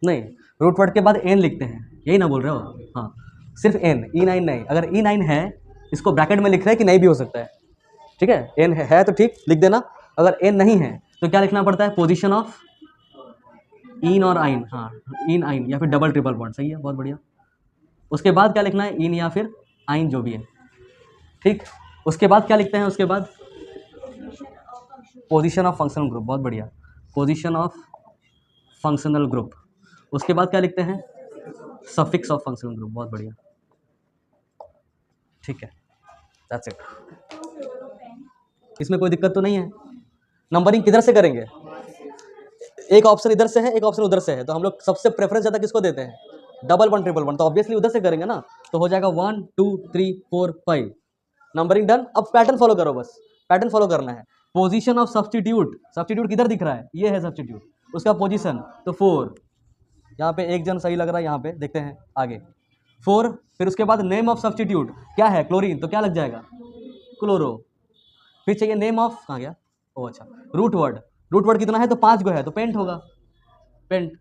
नहीं। रूट वर्ड के बाद एन लिखते हैं, यही ना बोल रहे हो? हाँ, सिर्फ एन, E9 नहीं। अगर E9 है, इसको ब्रैकेट में लिख रहे हैं कि नहीं भी हो सकता है। ठीक है, एन है तो ठीक लिख देना। अगर एन नहीं है तो क्या लिखना पड़ता है, पोजीशन ऑफ इन और आइन। हाँ, इन आइन या फिर डबल ट्रिपल बॉन्ड, सही है, बहुत बढ़िया। उसके बाद क्या लिखना है, इन या फिर आइन, जो भी है। ठीक, उसके बाद क्या लिखते हैं, उसके बाद पोजीशन ऑफ फंक्शनल ग्रुप। बहुत बढ़िया, पोजीशन ऑफ फंक्शनल ग्रुप। उसके बाद क्या लिखते हैं, सफिक्स ऑफ फंक्शनल ग्रुप। बहुत बढ़िया, ठीक है, दैट्स इट। इसमें कोई दिक्कत तो नहीं है? नंबरिंग किधर से करेंगे, एक ऑप्शन इधर से है, एक ऑप्शन उधर से है, तो हम लोग सबसे प्रेफरेंस ज़्यादा किसको देते हैं, डबल वन ट्रिपल वन, तो ऑब्वियसली उधर से करेंगे ना। तो हो जाएगा 1 2 3 4 5, नंबरिंग डन। अब पैटर्न फॉलो करो, बस पैटर्न फॉलो करना है। पोजीशन ऑफ सब्स्टिट्यूट, सब्स्टिट्यूट किधर दिख रहा है, ये है सब्स्टिट्यूट, उसका पोजीशन तो 4। यहाँ पे एक जन सही लग रहा है, यहाँ पे देखते हैं आगे 4। फिर उसके बाद नेम ऑफ सब्स्टिट्यूट क्या है, क्लोरीन, तो क्या लग जाएगा, क्लोरो। फिर चाहिए नेम ऑफ, कहाँ गया, ओ अच्छा, रूट वर्ड। रूट वर्ड कितना है, तो 5 गो है, तो पेंट होगा, पेंट।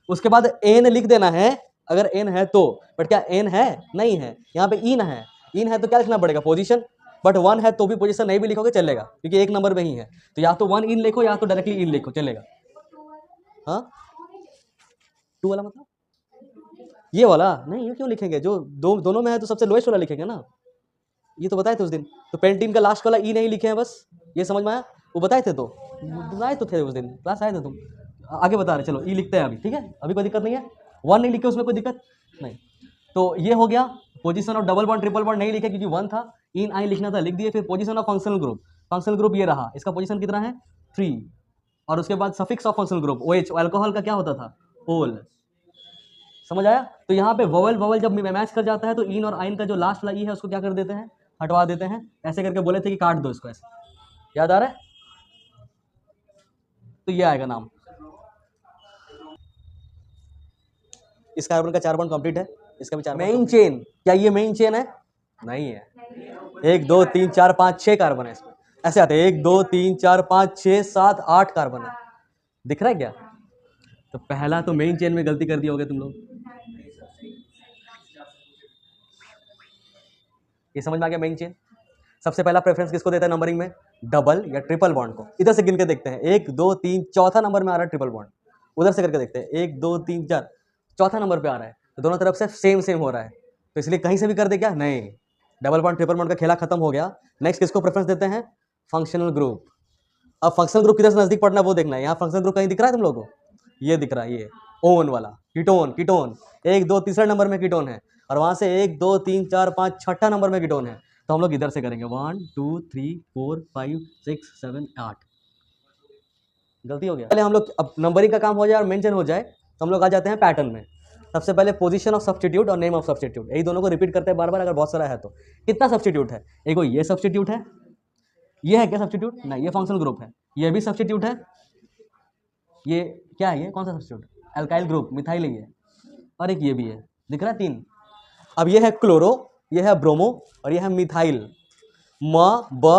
उसके बाद एन लिख देना है, अगर एन है तो, बट क्या एन है, नहीं है। यहाँ पे इन है, इन है तो क्या लिखना पड़ेगा, पोजीशन। बट 1 है तो भी पोजीशन नहीं भी लिखोगे चलेगा, क्योंकि एक नंबर में ही है। तो या तो 1 इन लिखो या तो डायरेक्टली इन लिखो, चलेगा। हाँ, 2 वाला मतलब ये वाला नहीं, ये क्यों लिखेंगे, जो दोनों में है तो सबसे लोएस्ट वाला लिखेंगे ना। ये तो बताए थे उस दिन, तो पेंटिन का लास्ट वाला ई नहीं लिखे हैं, बस ये समझ में आया। वो बताए थे, तो बताए तो थे उस दिन, क्लास आए थे तुम, आगे बता रहे। चलो ई लिखते हैं अभी, ठीक है, अभी कोई दिक्कत नहीं है। 1 नहीं लिखे, उसमें कोई दिक्कत नहीं। तो ये हो गया। Position of double bond triple bond नहीं लिखे क्योंकि 1 था, इन आई लिखना था, लिख दिए। फिर position of functional group, functional group ये रहा, इसका पोजीशन कितना है, 3। और उसके बाद suffix of functional group, OH, alcohol का क्या होता था, ओल। समझ आया? तो यहाँ पे वोवल वोवल जब मैच कर जाता है तो इन और आइन का जो लास्ट वाला ई है उसको क्या कर देते हैं, हटवा देते हैं। ऐसे करके बोले थे कि काट दो इसको, ऐसे याद आ रहा है? तो ये आएगा नाम। इस कार्बन का 4 बॉन्ड कंप्लीट है, इसका भी 4। मेन चेन, क्या ये मेन चेन है? नहीं है। 1 2 3 4 5 6 कार्बन है इसमें, ऐसे आते हैं 1 2 3 4 5 6 7 8 कार्बन है, दिख रहा है क्या? तो पहला तो मेन चेन में गलती कर दिए होगे तुम लोग। ये समझ में आ गया? मेन चेन सबसे पहला प्रेफरेंस किसको देता है नंबरिंग में, डबल या ट्रिपल बॉन्ड को। इधर से गिन के देखते हैं, 1 2 3 चौथा नंबर में आ रहा है ट्रिपल बॉन्ड। उधर से करके देखते हैं, 1 2 3 4 चौथा नंबर पे आ रहा है, तो दोनों तरफ से सेम सेम हो रहा है, तो इसलिए कहीं से भी कर दे क्या, नहीं। डबल बॉन्ड ट्रिपल बॉन्ड का खेला खत्म हो गया। नेक्स्ट किसको प्रेफरेंस देते हैं, फंक्शनल ग्रुप। अब फंक्शनल ग्रुप किधर से नजदीक पड़ना है वो देखना है। यहाँ फंक्शनल ग्रुप कहीं दिख रहा है तुम लोगों को, ये दिख रहा है, ये ओन वाला, कीटोन, कीटोन 1 2 तीसरे नंबर में कीटोन है, और वहां से 1 2 3 4 5 छठा नंबर में कीटोन है। तो हम लोग इधर से करेंगे 1 2 3 4 5 6 7 8। गलती हो गया। पहले हम लोग, अब नंबरिंग का काम हो जाए और मेंशन हो जाए तो हम लोग आ जाते हैं पैटर्न में। सबसे पहले पोजीशन ऑफ सब्स्टिट्यूट और नेम ऑफ सब्स्टिट्यूट, यही दोनों को रिपीट करते हैं बार बार, अगर बहुत सारा है तो। कितना सब्स्टिट्यूट है, एक ये सब्स्टिट्यूट है, ये है क्या सब्स्टिट्यूट, नहीं ये फंक्शनल ग्रुप है। ये भी सब्स्टिट्यूट है, ये क्या है, ये कौन सा सब्स्टिट्यूट, अल्काइल ग्रुप, मिथाइल है ये। और एक ये भी है, दिख रहा है 3। अब ये है क्लोरो, ये है ब्रोमो, और ये है मिथाइल। म ब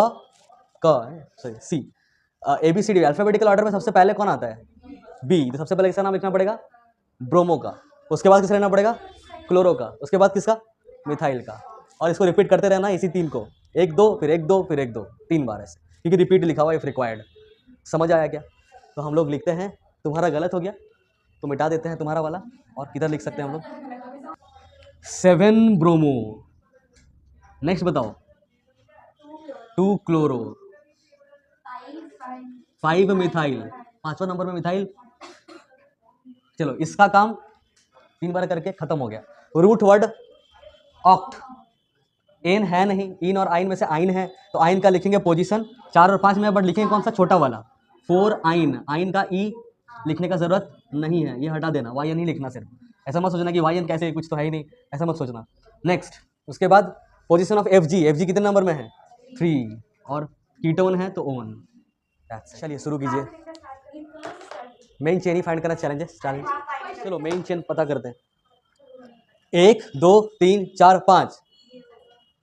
क, sorry C, ABCD alphabetical order में सबसे पहले कौन आता है, बी। तो सबसे पहले किसका नाम लिखना पड़ेगा, ब्रोमो का। उसके बाद किसका लेना पड़ेगा, क्लोरो का। उसके बाद किसका, मिथाइल का। और इसको रिपीट करते रहना, इसी 3 को, 1 2 फिर 1 2 फिर 1 2 3 बार ऐसे, क्योंकि रिपीट लिखा हुआ इफ रिक्वायर्ड। समझ आया क्या? तो हम लोग लिखते हैं, तुम्हारा गलत हो गया तो मिटा देते हैं तुम्हारा वाला, और किधर लिख सकते हैं हम लोग, 7 ब्रोमो। नेक्स्ट बताओ, 2 क्लोरो, 5 मिथाइल, 5वां नंबर में मिथाइल। चलो इसका काम 3 बार करके खत्म हो गया। रूट वर्ड ऑक्ट, एन है नहीं, इन और आइन में से आइन है, तो आइन का लिखेंगे पोजीशन। 4 और 5 में, बट लिखेंगे कौन सा, छोटा वाला, 4 आइन। आइन का ई लिखने का जरूरत नहीं है, ये हटा देना, वाई नहीं लिखना सिर्फ। ऐसा मत सोचना कि वाई कैसे, कुछ तो है ही नहीं, ऐसा मत सोचना। नेक्स्ट उसके बाद पोजीशन ऑफ एफ जी कितने नंबर में है 3 और कीटोन है तो ओन। चलिए शुरू कीजिए। मेन चेन ही फाइंड करना चैलेंज है। चलो मेन चेन पता करते हैं। 1 2 3 4 5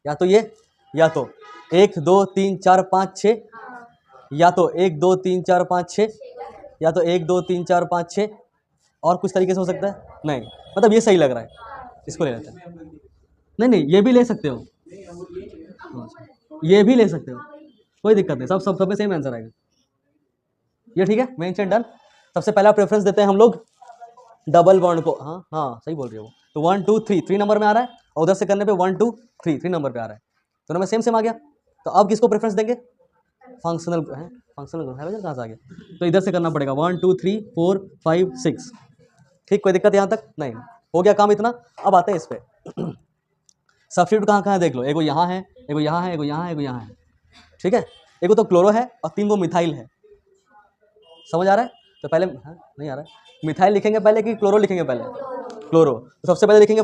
या तो ये या तो 1 2 3 4 5 6 या तो 1 2 3 4 5 6 या तो 1 2 3 4 5 6 और कुछ तरीके से हो सकता है नहीं, मतलब ये सही लग रहा है, इसको ले लेते हैं। नहीं नहीं ये भी ले सकते हो, ये भी ले सकते हो, कोई दिक्कत नहीं, सब में सेम आंसर आएगा। ये ठीक है, मेन चेन डन। सबसे पहला प्रेफरेंस देते हैं हम लोग डबल बॉन्ड को। हाँ हाँ सही बोल रही हो। तो 1 2 3 3 नंबर में आ रहा है और उधर से करने पे 1 2 3 3 नंबर पे आ रहा है, दोनों में सेम आ गया। तो अब किसको प्रेफरेंस देंगे? फंक्शनल है, फंक्शनल हाइड्रोजन कहाँ से आ गया? तो इधर से करना पड़ेगा 1 2 3 4 5 6। ठीक, कोई दिक्कत यहाँ तक नहीं, हो गया काम इतना। अब आते हैं इस पे। सब्स्टिट्यूट कहाँ कहाँ है देख लो, एगो यहाँ है, एगो यहाँ है, एगो यहाँ है, एगो यहाँ है। ठीक है, एगो तो क्लोरो है और 3 गो मिथाइल है। समझ आ रहा है? तो पहले नहीं आ रहा है, मिथाइल लिखेंगे पहले कि क्लोरो लिखेंगे पहले? क्लोरो। तो सबसे पहले लिखेंगे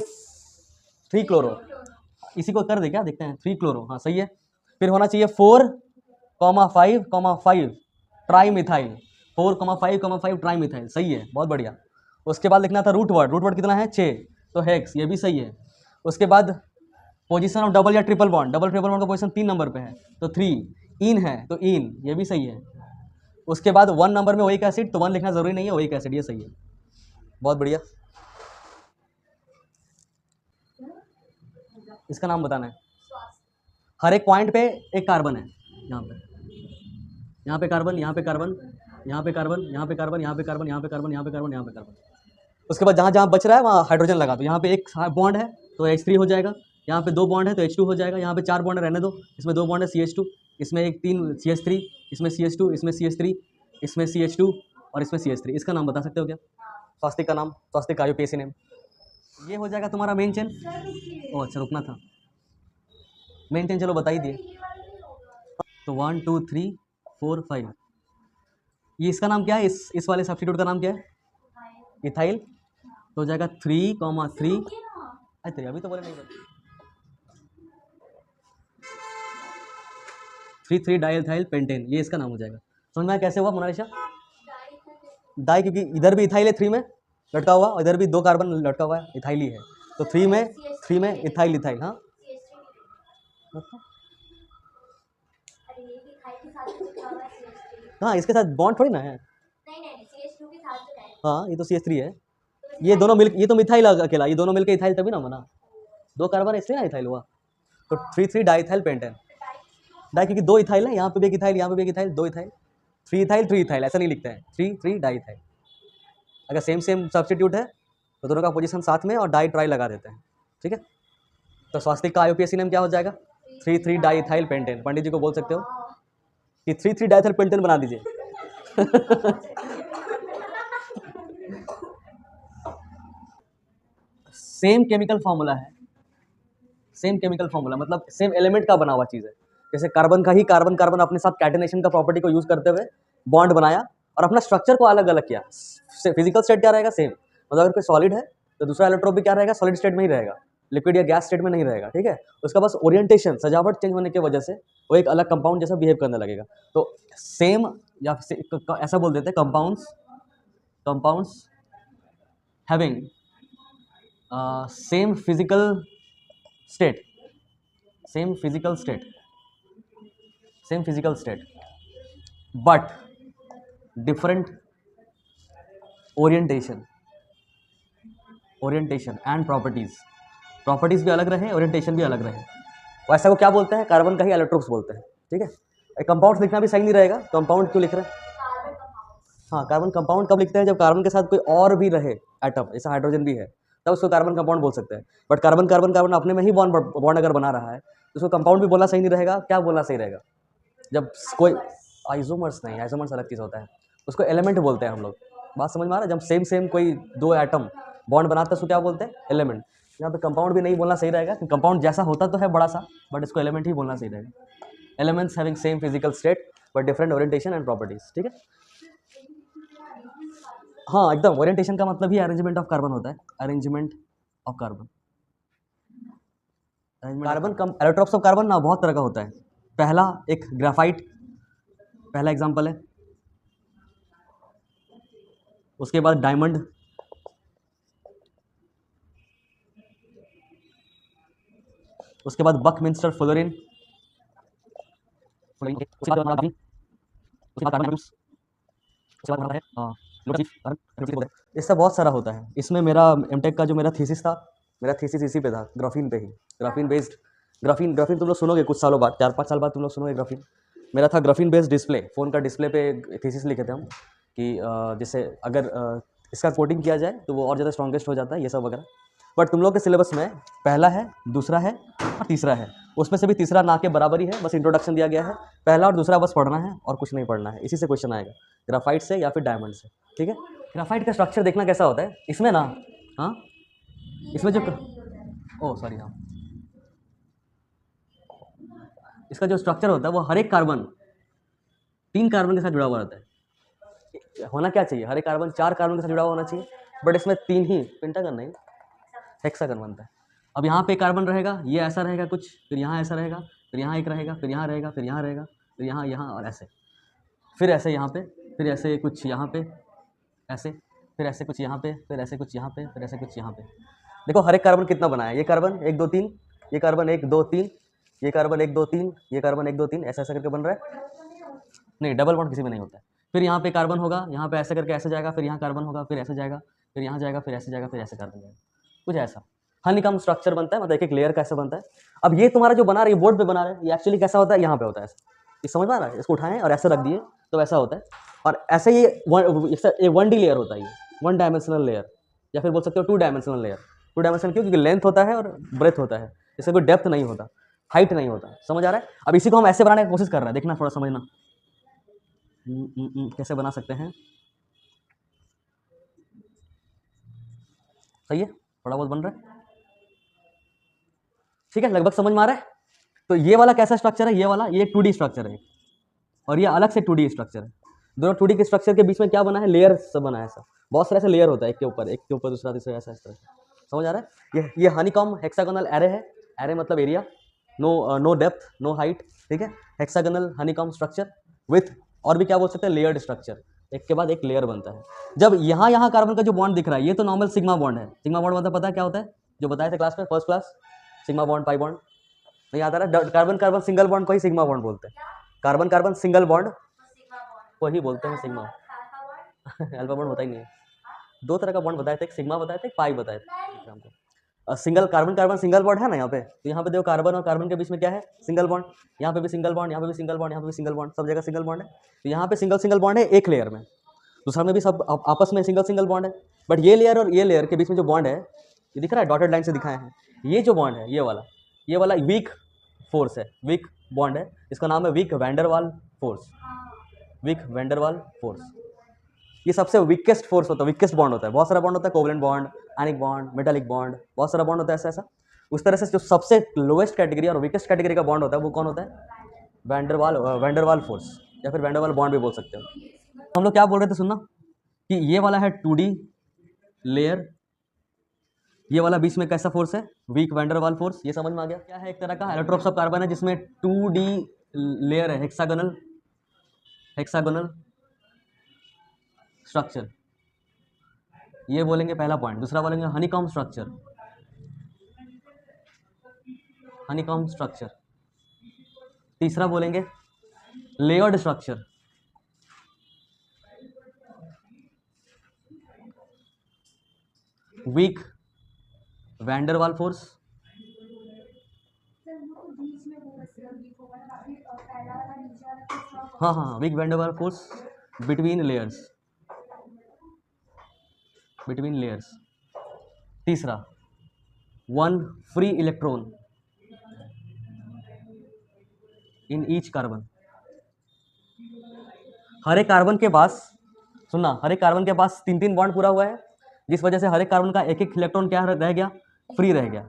3 क्लोरो, इसी को कर दे क्या, देखते हैं। 3 क्लोरो, हाँ सही है। फिर होना चाहिए 4,5,5 ट्राई मिथाइल, 4,5,5 ट्राई मिथाइल, सही है, बहुत बढ़िया। उसके बाद लिखना था रूट वर्ड कितना है 6, तो हेक्स, ये भी सही है। उसके बाद पोजीशन ऑफ डबल या ट्रिपल बॉन्ड का पोजीशन 3 नंबर पे है तो 3। इन है तो इन, ये भी सही है। उसके बाद 1 नंबर में ओइक एसिड, तो 1 लिखना जरूरी नहीं है, ओइक एसिड, ये सही है, बहुत बढ़िया। इसका नाम बताना है। हर एक पॉइंट पे एक कार्बन है, यहाँ पे कार्बन, यहाँ पे कार्बन, यहाँ पे कार्बन, यहाँ पे कार्बन, यहाँ पे कार्बन, यहाँ पे कार्बन, यहाँ पे कार्बन, यहाँ पे कार्बन। उसके बाद जहाँ जहाँ बच रहा है वहाँ हाइड्रोजन लगा दो। यहाँ पे एक बॉन्ड है तो H3 हो जाएगा, यहाँ पे 2 बॉन्ड है तो H2 हो जाएगा, यहाँ पे 4 बॉन्ड रहने दो, इसमें 2 बॉन्ड है CH2, इसमें एक 3 CH3, इसमें CH2, इसमें CH3, इसमें CH2 और इसमें CH3। इसका नाम बता सकते हो क्या? स्वास्तिक का नाम, स्वास्तिक का IUPAC नेम। ये हो जाएगा तुम्हारा मेन चेन। ओ अच्छा रुकना था, मेन चेन चलो बता ही दिए। तो 1 2 3 4 5, ये इसका नाम क्या है? इस वाले सब्स्टिट्यूट का नाम क्या है? इथाइल। तो हो जाएगा 3,3। अरे अभी तो बोले नहीं, 3,3 डाइथाइल पेंटेन, ये इसका नाम हो जाएगा। समझ में आया कैसे हुआ मोनालिसा? डाई, क्योंकि इधर भी इथाइल है 3 में लटका हुआ और इधर भी 2 कार्बन लटका हुआ है, इथाइल ही है। तो 3 में इथाइल। हाँ हाँ, इसके साथ बॉन्ड थोड़ी ना है। हाँ ये तो CH3 है, ये दोनों मिल, ये तो मिथाइल अकेला, ये दोनों मिलकर इथाइल तभी ना बना, 2 कार्बन इसलिए ना इथाइल हुआ। तो 3,3 डाइथाइल पेंटेन। डाई क्योंकि 2 इथाइल है, यहाँ पे भी एक इथाइल, यहाँ पे भी एक इथाइल, 2 इथाइल, 3 इथाइल 3 इथाइल, ऐसा नहीं लिखते हैं, 3,3 डाइथाइल। अगर सेम सब्स्टिट्यूट है तो दोनों का पोजीशन साथ में और डाई ट्राई लगा देते हैं। ठीक है, तो स्वास्तिक का IUPAC नेम क्या हो जाएगा? 3,3 डाइथाइल पेंटेन। पंडित जी को बोल सकते हो कि 3,3 डाइथाइल पेंटेन बना दीजिए। सेम केमिकल फॉर्मूला है, सेम केमिकल फॉर्मूला मतलब सेम एलिमेंट का बना हुआ चीज़ है। जैसे कार्बन का ही कार्बन कार्बन अपने साथ कैटेनेशन का प्रॉपर्टी को यूज करते हुए बॉन्ड बनाया और अपना स्ट्रक्चर को अलग अलग किया। फिजिकल स्टेट क्या रहेगा? सेम। मतलब अगर कोई सॉलिड है तो दूसरा इलेक्ट्रोन भी क्या रहेगा? सॉलिड स्टेट में ही रहेगा, लिक्विड या गैस स्टेट में नहीं रहेगा। ठीक है, उसका बस ओरिएंटेशन, सजावट चेंज होने की वजह से वो एक अलग कंपाउंड जैसा बिहेव करने लगेगा। तो सेम या ऐसा बोल देते हैं compounds having same physical state, same physical state but different orientation and properties भी अलग रहे, ओरिएंटेशन भी अलग रहे। वैसा को क्या बोलते हैं? कार्बन का ही एलोट्रोप्स बोलते हैं। ठीक है, कंपाउंड लिखना भी सही नहीं रहेगा। कंपाउंड क्यों लिख रहे हैं? हाँ, कार्बन कंपाउंड कब लिखते हैं? जब कार्बन के साथ कोई और भी रहे एटम, जैसा हाइड्रोजन भी है, तब उसको कार्बन कंपाउंड बोल सकते हैं। बट कार्बन अपने में ही बॉन्ड अगर बना रहा है तो उसको कंपाउंड भी बोलना सही नहीं रहेगा। क्या बोलना सही रहेगा? जब कोई आइसोमर्स नहीं, आइसोमर्स अलग चीज़ होता है, उसको एलिमेंट बोलते हैं हम लोग। बात समझ में आ रहा है? जब सेम कोई 2 एटम बॉन्ड बनाता है उसको क्या बोलते हैं? एलिमेंट। यहाँ पे कंपाउंड भी नहीं बोलना सही रहेगा, कंपाउंड जैसा होता तो है बड़ा सा, बट इसको एलिमेंट ही बोलना सही रहेगा। Elements having same physical state but different orientation and properties. ठीक है, हाँ एकदम। ओरिएंटेशन का मतलब ही अरेंजमेंट ऑफ कार्बन होता है, arrangement of carbon. Carbon come allotropes of carbon ना बहुत तरह का होता है। पहला एक ग्राफाइट, पहला एग्जांपल है। उसके बाद डायमंड, उसके बाद बकमिंस्टर फ्लोरीन, उसके बाद हमारा उसके बाद कार्बन, उसके बाद हमारा है इससे बहुत सारा होता है। इसमें मेरा एमटेक का जो मेरा थीसिस था, मेरा थीसिस इसी पे था, ग्राफीन पे ही, ग्राफीन बेस्ड। ग्राफीन ग्राफीन तुम लोग सुनोगे कुछ सालों बाद, 4-5 साल बाद तुम लोग सुनोगे ग्राफीन। मेरा था ग्राफीन बेस्ड डिस्प्ले, फ़ोन का डिस्प्ले पे थीसिस लिखे थे हम कि जैसे अगर इसका कोटिंग किया जाए तो वो और ज़्यादा स्ट्रॉन्गेस्ट हो जाता है, ये सब वगैरह। बट तुम लोग के सिलेबस में पहला है, दूसरा है और तीसरा है। उसमें से भी तीसरा ना के बराबर ही है, बस इंट्रोडक्शन दिया गया है। पहला और दूसरा बस पढ़ना है और कुछ नहीं पढ़ना है। इसी से क्वेश्चन आएगा, ग्राफाइट से या फिर डायमंड से, ठीक है। ग्राफाइट का स्ट्रक्चर देखना कैसा होता है इसमें ना, हाँ इसमें जो ओ सॉरी हाँ, इसका जो स्ट्रक्चर होता है वो हर एक कार्बन 3 कार्बन के साथ जुड़ा हुआ रहता है। होना क्या चाहिए, हर एक कार्बन 4 कार्बन के साथ जुड़ा हुआ होना चाहिए, बट इसमें 3 ही, पेंटागन नहीं, हेक्सागन बनता है। अब यहाँ पे कार्बन रहेगा, ये ऐसा रहेगा कुछ, फिर यहाँ ऐसा रहेगा, फिर यहाँ एक रहेगा, फिर यहाँ रहेगा, फिर यहाँ रहेगा, फिर यहाँ यहाँ और ऐसे, फिर ऐसे यहाँ पे, फिर ऐसे कुछ यहाँ पे, ऐसे, फिर ऐसे कुछ यहाँ पे, फिर ऐसे कुछ यहाँ पे, फिर ऐसे कुछ यहाँ पे। देखो हर एक कार्बन कितना बना है, ये कार्बन 1 2 3, ये कार्बन 1 2 3, ये कार्बन 1 2 3, ये कार्बन 1 2 3, ऐसा ऐसा करके बन रहा है। नहीं, डबल बॉन्ड किसी में नहीं होता है। फिर यहाँ पे कार्बन होगा, यहाँ पे ऐसे करके ऐसे जाएगा, फिर यहाँ कार्बन होगा, फिर ऐसे जाएगा, फिर यहाँ जाएगा, फिर ऐसे जाएगा, फिर ऐसे कार्बन जाएगा, कुछ ऐसा हनीकॉम्ब स्ट्रक्चर बनता है। मतलब एक लेयर कैसे बनता है। अब ये तुम्हारा जो बना रहे बोर्ड पे बना रहे हैं, ये एक्चुअली कैसा होता है, यहाँ पे होता है ऐसा, ये समझ में आ रहा है। इसको उठाएं और ऐसे रख दिए तो ऐसा होता है। और ऐसे ही ये 1D लेयर होता है, ये 1 डायमेंशनल लेयर, या फिर बोल सकते हो 2 डायमेंशनल लेयर। 2 डायमेंशनल क्यों, क्योंकि लेंथ होता है और ब्रेथ होता है, इससे कोई डेप्थ नहीं होता, हाइट नहीं होता। समझ आ रहा है। अब इसी को हम ऐसे बनाने की कोशिश कर रहे हैं, देखना थोड़ा समझना कैसे बना सकते हैं। सही है, थोड़ा बहुत बन रहा है, ठीक है, लगभग समझ में आ रहा है। तो ये वाला कैसा स्ट्रक्चर है, ये वाला, ये 2D स्ट्रक्चर है और ये अलग से 2D स्ट्रक्चर है। दोनों 2D के स्ट्रक्चर के बीच में क्या बना है, लेयर से बना है। ऐसा बहुत सारे ऐसे लेयर होता है, एक के ऊपर दूसरा तीसरा, ऐसा इस तरह से। समझ आ रहा है। ये हनीकॉम्ब हेक्सागोनल एरे है। एरे मतलब area, no depth, no height, ठीक है। हेक्सागोनल हनीकॉम्ब स्ट्रक्चर विथ, और भी क्या बोल सकते हैं, लेयर्ड स्ट्रक्चर, एक के बाद एक लेयर बनता है। जब यहाँ कार्बन का जो बॉन्ड दिख रहा है, ये तो नॉर्मल सिग्मा बॉन्ड है। सिग्मा बॉन्ड मतलब पता है क्या होता है, जो बताया था क्लास में, first class, sigma bond, pi bond, नहीं आता रहा। कार्बन कार्बन सिंगल बॉन्ड को ही सिग्मा बॉन्ड बोलते हैं। कार्बन कार्बन सिंगल बॉन्ड को ही बोलते हैं सिग्मा। अल्फा बॉन्ड होता ही नहीं है। 2 तरह का बॉन्ड बताए थे, एक सिग्मा बताए थे, एक पाई बताए थे हमको। Single carbon carbon single bond है ना यहाँ पे, तो यहाँ पे देखो कार्बन और कार्बन के बीच में क्या है, सिंगल बॉन्ड। यहाँ पे भी सिंगल बॉन्ड, यहाँ पे भी सिंगल बॉन्ड, यहाँ पे भी सिंगल बॉन्ड, सब जगह सिंगल बॉन्ड है। तो यहाँ पे सिंगल बॉन्ड है एक लेयर में, दूसरा में भी सब आपस में सिंगल बॉन्ड है। बट ये लेयर और ये लेयर के बीच में जो बॉन्ड है, ये दिख रहा है, डॉटेड लाइन से दिखाए हैं। ये जो बॉन्ड है, ये वाला वीक फोर्स है, वीक बॉन्ड है, इसका नाम है week van der Waals force. Week van der Waals force, ये सबसे वीकेस्ट फोर्स होता है, वीकेस्ट बॉन्ड होता है। बहुत सारा बॉन्ड होता है, covalent bond, ionic bond, metallic bond, बहुत सारा बॉन्ड होता है ऐसा। उस तरह से जो सबसे लोएस्ट कैटेगरी और वीकेस्ट कैटेगरी का बॉन्ड होता है, वो कौन होता है, वैंडरवाल फोर्स, या फिर वैंडरवाल बॉन्ड भी बोल सकते हो। हम लोग क्या बोल रहे थे, सुनना, कि ये वाला है 2D लेयर, ये वाला बीच में कैसा फोर्स है, वीक वैंडरवाल फोर्स। ये समझ में आ गया। क्या है, एक तरह का एलोट्रोप्स ऑफ कार्बन है, जिसमें 2D लेयर है, हेक्सागोनल स्ट्रक्चर, ये बोलेंगे पहला पॉइंट। दूसरा बोलेंगे हनीकॉम्ब स्ट्रक्चर। तीसरा बोलेंगे layered structure. Weak van der Waals force, हाँ, weak van der Waals force between layers. तीसरा, 1 free electron in each carbon. हर एक कार्बन के पास, सुनना, हर एक कार्बन के पास 3 बॉन्ड पूरा हुआ है, जिस वजह से हर एक कार्बन का एक इलेक्ट्रॉन क्या रह गया, फ्री रह गया।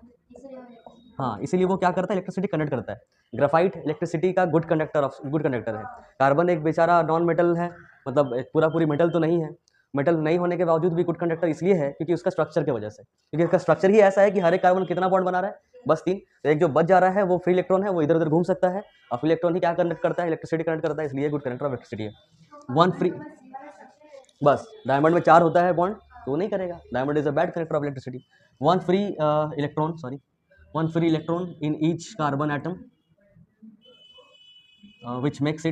हाँ, इसीलिए वो क्या करता है, इलेक्ट्रिसिटी कंडक्ट करता है। ग्राफाइट इलेक्ट्रिसिटी का गुड कंडक्टर है। कार्बन एक बेचारा नॉन मेटल है, मतलब पूरी मेटल तो नहीं है, मेटल नहीं होने के बावजूद भी गुड कंडक्टर इसलिए है क्योंकि उसका स्ट्रक्चर की वजह से, क्योंकि इसका स्ट्रक्चर ही ऐसा है कि हर एक कार्बन कितना बॉन्ड बना रहा है, बस 3। तो एक जो बच जा रहा है वो फ्री इलेक्ट्रॉन है, वो इधर उधर घूम सकता है, और फ्री इलेक्ट्रॉन ही क्या कंडक्ट करता है, इलेक्ट्रिसिटी कंडक्ट करता है, इसलिए गुड कंडक्टर ऑफ इलेक्ट्रिसिटी है। वन फ्री, बस डायमंड में 4 होता है बॉन्ड तो वो नहीं करेगा, diamond is a bad conductor of electricity. One free electron, sorry, one free electron in each carbon atom which makes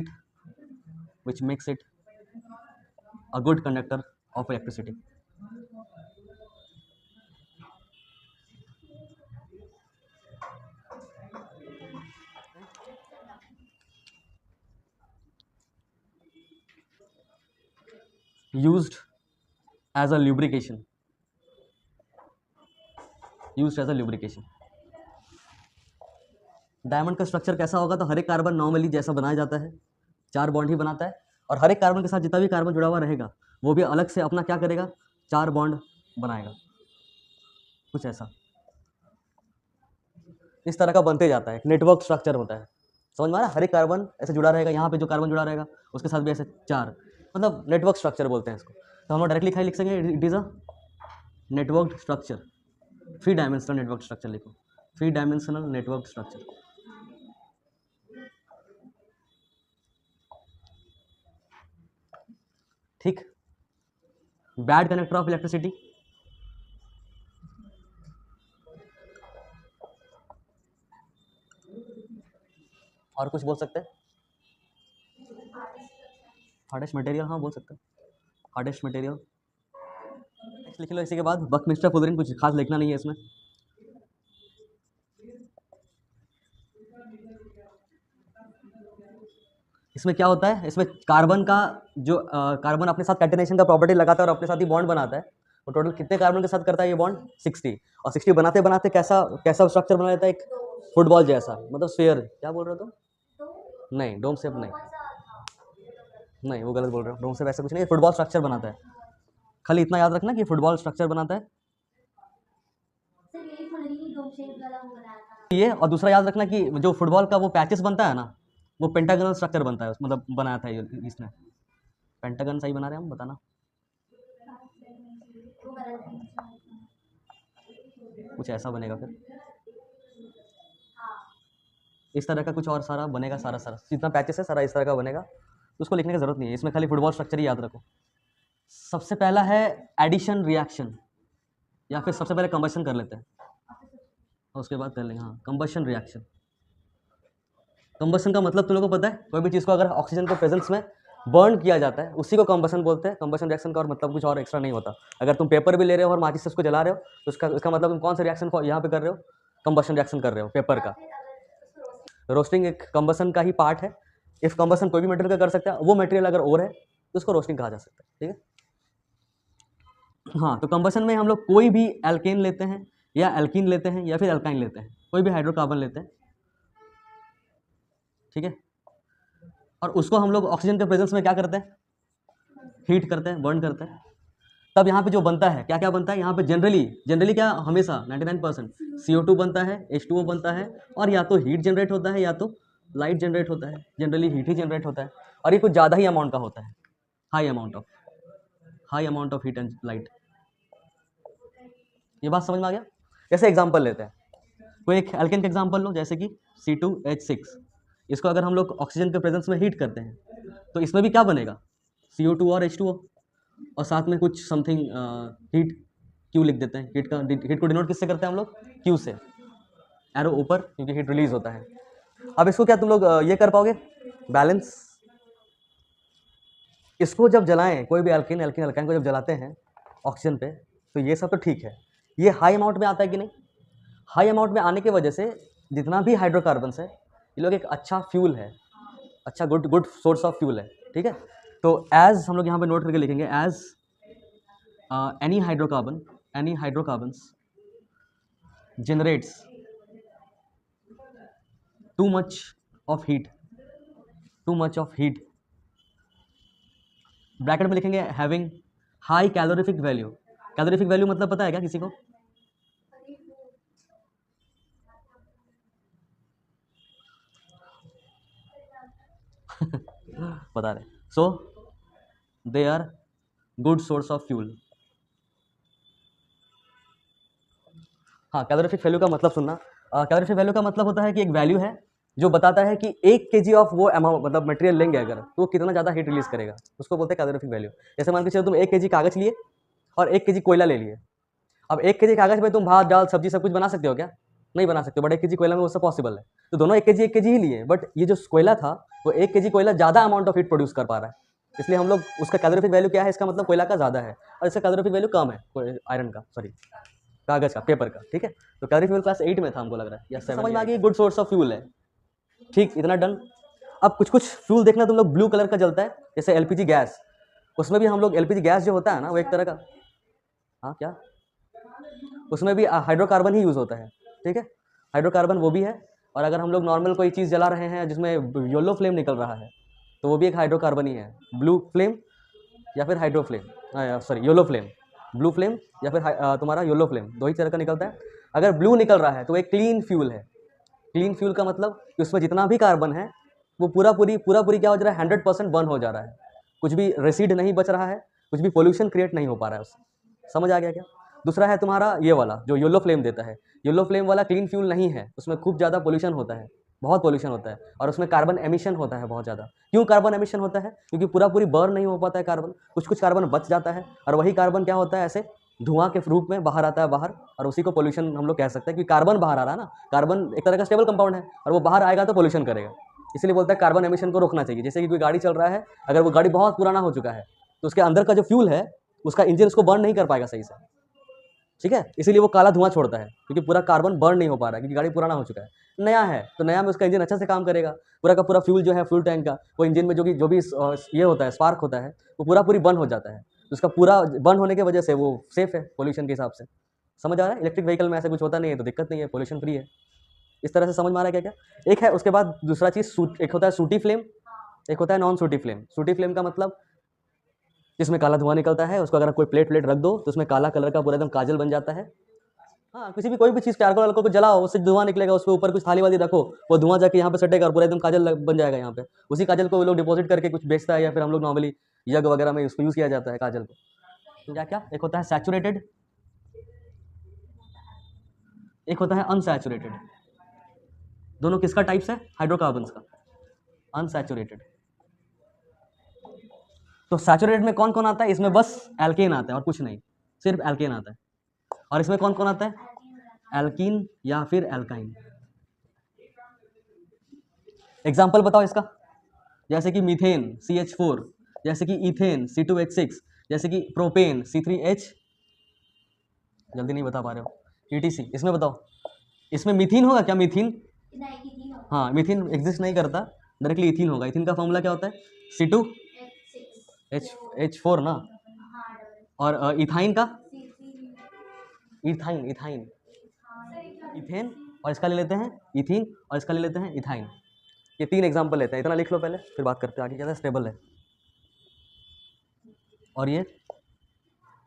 it a good conductor of electricity. Used as a lubrication. Diamond का स्ट्रक्चर कैसा होगा, तो हर एक कार्बन नॉर्मली जैसा बनाया जाता है, 4 बॉन्ड ही बनाता है, और हर एक कार्बन के साथ जितना भी कार्बन जुड़ा हुआ रहेगा वो भी अलग से अपना क्या करेगा, 4 बॉन्ड बनाएगा, कुछ ऐसा इस तरह का बनते जाता है, एक नेटवर्क स्ट्रक्चर होता है। समझ में आ रहा है, हर एक कार्बन ऐसे जुड़ा रहेगा, यहाँ पे जो कार्बन जुड़ा रहेगा उसके साथ भी ऐसे 4, मतलब नेटवर्क स्ट्रक्चर बोलते हैं इसको। तो हम लोग डायरेक्टली लिख सकेंगे it is a network structure, 3 dimensional network structure लिखो, 3 डायमेंशनल नेटवर्क स्ट्रक्चर। ठीक, बैड कंडक्टर ऑफ इलेक्ट्रिसिटी, और कुछ बोल सकते हैं, हार्डेस्ट मटेरियल, हाँ बोल सकते हैं हार्डेस्ट मटेरियल। नेक्स्ट लिख लो इसी के बाद बकमिस्टर फुलरिन, कुछ खास लिखना नहीं है इसमें। इसमें क्या होता है, इसमें कार्बन का जो कार्बन अपने साथ कैटेनेशन का प्रॉपर्टी लगाता है और अपने साथ ही बॉन्ड बनाता है, वो टोटल कितने कार्बन के साथ करता है ये बॉन्ड, 60, और 60 बनाते बनाते कैसा कैसा स्ट्रक्चर बना लेता है, एक फुटबॉल जैसा, मतलब स्फीयर, क्या बोल रहे हो तुम, नहीं डोम शेप नहीं, नहीं वो गलत बोल रहे हो, डोम शेप ऐसा कुछ नहीं, फुटबॉल स्ट्रक्चर बनाता है, खाली इतना याद रखना कि फुटबॉल स्ट्रक्चर बनाता है ये, और दूसरा याद रखना कि जो फुटबॉल का वो पैचेस बनता है ना, वो पेंटागनल स्ट्रक्चर बनता है, मतलब बनाया था इसने, पेंटागन सही बना रहे हैं हम, बताना कुछ ऐसा बनेगा, फिर इस तरह का कुछ और सारा बनेगा, सारा जितना पैचेस है सारा इस तरह का बनेगा, तो उसको लिखने की जरूरत नहीं है, इसमें खाली फुटबॉल स्ट्रक्चर ही याद रखो। सबसे पहला है एडिशन रिएक्शन, या फिर सबसे पहले कंबशन कर लेते हैं और उसके बाद कर लेंगे, हाँ कंबशन रिएक्शन। कंबशन का मतलब तुम लोगों को पता है, कोई भी चीज़ को अगर ऑक्सीजन के प्रेजेंस में बर्न किया जाता है उसी को कंबशन बोलते हैं। कंबशन रिएक्शन का और मतलब कुछ और एक्स्ट्रा नहीं होता। अगर तुम पेपर भी ले रहे हो और माचिस से उसको जला रहे हो तो उसका मतलब तुम कौन सा रिएक्शन को यहाँ पे कर रहे हो, कंबशन रिएक्शन कर रहे हो पेपर का। रोस्टिंग एक कंबशन का ही पार्ट है। इफ कंबशन कोई भी मटेरियल का कर सकता है, वो मटेरियल अगर और है तो उसको रोस्टिंग कहा जा सकता है, ठीक है। हाँ, तो कंबशन में हम लोग कोई भी एल्केन लेते हैं या एल्कीन लेते हैं या फिर एल्काइन लेते हैं, कोई भी हाइड्रोकार्बन लेते हैं, ठीक है। और उसको हम लोग ऑक्सीजन के प्रेजेंस में क्या करते हैं, हीट करते हैं, बर्न करते हैं। तब यहाँ पे जो बनता है, क्या क्या बनता है यहाँ पे, जनरली क्या, हमेशा 99% CO2 बनता है, H2O बनता है, और या तो हीट जनरेट होता है या तो लाइट जनरेट होता है। जनरली हीट ही जनरेट होता है, और ये कुछ ज़्यादा ही अमाउंट का होता है, high amount of heat and light. ये बात समझ में आ गया। जैसे एग्जाम्पल लेते हैं, कोई एक एल्केन का एग्जाम्पल लो, जैसे कि C2H6। इसको अगर हम लोग ऑक्सीजन के प्रेजेंस में हीट करते हैं तो इसमें भी क्या बनेगा, CO2 और H2O, और साथ में कुछ समथिंग हीट, Q लिख देते हैं। हीट को डिनोट किससे करते हैं हम लोग, Q से, एरो ऊपर, क्योंकि हीट रिलीज होता है। अब इसको क्या तुम लोग ये कर पाओगे बैलेंस, इसको जब जलाएं, कोई भी अल्कीन को जब जलाते हैं ऑक्सीजन पे, तो ये सब तो ठीक है, ये हाई अमाउंट में आता है कि नहीं। हाई अमाउंट में आने की वजह से जितना भी हाइड्रोकार्बन्स है, ये लोग एक अच्छा फ्यूल है, अच्छा गुड सोर्स ऑफ फ्यूल है, ठीक है। तो एज हम लोग यहाँ पे नोट करके लिखेंगे, as any hydrocarbons generates too much of heat, bracket में लिखेंगे having high calorific value. Calorific value मतलब पता है क्या किसी को, बता रहे। So they are good source of fuel. हाँ, कैलोरीफिक वैल्यू का मतलब सुनना। कैलोरीफिक वैल्यू का मतलब होता है कि एक वैल्यू है जो बताता है कि 1 केजी ऑफ वो अमाउंट मतलब मटेरियल लेंगे अगर, तो वो कितना ज़्यादा हीट रिलीज करेगा, उसको बोलते हैं कैलोरीफिक वैल्यू। जैसे मान के चलो तुम 1 केजी कागज लिए और 1 केजी कोयला ले लिए। अब 1 केजी कागज में तुम भात, दाल, सब्जी सब कुछ बना सकते हो क्या? नहीं बना सकते, बट 1 केजी कोयला में वो सब पॉसिबल है। तो दोनों 1 केजी ही लिए, बट ये जो कोयला था वो 1 केजी कोयला ज़्यादा अमाउंट ऑफ हीट प्रोड्यूस कर पा रहा है, इसलिए हम लोग उसका कैलोरीफिक वैल्यू क्या है, इसका मतलब कोयला का ज़्यादा है और इसका कैलोरीफिक वैल्यू कम है आयरन का, सॉरी कागज का, पेपर का। ठीक है, तो कैलोरीफिक वैल्यू क्लास 8 में था हमको लग रहा है, या 7 समझ में आ गई, गुड सोर्स ऑफ फ्यूल है। ठीक, इतना डन। अब कुछ कुछ फ्यूल देखना तुम लोग, ब्लू कलर का जलता है जैसे एलपीजी गैस, उसमें भी हम लोग एलपीजी गैस जो होता है ना वो एक तरह का, हाँ क्या, उसमें भी हाइड्रोकार्बन ही यूज़ होता है। ठीक है, हाइड्रोकार्बन वो भी है। और अगर हम लोग नॉर्मल कोई चीज़ जला रहे हैं जिसमें येलो फ्लेम निकल रहा है तो वो भी एक हाइड्रोकार्बन ही है, ब्लू फ्लेम या फिर hydro flame, sorry yellow flame, blue flame या फिर तुम्हारा येलो फ्लेम, दो ही तरह का निकलता है। अगर ब्लू निकल रहा है तो एक क्लीन फ्यूल है। क्लीन फ्यूल का मतलब कि उसमें जितना भी कार्बन है वो पूरा पूरी क्या हो जा रहा है, 100% बर्न हो जा रहा है, कुछ भी रेसिड नहीं बच रहा है, कुछ भी पोल्यूशन क्रिएट नहीं हो पा रहा है उससे। समझ आ गया क्या? दूसरा है तुम्हारा ये वाला जो येलो फ्लेम देता है, येलो फ्लेम वाला क्लीन फ्यूल नहीं है, उसमें खूब ज़्यादा पोल्यूशन होता है, बहुत पोल्यूशन होता है और उसमें कार्बन एमिशन होता है बहुत ज़्यादा। क्यों कार्बन एमिशन होता है? क्योंकि पूरी बर्न नहीं हो पाता है कार्बन, कुछ कुछ कार्बन बच जाता है और वही कार्बन क्या होता है, ऐसे धुआं के रूप में बाहर आता है बाहर, और उसी को पोल्यूशन हम लोग कह सकते हैं। क्योंकि कार्बन बाहर आ रहा है ना, कार्बन एक तरह का स्टेबल कंपाउंड है और वो बाहर आएगा तो पोल्यूशन करेगा, इसलिए बोलता है कार्बन एमिशन को रोकना चाहिए। जैसे कि कोई गाड़ी चल रहा है, अगर वो गाड़ी बहुत पुराना हो चुका है तो उसके अंदर का जो फ्यूल है उसका इंजन उसको बर्न नहीं कर पाएगा सही से, ठीक है, इसीलिए वो काला धुआं छोड़ता है, क्योंकि पूरा कार्बन बर्न नहीं हो पा रहा है, क्योंकि गाड़ी पुराना हो चुका है। नया है तो नया में उसका इंजन अच्छा से काम करेगा, पूरा का पूरा फ्यूल जो है फ्यूल टैंक का, वो इंजन में जो भी ये होता है, स्पार्क होता है, वो पूरी बर्न हो जाता है, तो उसका पूरा बर्न होने की वजह से वो सेफ है पोल्यूशन के हिसाब से। समझ आ रहा है? इलेक्ट्रिक व्हीकल में ऐसा कुछ होता नहीं है तो दिक्कत नहीं है, पोल्यूशन फ्री है। इस तरह से समझ में आ रहा है क्या क्या? एक है, उसके बाद दूसरा चीज़ एक होता है सूटी फ्लेम, एक होता है नॉन सूटी फ्लेम। सूटी फ्लेम का मतलब जिसमें काला धुआं निकलता है, उसको अगर कोई प्लेट रख दो तो उसमें काला कलर का पूरा एकदम काजल बन जाता है। हाँ, किसी भी कोई भी चीज़ चारकोल वारकोल को जलाओ, उससे धुआं निकलेगा, उसके ऊपर कुछ थाली वाली रखो, वो धुआं जाके यहाँ पे सटेगा और पूरा एकदम काजल बन जाएगा यहाँ पे। उसी काजल को वो लोग डिपॉजिट करके कुछ बेचता है, या फिर हम लोग नॉर्मली यज्ञ वगैरह में उसको यूज़ किया जाता है काजल को। तो क्या क्या, एक होता है सैचुरेटेड, एक होता है अनसैचुरेटेड। दोनों किसका टाइप्स है? हाइड्रोकार्बन्स का, अनसैचुरेटेड। तो सैचुरेटेड में कौन कौन आता है? इसमें बस एल्केन आता है और कुछ नहीं, सिर्फ एल्केन आता है। और इसमें कौन कौन आता है? एल्कीन या फिर एल्काइन। एग्जाम्पल बताओ इसका। जैसे कि मीथेन CH4, जैसे कि इथेन C2H6, जैसे कि प्रोपेन C3H, जल्दी नहीं बता पा रहे हो, ETC। इसमें बताओ, इसमें मीथीन होगा क्या? मीथीन, हाँ, मीथीन एग्जिस्ट नहीं करता, डायरेक्टली इथीन होगा। इथीन का फॉर्मूला क्या होता है? C2H4 ना। और इथाइन का, इथाइन इथाइन इथेन, और इसका ले लेते हैं इथीन, और इसका ले लेते हैं इथाइन। ये 3 एग्जाम्पल लेते हैं, इतना लिख लो पहले, फिर बात करते हैं आगे। क्या है? स्टेबल है और ये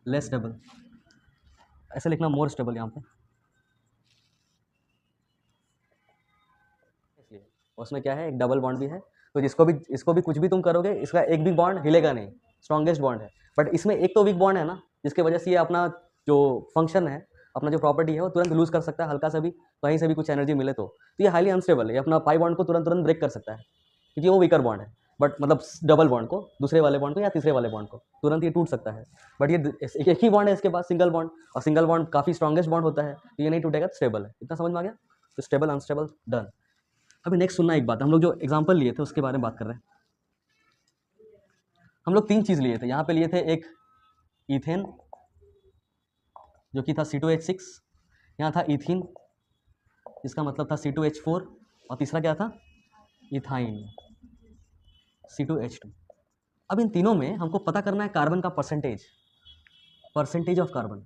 लेस स्टेबल, ऐसे लिखना, मोर स्टेबल यहाँ पे। इसलिए उसमें क्या है, एक डबल बॉन्ड भी है, तो इसको भी कुछ भी तुम करोगे, इसका एक भी बॉन्ड हिलेगा नहीं, स्ट्रॉन्गेस्ट बॉन्ड है। बट इसमें एक तो वीक बॉन्ड है ना, जिसकी वजह से ये अपना जो फंक्शन है, अपना जो प्रॉपर्टी है वो तुरंत लूज कर सकता है, हल्का सा भी कहीं से भी कुछ एनर्जी मिले तो ये हाईली अनस्टेबल है। ये अपना पाई बॉन्ड को तुरंत ब्रेक कर सकता है, क्योंकि वो वीकर बॉन्ड है। बट मतलब डबल बॉन्ड को, दूसरे वाले बॉन्ड को या तीसरे वाले बॉन्ड को तुरंत ये टूट सकता है। बट ये एक ही बॉन्ड है इसके पास, सिंगल बॉन्ड, और सिंगल बॉन्ड काफ़ी स्ट्रॉन्गेस्ट बॉन्ड होता है, तो ये नहीं टूटेगा, स्टेबल है। इतना समझ में आ गया? तो स्टेबल अनस्टेबल डन। अभी नेक्स्ट सुनना एक बात, हम लोग जो एग्जाम्पल लिए थे उसके बारे में बात कर रहे हैं। हम लोग 3 चीज़ लिए थे यहाँ पे, लिए थे एक इथेन जो कि था C2H6, यहाँ था इथीन जिसका मतलब था C2H4, और तीसरा क्या था? Ethyne C2H2। अब इन तीनों में हमको पता करना है कार्बन का परसेंटेज ऑफ कार्बन।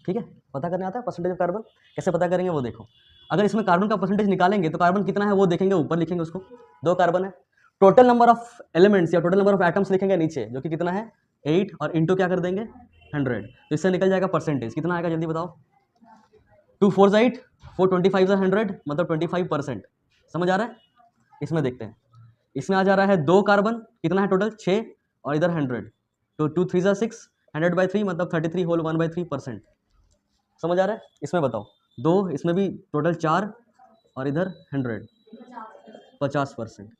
ठीक है, पता करने आता है परसेंटेज ऑफ कार्बन। कैसे पता करेंगे वो देखो। अगर इसमें कार्बन का परसेंटेज निकालेंगे तो कार्बन कितना है वो देखेंगे, ऊपर लिखेंगे उसको, 2 कार्बन है। टोटल नंबर ऑफ एलिमेंट्स या टोटल नंबर ऑफ एटम्स लिखेंगे नीचे, जो कि कितना है 8, और इंटू क्या कर देंगे 100, तो इससे निकल जाएगा परसेंटेज। कितना आएगा जल्दी बताओ? 2 4 8, 4 25 100, मतलब 25%। समझ आ रहा है? इसमें देखते हैं, इसमें आ जा रहा है 2 कार्बन, कितना है टोटल 6, और इधर 100, तो 2 3 6, 100/3 मतलब 33 होल 1/3%। समझ आ रहा है? इसमें बताओ 2, इसमें भी टोटल 4 और इधर 100, 50%।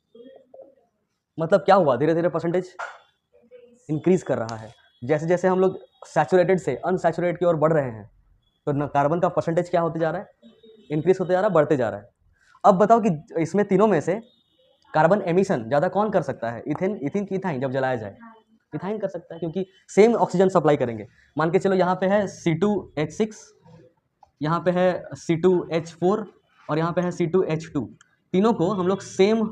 मतलब क्या हुआ, धीरे धीरे परसेंटेज इंक्रीज कर रहा है। जैसे जैसे हम लोग सैचुरेटेड से अनसैचुरेटेड की ओर बढ़ रहे हैं तो न कार्बन का परसेंटेज क्या होते जा रहा है, इंक्रीज होते जा रहा है, बढ़ते जा रहा है। अब बताओ कि इसमें तीनों में से कार्बन एमिशन ज़्यादा कौन कर सकता है, इथेन इथिन की इथाइन? जब जलाया जाए इथाइन कर सकता है, क्योंकि सेम ऑक्सीजन सप्लाई करेंगे। मान के चलो यहाँ पे है C2H6, यहाँ पे है C2H4 और यहाँ पे है C2H2। तीनों को हम लोग सेम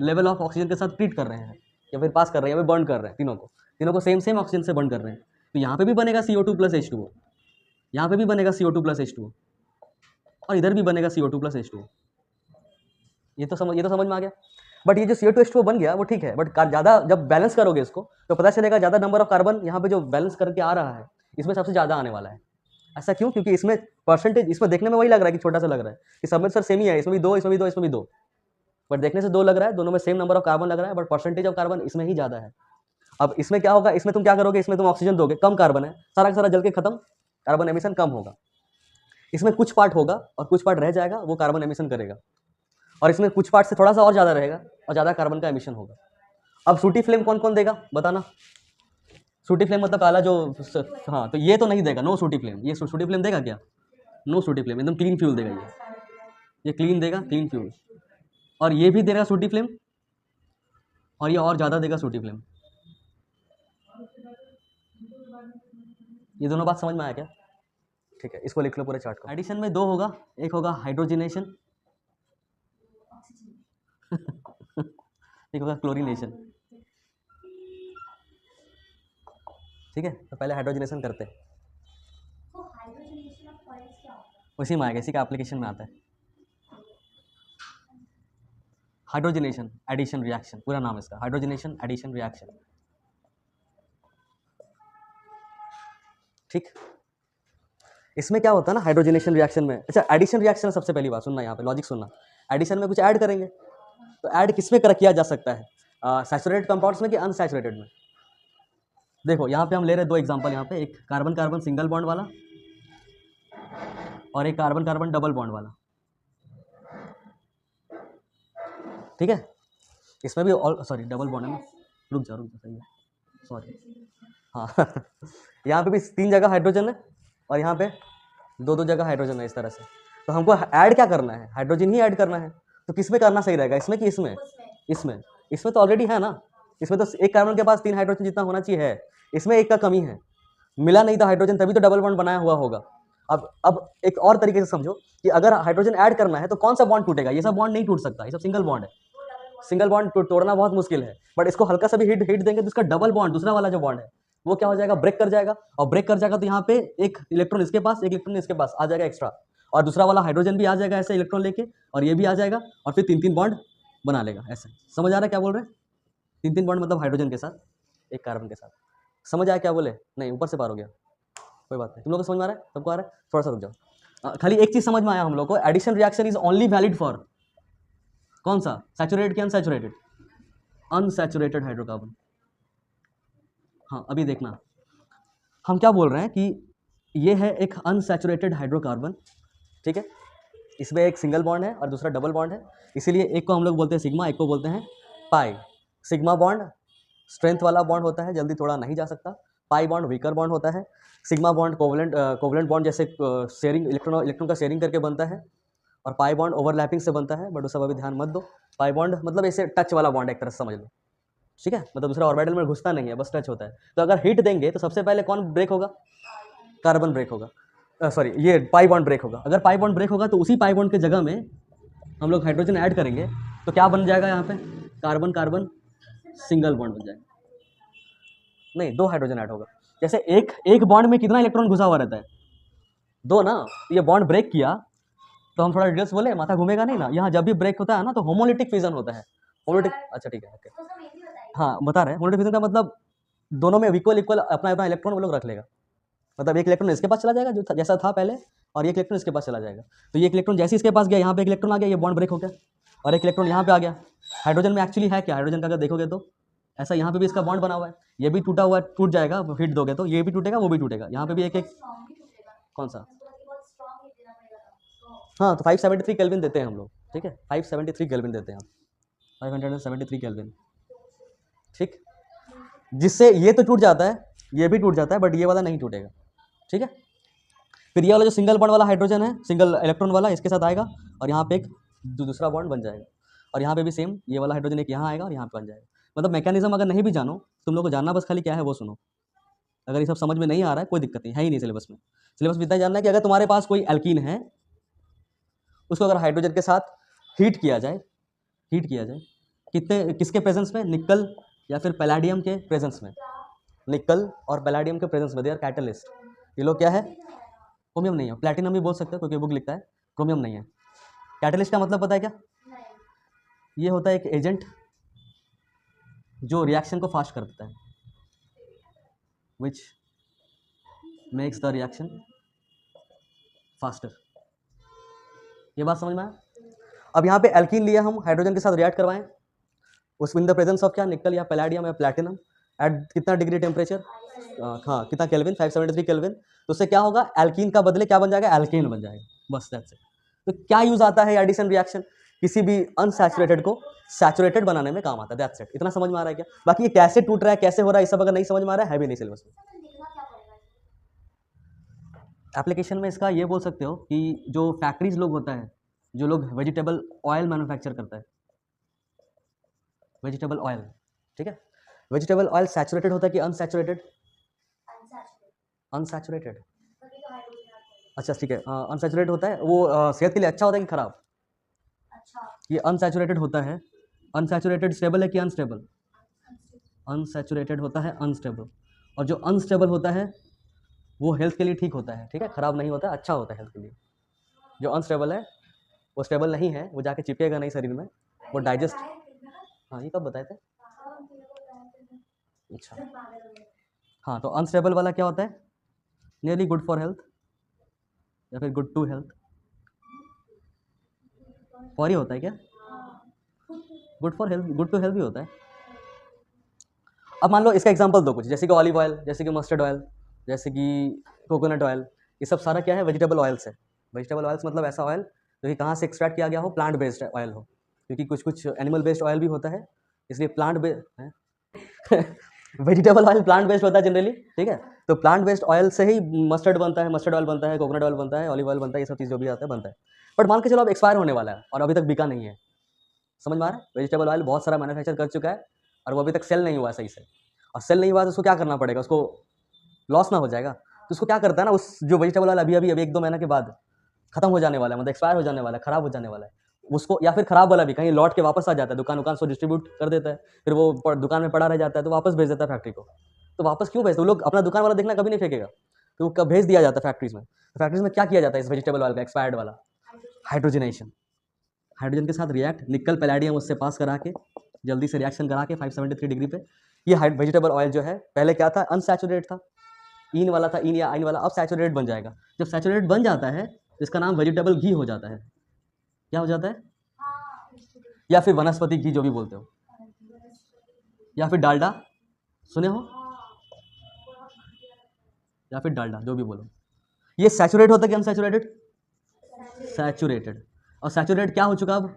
लेवल ऑफ ऑक्सीजन के साथ ट्रीट कर रहे हैं या फिर पास कर रहे हैं या फिर बर्न कर रहे हैं। तीनों को सेम ऑक्सीजन से बर्न कर रहे हैं, तो यहाँ पे भी बनेगा CO2 + H2O, यहाँ पे भी बनेगा CO2 + H2O और इधर भी बनेगा CO2 + H2O। ये तो समझ में आ गया। बट ये जो CO2H2O बन गया वो ठीक है, बट ज़्यादा जब बैलेंस करोगे इसको तो पता चलेगा ज़्यादा नंबर ऑफ कार्बन यहाँ पे जो बैलेंस करके आ रहा है इसमें सबसे ज़्यादा आने वाला है। ऐसा क्यों? क्योंकि इसमें परसेंटेज, इसमें देखने में वही लग रहा है कि छोटा सा लग रहा है कि सब में सर सेम ही है, इसमें भी 2, इसमें भी 2, इसमें भी 2, बट देखने से 2 लग रहा है, दोनों में सेम नंबर ऑफ कार्बन लग रहा है, बट परसेंटेज ऑफ कार्बन इसमें ही ज़्यादा है। अब इसमें क्या होगा, इसमें तुम क्या करोगे, इसमें तुम ऑक्सीजन दोगे, कम कार्बन है, सारा का सारा जल के खत्म, कार्बन एमिशन कम होगा। इसमें कुछ पार्ट होगा और कुछ पार्ट रह जाएगा, वो कार्बन एमिशन करेगा, और इसमें कुछ पार्ट से थोड़ा सा और ज़्यादा रहेगा और ज़्यादा कार्बन का एमिशन होगा। अब सूटी फ्लेम कौन कौन देगा बताना? सूटी फ्लेम मतलब काला जो, हाँ तो ये तो नहीं देगा, नो सूटी फ्लेम। ये सूटी फ्लेम देगा क्या? नो सूटी फ्लेम, एकदम क्लीन फ्यूल देगा, ये क्लीन देगा, क्लीन फ्यूल। और ये भी देगा सूटी फ्लेम और ये और ज़्यादा देगा सूटी फ्लेम। ये दोनों बात समझ में आया क्या? ठीक है, इसको लिख लो पूरे चार्ट को। एडिशन में 2 होगा, एक होगा हाइड्रोजनेशन एक होगा क्लोरीनेशन। ठीक है, तो पहले हाइड्रोजनेशन करते हैं, उसी में आएगा, इसी का एप्लीकेशन में आता है हाइड्रोजनेशन एडिशन रिएक्शन, पूरा नाम इसका हाइड्रोजनेशन एडिशन रिएक्शन। ठीक, इसमें क्या होता है ना हाइड्रोजनेशन रिएक्शन में, अच्छा एडिशन रिएक्शन सबसे पहली बात सुनना, यहाँ पे लॉजिक सुनना। एडिशन में कुछ ऐड करेंगे, तो ऐड किसमें किया जा सकता है, सैचुरेटेड कंपाउंड्स में कि अनसैचुरेटेड में? देखो यहाँ पे हम ले रहे 2 एग्जांपल, यहाँ पे एक कार्बन कार्बन सिंगल बॉन्ड वाला और एक कार्बन कार्बन डबल बॉन्ड वाला। ठीक है, इसमें भी सॉरी डबल बॉन्ड है ना, रुक जा सही है, सॉरी हाँ यहाँ पे भी 3 जगह हाइड्रोजन है और यहाँ पे 2 जगह हाइड्रोजन है, इस तरह से। तो हमको ऐड क्या करना है, हाइड्रोजन ही ऐड करना है, तो किस में करना सही रहेगा, इसमें कि इसमें? इसमें तो ऑलरेडी है ना, इसमें तो एक कार्बन के पास 3 हाइड्रोजन जितना होना चाहिए है, इसमें 1 का कमी है, मिला नहीं था हाइड्रोजन, तभी तो डबल बॉन्ड बनाया हुआ होगा। अब एक और तरीके से समझो कि अगर हाइड्रोजन ऐड करना है तो कौन सा बॉन्ड टूटेगा, ये सब बॉन्ड नहीं टूट सकता, ये सब सिंगल बॉन्ड है, सिंगल बॉन्ड तोड़ना बहुत मुश्किल है, बट इसको हल्का सा भी हिट देंगे तो इसका डबल बॉन्ड, दूसरा वाला जो बॉन्ड है वो क्या हो जाएगा, ब्रेक कर जाएगा, और ब्रेक कर जाएगा तो यहाँ पे एक इलेक्ट्रॉन इसके पास, एक इलेक्ट्रॉन इसके पास आ जाएगा एक्स्ट्रा, और दूसरा वाला हाइड्रोजन भी आ जाएगा ऐसे इलेक्ट्रॉन लेके, और ये भी आ जाएगा, और फिर 3 बॉन्ड बना लेगा ऐसे। समझ आ रहा है क्या बोल रहे हैं? 3 बॉन्ड मतलब हाइड्रोजन के साथ, एक कार्बन के साथ। समझ आया क्या बोले? नहीं, ऊपर से पार हो गया, कोई बात नहीं, तुम लोग को समझ में आ रहा है, सबको आ रहा है? थोड़ा सा रुक जाओ, खाली एक चीज समझ में आया हम लोग को, addition reaction is only valid for कौन सा, सैचुरेटेड कि अनसैचुरेटेड? Unsaturated hydrocarbon. हाँ अभी देखना, हम क्या बोल रहे हैं कि ये है एक अनसैचुरेटेड हाइड्रोकार्बन, ठीक है, इसमें एक सिंगल बॉन्ड है और दूसरा डबल बॉन्ड है, इसीलिए एक को हम लोग बोलते हैं सिग्मा, एक को बोलते हैं पाई। सिग्मा बॉन्ड स्ट्रेंथ वाला बॉन्ड होता है, जल्दी थोड़ा नहीं जा सकता, पाई बॉन्ड वीकर बॉन्ड होता है, सिग्मा बॉन्ड कोवलेंट बॉन्ड जैसे शेयरिंग इलेक्ट्रॉन का शेयरिंग करके बनता है, और पाई बॉन्ड ओवरलैपिंग से बनता है, बट वो सब अभी ध्यान मत दो। पाई बॉन्ड मतलब ऐसे टच वाला बॉन्ड एक तरह से समझ लो, ठीक है, मतलब दूसरा ऑर्बिटल में घुसता नहीं है, बस टच होता है। तो अगर हिट देंगे तो सबसे पहले कौन ब्रेक होगा, कार्बन ब्रेक होगा, सॉरी ये पाई बॉन्ड ब्रेक होगा। अगर पाई बॉन्ड ब्रेक होगा तो उसी पाई बॉन्ड के जगह में हम लोग हाइड्रोजन ऐड करेंगे, तो क्या बन जाएगा यहाँ पे, कार्बन कार्बन सिंगल बॉन्ड बन जाएगा, नहीं 2 हाइड्रोजन ऐड होगा। जैसे एक बॉन्ड में कितना इलेक्ट्रॉन घुसा हुआ रहता है, 2 ना, तो ये बॉन्ड ब्रेक किया तो हम थोड़ा डिटेल्स बोले, माथा घूमेगा नहीं ना, यहाँ जब भी ब्रेक होता है ना तो होमोलिटिक फिजन होता है, होमोलिटिक, अच्छा ठीक है ओके, हाँ बता रहे हैं, होमोलिटिक फिजन का मतलब दोनों में इक्वल अपना अपना इलेक्ट्रॉन वो लोग रख लेगा, मतलब एक इलेक्ट्रॉन इसके पास चला जाएगा जो जैसा था पहले, और एक इलेक्ट्रॉन इसके पास चला जाएगा, तो ये इलेक्ट्रॉन जैसे इसके पास गया, यहाँ पे एक इलेक्ट्रॉन आ गया, ये बॉन्ड ब्रेक हो गया, और एक इलेक्ट्रॉन यहाँ पे आ गया। हाइड्रोजन में एक्चुअली है क्या, हाइड्रोजन का अगर देखोगे तो ऐसा यहाँ पे भी इसका बॉन्ड बना हुआ है, ये भी टूटा हुआ है, टूट जाएगा, हीट दोगे तो ये भी टूटेगा, वो भी टूटेगा, यहाँ पे भी एक एक कौन सा, हाँ तो 573 केल्विन देते हैं हम लोग, ठीक है 573 केल्विन देते हैं हम, 573 केल्विन, ठीक, जिससे ये तो टूट जाता है, ये भी टूट जाता है, बट ये वाला नहीं टूटेगा, ठीक है। फिर ये वाला जो सिंगल बॉन्ड वाला हाइड्रोजन है, सिंगल इलेक्ट्रॉन वाला, इसके साथ आएगा और यहाँ पे एक दूसरा बॉन्ड बन जाएगा, और यहाँ पे भी सेम ये वाला हाइड्रोजन एक यहाँ आएगा और यहाँ पे बन जाएगा। मतलब मैकेनिज्म अगर नहीं भी जानो, तुम लोग को जानना बस खाली क्या है वो सुनो। अगर ये सब समझ में नहीं आ रहा है कोई दिक्कत नहीं है, ही नहीं सिलेबस में। सिलेबस में इतना जानना है कि अगर तुम्हारे पास कोई एल्कीन है, उसको अगर हाइड्रोजन के साथ हीट किया जाए, किसके प्रेजेंस में, निकल या फिर पैलाडियम के प्रेजेंस में, निकल और पैलाडियम के प्रेजेंस में, दे आर कैटलिस्ट। ये लोग क्या है, क्रोमियम नहीं है, प्लैटिनम भी बोल सकते हो क्योंकि बुक लिखता है, क्रोमियम नहीं है। कैटलिस्ट का मतलब पता है क्या, ये होता है एक एजेंट जो रिएक्शन को फास्ट कर देता है, which makes the reaction faster. ये बात समझ में आया। अब यहाँ पे एल्कीन लिया हम, हाइड्रोजन के साथ रिएक्ट करवाएं, उसमें इन द प्रेजेंस ऑफ क्या, निकल या पैलाडियम या प्लैटिनम, एट कितना डिग्री टेम्परेचर, हाँ कितना केल्विन, 573 केल्विन। तो उससे क्या होगा, एल्कीन का बदले क्या बन जाएगा, एल्केन बन जाएगा, बस दैट्स इट। तो क्या यूज आता है एडिशन रिएक्शन, किसी भी अनसैचुरेटेड को सैचुरेटेड बनाने में काम आता है, दैट्स इट। इतना समझ में आ रहा है क्या, बाकी ये कैसे टूट रहा है, कैसे हो रहा है, ये सब अगर नहीं समझ में आ रहा है भी नहीं सिलेबस में। एप्लीकेशन में इसका ये बोल सकते हो कि जो फैक्ट्रीज लोग होता है, जो लोग वेजिटेबल ऑयल मैन्युफैक्चर करता है, वेजिटेबल ऑयल, ठीक है, वेजिटेबल ऑयल सैचुरेटेड होता है कि अनसैचुरेटेड, अनसैचुरेटेड, अच्छा ठीक है, अनसैचुरेटेड होता है वो, सेहत के लिए अच्छा होता है कि खराब, ये अनसैचुरेटेड होता है, अनसैचुरेटेड स्टेबल है कि अनस्टेबल, अनसैचुरेटेड होता है अनस्टेबल, और जो अनस्टेबल होता है वो हेल्थ के लिए ठीक होता है, ठीक है, खराब नहीं होता, अच्छा होता है हेल्थ के लिए। जो अनस्टेबल है वो स्टेबल नहीं है, वो जाके चिपकेगा नहीं शरीर में, वो डाइजेस्ट, हाँ ये कब बताए थे, अच्छा हाँ, तो अनस्टेबल वाला क्या होता है, नियरली गुड फॉर हेल्थ या फिर गुड टू हेल्थ, फॉर ही होता है क्या, good for health, good to health भी होता है। अब मान लो इसका एग्जांपल दो कुछ, जैसे कि ऑलिव ऑयल, जैसे कि मस्टर्ड ऑयल, जैसे कि कोकोनट ऑयल, ये सब सारा क्या है, वेजिटेबल ऑयल्स है। वेजिटेबल ऑयल्स मतलब ऐसा ऑयल जो कि कहाँ से एक्सट्रैक्ट किया गया हो, प्लांट बेस्ड ऑयल हो, क्योंकि कुछ कुछ एनिमल बेस्ड ऑयल भी होता है, इसलिए plant based vegetable oil plant based होता है जनरली, ठीक है। तो प्लांट बेस्ड ऑयल से ही मस्टर्ड बनता है, मस्टर्ड ऑयल बनता है, कोकोनट ऑयल बनता है, ऑलिव ऑयल बनता है, ये सब चीज़ जो भी आता है बनता है। बट मान के चलो अब एक्सपायर होने वाला है और अभी तक बिका नहीं है, समझ में आ रहा है, वेजिटेबल ऑयल बहुत सारा मैन्युफैक्चर कर चुका है और वो अभी तक सेल नहीं हुआ सही से, और सेल नहीं हुआ तो उसको क्या करना पड़ेगा, उसको लॉस ना हो जाएगा, तो उसको क्या करता है ना, उस जो वेजिटेबल ऑयल अभी अभी अभी 1-2 महीने के बाद खत्म हो जाने वाला है, मतलब एक्सपायर हो जाने वाला है, खराब हो जाने वाला है, उसको या फिर खराब वाला भी कहीं लौट के वापस आ जाता है, दुकान से डिस्ट्रीब्यूट कर देता है, फिर वो दुकान में पड़ा रह जाता है, तो वापस भेज देता है फैक्ट्री को। तो वापस क्यों भेजते, वो लोग अपना दुकान वाला देखना कभी नहीं फेंकेगा, तो वो कब भेज दिया जाता है फैक्ट्रीज में। तो फैक्ट्रीज में क्या किया जाता है इस वेजिटेबल ऑयल का, एक्सपायर्ड वाला, हाइड्रोजनेशन, हाइड्रोजन के साथ रिएक्ट, निकल पैलाडियम उससे पास करा के, जल्दी से रिएक्शन करा के 573 डिग्री पे, ये वेजिटेबल ऑयल जो है पहले क्या था, अनसैचुरेटेड था, इन वाला था, इन या आइन वाला, अब सैचुरेटेड बन जाएगा। जब सैचुरेटेड बन जाता है इसका नाम वेजिटेबल घी हो जाता है, क्या हो जाता है, या फिर वनस्पति घी जो भी बोलते हो, या फिर डालडा, सुने हो, या फिर डालडा जो भी बोलो। ये सैचुरेट होता है कि अनसैचुरेटेड, सैचुरेटेड, और सैचुरेट क्या हो चुका, अब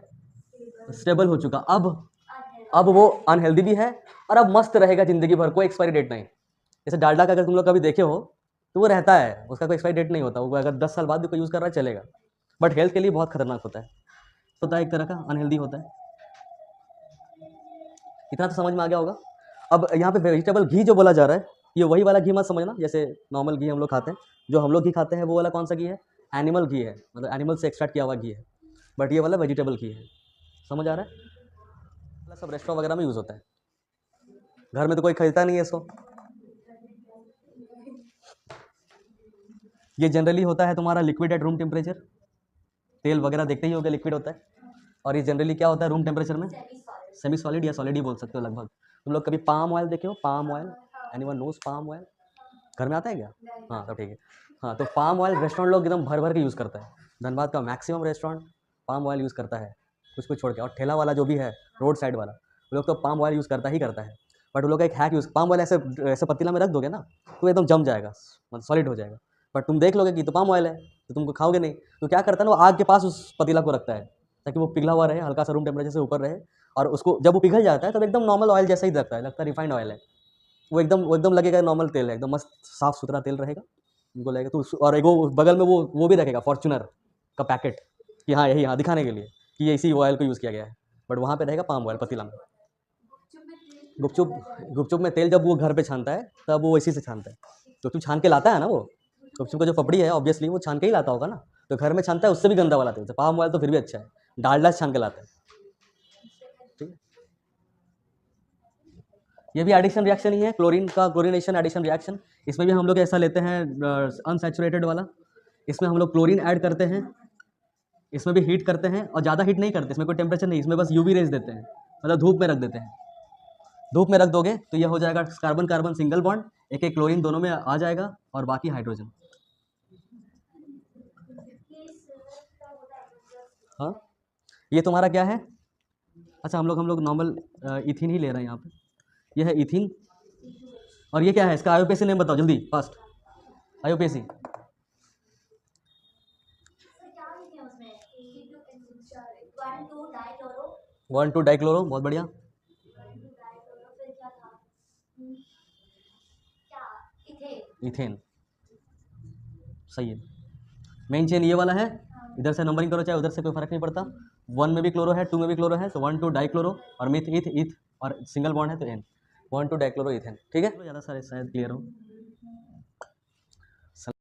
स्टेबल हो चुका, अब वो अनहेल्दी भी है और अब मस्त रहेगा जिंदगी भर, कोई एक्सपायरी डेट नहीं। जैसे डालडा का अगर तुम लोग कभी देखे हो तो वो रहता है, उसका कोई एक्सपायरी डेट नहीं होता, वो अगर 10 साल बाद भी कोई यूज़ कर रहा है चलेगा, बट हेल्थ के लिए बहुत खतरनाक होता है एक तरह का, अनहेल्दी होता है। इतना तो समझ में आ गया होगा। अब यहाँ पे वेजिटेबल घी जो बोला जा रहा है, ये वही वाला घी मत समझना, जैसे नॉर्मल घी हम लोग खाते हैं, जो हम लोग घी खाते हैं वो वाला कौन सा घी है, एनिमल घी है, मतलब एनिमल से एक्सट्रैक्ट किया हुआ घी है, बट ये वाला वेजिटेबल घी है, समझ आ रहा है। सब रेस्टोरेंट वगैरह में यूज़ होता है, घर में तो कोई खरीदता नहीं है इसको। ये जनरली होता है तुम्हारा लिक्विड एट रूम टेम्परेचर, तेल वगैरह देखते ही होगा लिक्विड होता है, और ये जनरली क्या होता है रूम टेम्परेचर में, सेमी सॉलिड या सॉलिड ही बोल सकते हो लगभग। तुम लोग कभी पाम ऑयल देखे हो, palm oil, anyone nose palm oil, घर में आता है क्या, हाँ तब ठीक है। हाँ तो पाम ऑयल रेस्टोरेंट लोग एकदम भर भर के यूज़ करता है, धनबाद का maximum restaurant palm oil use करता है, कुछ कुछ छोड़ के, और ठेला वाला जो भी है रोड साइड वाला वो लोग तो पाम ऑयल यूज़ करता ही करता है। बट वो लोग एक हैक यूज़, पाम ऑयल ऐसे ऐसे पतीला में रख दोगे ना तो एकदम जम जाएगा, मतलब सॉलिड हो जाएगा। बट तुम देख लोगे कि तो पाम ऑयल है तो तुमको खाओगे नहीं। तो क्या करता है ना, वो आग के पास उस पतीला को रखता है ताकि वो पिघला हुआ रहे, हल्का सा रूम टेम्परेचर से ऊपर रहे, और उसको जब वो पिघल जाता है तब एकदम नॉर्मल ऑयल जैसा ही लगता है, रिफाइंड ऑयल है। वो एकदम लगेगा नॉर्मल तेल है, एकदम मस्त साफ सुथरा तेल रहेगा, उनको लगेगा। तो और एक वो बगल में वो भी रखेगा फॉर्च्यूनर का पैकेट कि हाँ यही, हाँ दिखाने के लिए कि ये इसी ऑयल को यूज़ किया गया है। बट वहाँ पे रहेगा पाम ऑयल पतीला में। गुपचुप गुपचुप में तेल जब वो घर पे छानता है तब वो इसी से छानता है। गुपचुप छान के लाता है ना, वो गुपचुप का जो पपड़ी है ऑब्वियसली वो छान के ही लाता होगा ना, तो घर में छानता है उससे भी गंदा वाला तेल से। पाम ऑयल तो फिर भी अच्छा है, डालडा से छान के लाता है। ठीक है, ये भी एडिशन रिएक्शन ही है, क्लोरीन का क्लोरीनेशन एडिशन रिएक्शन। इसमें भी हम लोग ऐसा लेते हैं अनसैचुरेटेड वाला, इसमें हम लोग क्लोरीन ऐड करते हैं, इसमें भी हीट करते हैं और ज़्यादा हीट नहीं करते, इसमें कोई टेम्परेचर नहीं, इसमें बस यूवी रेज देते हैं, मतलब धूप में रख देते हैं। धूप में रख दोगे तो ये हो जाएगा कार्बन कार्बन सिंगल बॉन्ड, एक एक क्लोरीन दोनों में आ जाएगा और बाकी हाइड्रोजन। हाँ, ये तुम्हारा क्या है? अच्छा, हम लोग नॉर्मल इथिन ही ले रहे हैं यहाँ पे। ये है इथिन, और ये क्या है इसका आईयूपीएसी नेम बताओ जल्दी फास्ट। आईयूपीएसी 1,2 डाइक्लोरो, बहुत बढ़िया। इथेन, सही है। मेन चेन ये वाला है, इधर से नंबरिंग करो चाहे उधर से, कोई फर्क नहीं पड़ता। 1 में भी क्लोरो है, 2 में भी क्लोरो है, तो 1,2 डाइक्लोरो, और मिथ इथ इथ, और सिंगल बॉन्ड है तो एन, 1,2 डाइक्लोरो इथेन। ठीक है, ज़्यादा सारे शायद क्लियर हो।